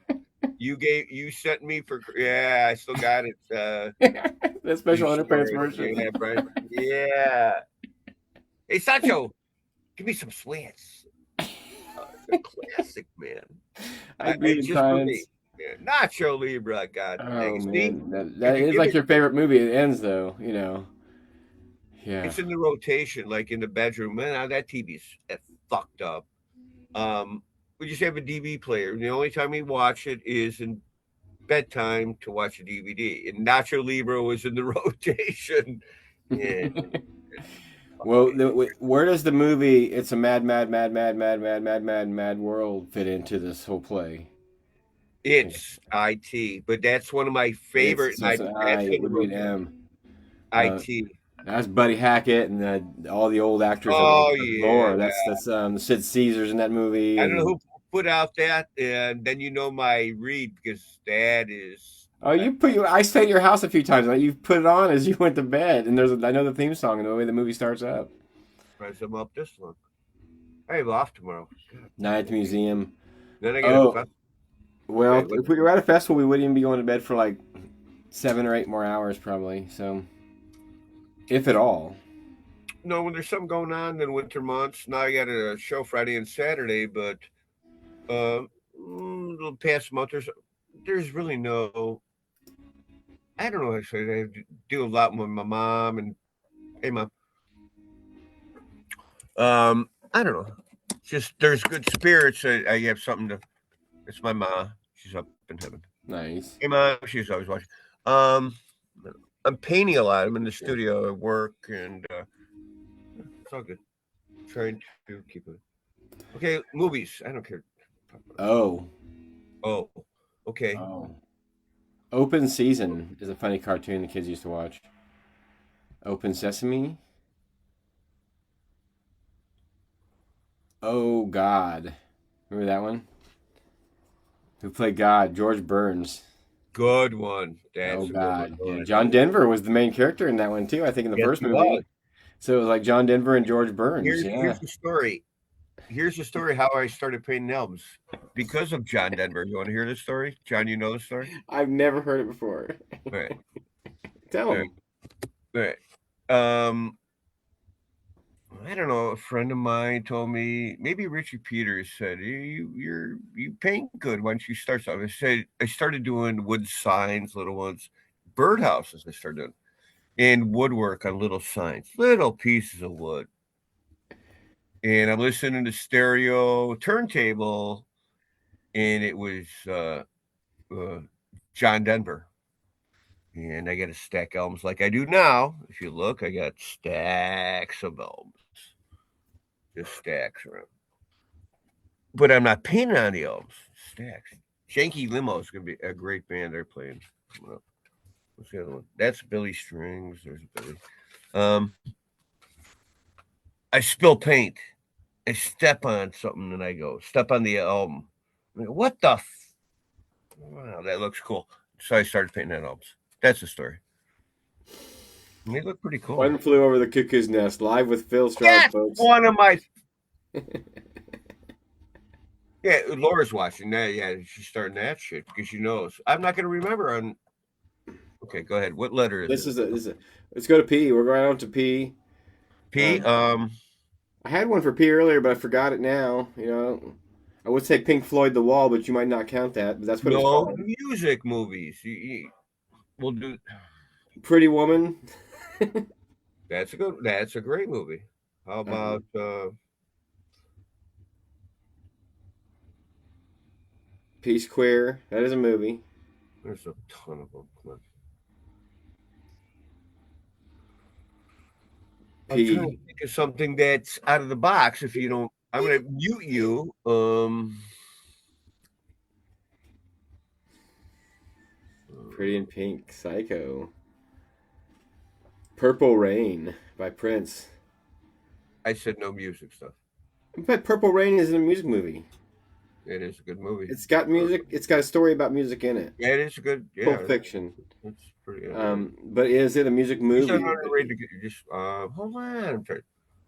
You sent me for I still got it. The special underpants version. Yeah, Brian. Yeah. Hey Sancho, give me some sweats. It's a classic, man. I agree with science. Nacho Libre, God. Oh man, that is like your favorite movie. It ends though, you know. Yeah. It's in the rotation, like in the bedroom. Man, that TV's fucked up. We just have a DVD player. The only time we watch it is in bedtime to watch a DVD. And Nacho Libre was in the rotation. Yeah. Well, where does the movie "It's a Mad World" fit into this whole play? It's IT, but that's one of my favorite. It would be an M. IT. That's Buddy Hackett and all the old actors. Oh yeah, Laura. That's Sid Caesar's in that movie. I don't know who put out that, and then my read because that is. Oh, I stayed at your house a few times. You put it on as you went to bed, and I know the theme song and the way the movie starts up. Surprised I'm up this long. I have off tomorrow. Night at the museum. Then I get Well, Okay, if we were at a festival, we wouldn't even be going to bed for like 7 or 8 more hours, probably. So, if at all. no, when there's something going on in winter months. Now I got a show Friday and Saturday, but the past month there's really no. I don't know. Actually, I do a lot with my mom and hey, mom. I don't know. Just there's good spirits. I have something to. It's my mom. She's up in heaven. Nice. Hey, mom. She's always watching. Um, I'm painting a lot. I'm in the studio at work, and it's all good. Trying to keep it. Okay, movies. I don't care. Oh. Oh, okay. Oh. Open Season is a funny cartoon the kids used to watch. Open Sesame. Oh God. Remember that one? Who played God? George Burns. Good one. Oh That's a good God. Yeah. one. John Denver was the main character in that one too, I think in the Yes, first he movie. was. So it was like John Denver and George Burns. Here's Yeah. the story. Here's the story how I started painting albums because of John Denver. You want to hear this story, John? You know the story. I've never heard it before. All right. Tell All him. right. Um, I don't know. A friend of mine told me maybe Richie Peters said you paint good. Why don't you start something? I said I started doing wood signs, little ones, birdhouses. I started doing and woodwork on little signs, little pieces of wood. And I'm listening to stereo turntable, and it was uh, John Denver. And I got a stack albums like I do now. If you look, I got stacks of albums, just stacks around. But I'm not painting on the albums. Stacks. Janky Limo is going to be a great band. They're playing. What's the other one? That's Billy Strings. There's Billy. Um, I spill paint. I step on something and I go, step on the album. I go, what the? Wow, that looks cool. So I started painting on albums. That's the story. And they look pretty cool. One Flew Over the Cuckoo's Nest, live with Phil Strong, That's folks. one of my. Yeah, Laura's watching that. Yeah, she's starting that shit because she knows. I'm not going to remember on. Okay, go ahead. What letter is it? Let's go to P. We're going on to P. P. I had one for P earlier, but I forgot it now. You know, I would say Pink Floyd, The Wall, but you might not count that. But that's what it's No called. music movies. We'll do. Pretty Woman. That's a good. That's a great movie. How about Peace Queer. That is a movie. There's a ton of them. Come on. I'm P. trying to think of something that's out of the box. If you don't, I'm going to mute you. Pretty in Pink. Psycho. Purple Rain by Prince. I said no music stuff. But Purple Rain isn't a music movie. It is a good movie. It's got music. It's got a story about music in it. Yeah, it is a good. Yeah, Pulp Fiction. It's pretty. But is it a music movie? It's underrated. Just hold on. I'm trying.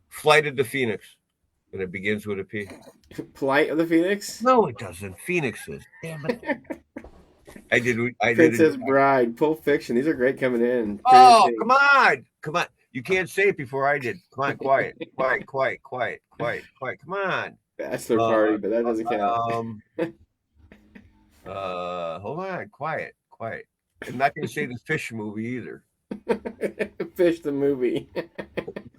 Flight of the Phoenix, and it begins with a P. Flight of the Phoenix? No, it doesn't. Phoenixes. Damn it. I did. Princess Bride, Pulp Fiction. These are great coming in. Oh, come on. Come on. You can't say it before I did. Come on, quiet. Come on. Bachelor Party, but that doesn't count. Hold on. Quiet. I'm not going to say the Fish movie either. Fish the movie.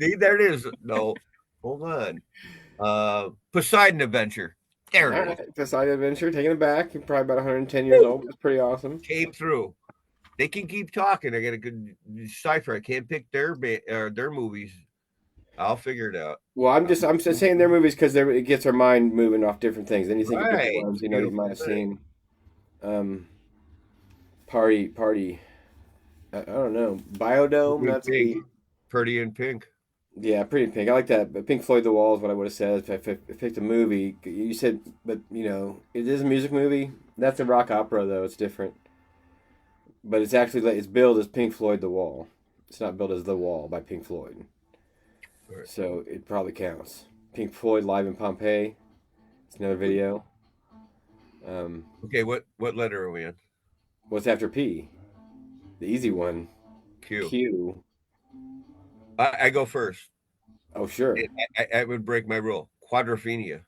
See, there it is. No, hold on. Poseidon Adventure. There it is. Poseidon Adventure, taking it back. You're probably about 110 years old. That's pretty awesome. Came through. They can keep talking. I got a good cipher. I can't pick their movies. I'll figure it out. Well, I'm just saying their movies because it gets our mind moving off different things. Then you think of different ones, you might have seen. Party. I don't know. Biodome. That's Pretty in Pink. Yeah, Pretty in Pink. I like that. But Pink Floyd, The Wall is what I would have said if I picked a movie. You said, but it is a music movie. That's a rock opera though. It's different. But it's actually it's billed as Pink Floyd, The Wall. It's not billed as The Wall by Pink Floyd. Right. So it probably counts. Pink Floyd live in Pompeii. It's another video. Okay, what letter are we in? What's after P? The easy one. Q. Q. I go first. Oh, sure. I would break my rule. Quadrophenia.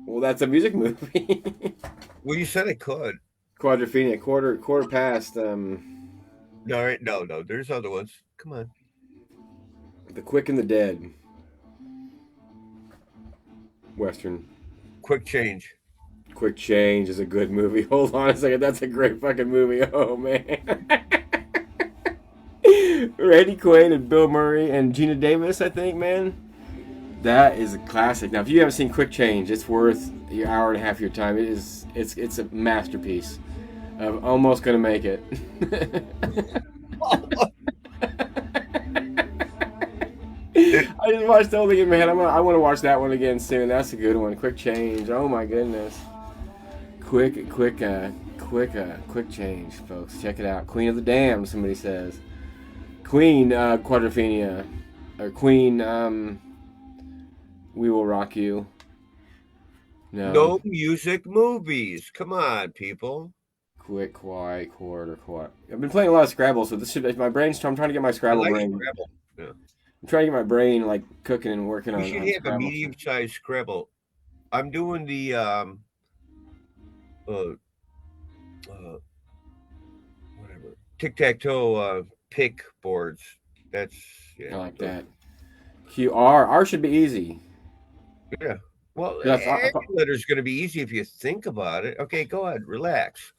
Well, that's a music movie. Well, you said I could. Quadrophenia. Quarter past. No, right? No. There's other ones. Come on. The Quick and the Dead. Western. Quick change. Quick Change is a good movie. Hold on a second. That's a great fucking movie. Oh, man. Randy Quaid and Bill Murray and Gina Davis, I think, man. That is a classic. Now, if you haven't seen Quick Change, it's worth your hour and a half of your time. It's a masterpiece. I'm almost gonna make it. I just watched the whole thing in my head. I want to watch that one again soon. That's a good one. Quick Change. Oh my goodness. Quick change, folks. Check it out. Queen of the Damned, somebody says. Queen Quadrophenia. Or Queen We Will Rock You. No music movies. Come on, people. Quick, quiet, quarter, quiet. I've been playing a lot of Scrabble, so this should my brain's. I'm trying to get my Scrabble brain. Scrabble. Yeah. I'm trying to get my brain like cooking and working on. We should have a medium-sized Scrabble. I'm doing the whatever tic-tac-toe pick boards. That's I like that. R should be easy. Yeah. Well, Yes, every letter's going to be easy if you think about it. Okay, go ahead, relax.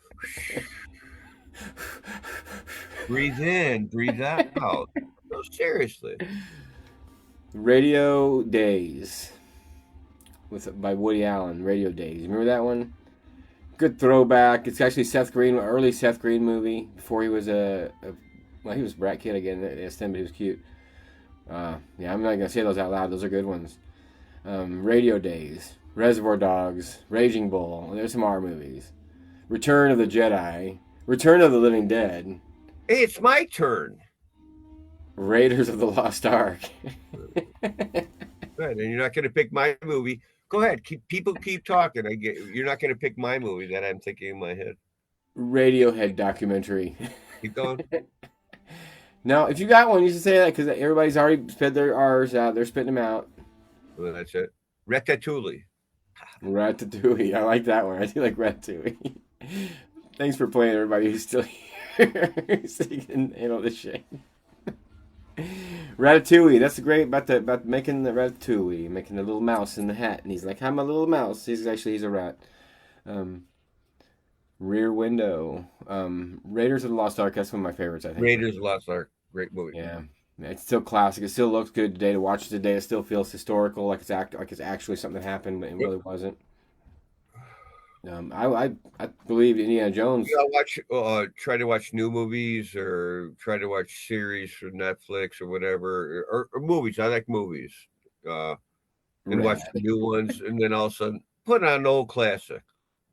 Breathe in, breathe out. No, seriously. Radio Days by Woody Allen. Radio Days. Remember that one? Good throwback. It's actually Seth Green, early Seth Green movie before he was well, he was a brat kid again. They asked him, but he was cute. Yeah, I'm not gonna say those out loud. Those are good ones. Radio Days, Reservoir Dogs, Raging Bull. There's some R movies. Return of the Jedi, Return of the Living Dead. Hey, it's my turn. Raiders of the Lost Ark. Good, and you're not going to pick my movie. Go ahead, people keep talking. You're not going to pick my movie that I'm thinking in my head. Radiohead documentary. Keep going. Now, if you got one, you should say that because everybody's already spit their R's out. They're spitting them out. Well, that's it. Ratatouille. Ratatouille. I like that one. I do like Ratatouille. Thanks for playing, everybody who's still here. So you can handle this shit. Ratatouille. That's great about making the Ratatouille, making the little mouse in the hat, and he's like, "I'm a little mouse." He's a rat. Rear Window. Raiders of the Lost Ark. That's one of my favorites. I think. Raiders of the Lost Ark. Great movie. Yeah. It's still classic. It still looks good today to watch it today. It still feels historical, like it's actually something that happened, but it really wasn't. I believe Indiana Jones. Try to watch new movies or try to watch series from Netflix or whatever, or movies. I like movies. And watch the new ones, and then all of a sudden put on an old classic,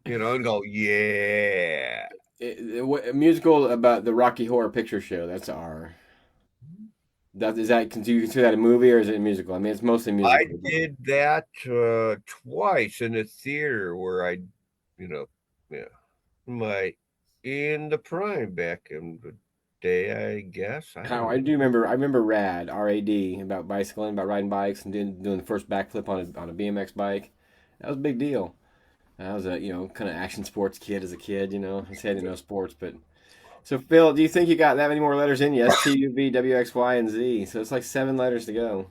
and go, yeah. A musical about the Rocky Horror Picture Show. That's R. Do you consider that a movie or is it a musical? I mean, it's mostly musical. I did that twice in a theater where in the prime back in the day, I guess. I remember RAD, R-A-D, about bicycling, about riding bikes and doing the first backflip on a BMX bike. That was a big deal. I was a kind of action sports kid as a kid. I said I didn't know sports, but. So, Phil, do you think you got that many more letters in you? S, T, U, V, W, X, Y, and Z. So it's like 7 letters to go.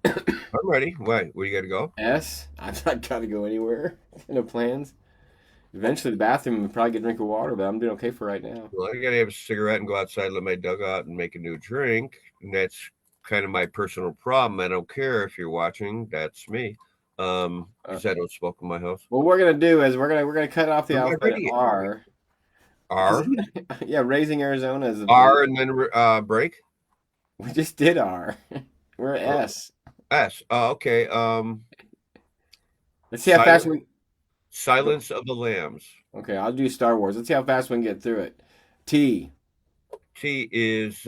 I'm ready. Why? Where you got to go? S? I'm not got to go anywhere. No plans. Eventually, the bathroom and probably get a drink of water, but I'm doing okay for right now. Well, I got to have a cigarette and go outside, let my dog out, and make a new drink. And that's kind of my personal problem. I don't care if you're watching. That's me. Because I don't smoke in my house. What we're gonna do is we're gonna cut off the alphabet R. R? Yeah, Raising Arizona is R and then break? We just did R. We're at S. S. Okay. Let's see how fast we... Silence of the Lambs. Okay, I'll do Star Wars. Let's see how fast we can get through it. T. T is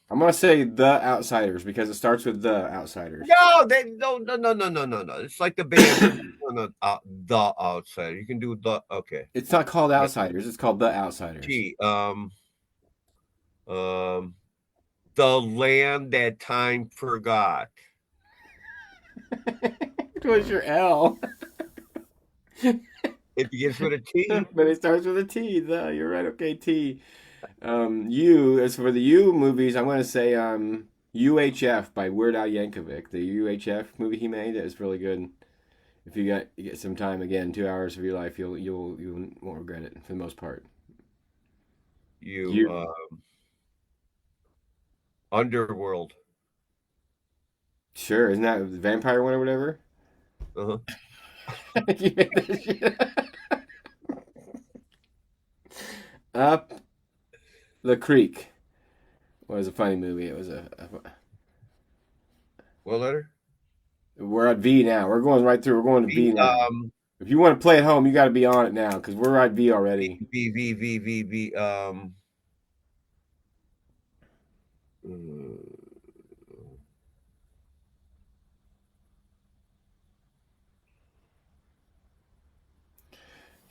I'm gonna say The Outsiders because it starts with The Outsiders. No, no. It's like the band. No, the outside. You can do the okay. It's not called Outsiders. It's called The Outsiders. T. Um, the land that time forgot. What's your L? It begins with a T. But it starts with a T. The. You're right. Okay, T. U. As for the U movies, I'm gonna say UHF by Weird Al Yankovic. The UHF movie he made, that was really good. If you get some time, again, 2 hours of your life, you won't regret it for the most part. You. Underworld. Sure, isn't that the vampire one or whatever? Uh-huh. You made that shit up the creek was a funny movie. It was What letter? We're at V now. We're going right through. We're going to V now. If you want to play at home, you got to be on it now because we're at V already. V.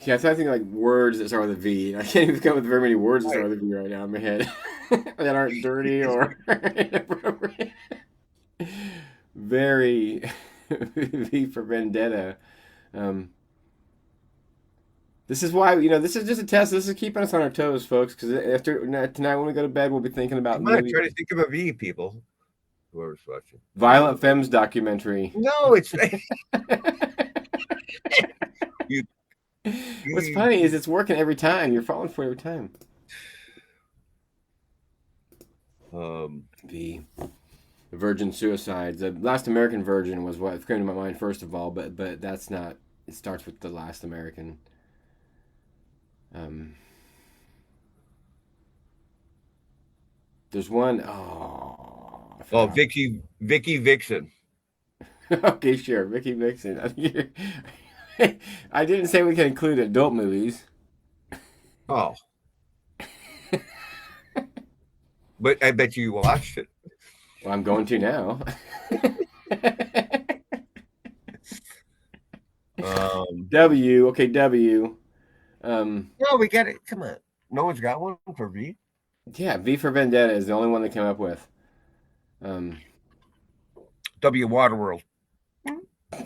Yeah, I think like words that start with a V. I can't even come up with very many words that start with a V right now in my head that aren't dirty or inappropriate. Very V for Vendetta. This is why this is just a test. This is keeping us on our toes, folks. Because after tonight when we go to bed, we'll be thinking about. I'm not trying to think of a V, people. Whoever's watching. Violent Femmes documentary. No, it's. What's funny is it's working every time. You're falling for it every time. The Virgin Suicides. The Last American Virgin was what came to my mind first of all, but that's not. It starts with The Last American. There's one. Vicky Vixen. Okay, sure, Vicky Vixen. I didn't say we can include adult movies. Oh. But I bet you watched it. Well, I'm going to now. W. Okay, W. No, we got it. Come on. No one's got one for V? Yeah, V for Vendetta is the only one they came up with. W. Waterworld.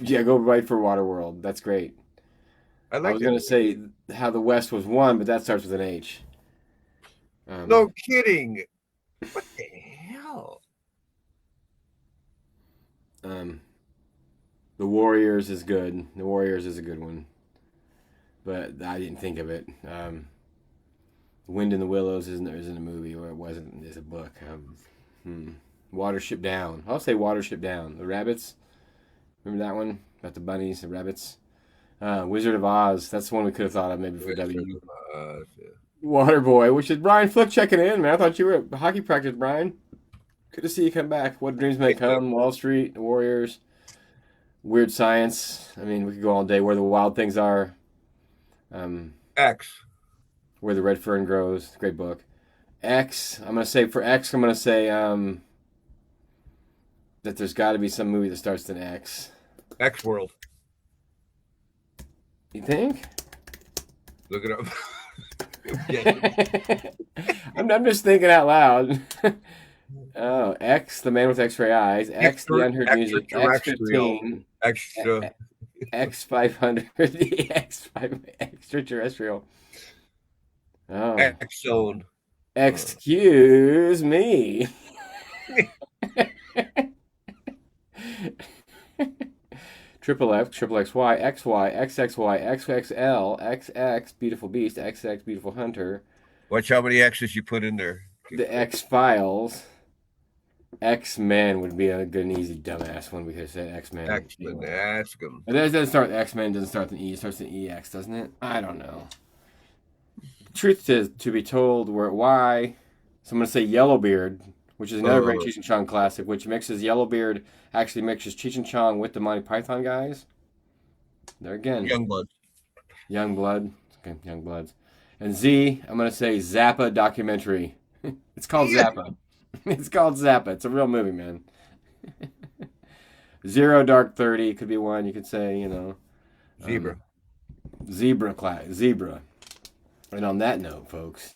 Yeah, go right for Waterworld. That's great. I was going to say How the West Was Won, but that starts with an H. No kidding. What the hell? The Warriors is good. The Warriors is a good one. But I didn't think of it. Wind in the Willows isn't a movie, or it wasn't. It's a book. Watership Down. I'll say Watership Down. The Rabbits. Remember that one about the bunnies, the rabbits. Wizard of Oz. That's the one we could have thought of maybe for W. Yeah. Waterboy, which is Brian Flick checking in, man. I thought you were at hockey practice, Brian. Good to see you come back. What Dreams May Come, Wall Street, The Warriors, Weird Science. I mean, we could go all day. Where the Wild Things Are. X. Where the Red Fern Grows. Great book. X. I'm going to say that there's got to be some movie that starts with an X. X World. You think? Look it up. I'm just thinking out loud. Oh, X, the man with X-ray eyes. X, the unheard music. X15. Extra. X500. The X5 extraterrestrial. Oh. X Zone. Excuse me. Triple X, Triple XY, XY, XXY, XXL, XX, Beautiful Beast, XX, Beautiful Hunter. Watch how many X's you put in there. The X-Files. X-Men would be a good and easy dumbass one. We could have said X-Men. X-Men, ask them. It doesn't start with X-Men, doesn't start with an E, it starts with an EX, doesn't it? I don't know. Truth to be told, we're at Y. So I'm going to say Yellowbeard, which is another great Cheech and Chong classic, which mixes Yellowbeard, actually mixes Cheech and Chong with the Monty Python guys. There again. Youngblood. Okay, Youngbloods. And Z, I'm going to say Zappa documentary. It's called Zappa. It's called Zappa. It's a real movie, man. Zero Dark 30 could be one. You could say, you know. Zebra. Zebra. And on that note, folks.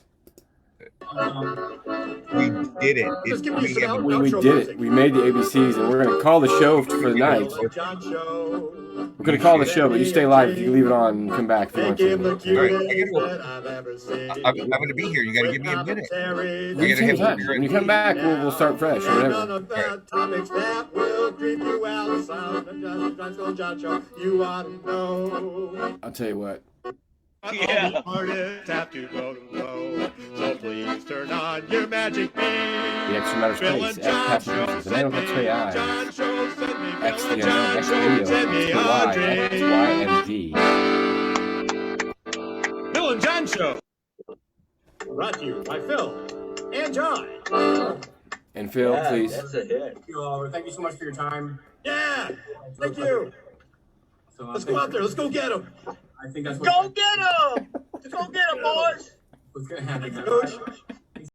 We did it. Just give me We some have- We did it. We made the ABCs, and we're going to call the show for the night. John Show. We're going to call the show, but you stay live. You can leave it on and come back if you want Make him the to. All right, cutest that I've ever seen. I'm going to be here. You got to give me a minute. You take your time. When you come back, we'll start fresh or None whatever. of the topics that will creep you out. Sound of John Show. You ought to know. I'll tell you what. All the artists have to go to low. So please turn on your magic beam. The extra matter Phil space. and John X Show, passages. And send then me X Ray I. John Show, send me X Phil the and John X Show, video. send X me the Y. Andre. X Y and D. Phil and John Show. Brought to you by Phil and John. And Phil, please. That's a hit. Thank you so much for your time. Yeah, thank you. So, Let's go out there. Let's go get him. I think that's Go get him! Go get him, boys! what's going to happen. Coach.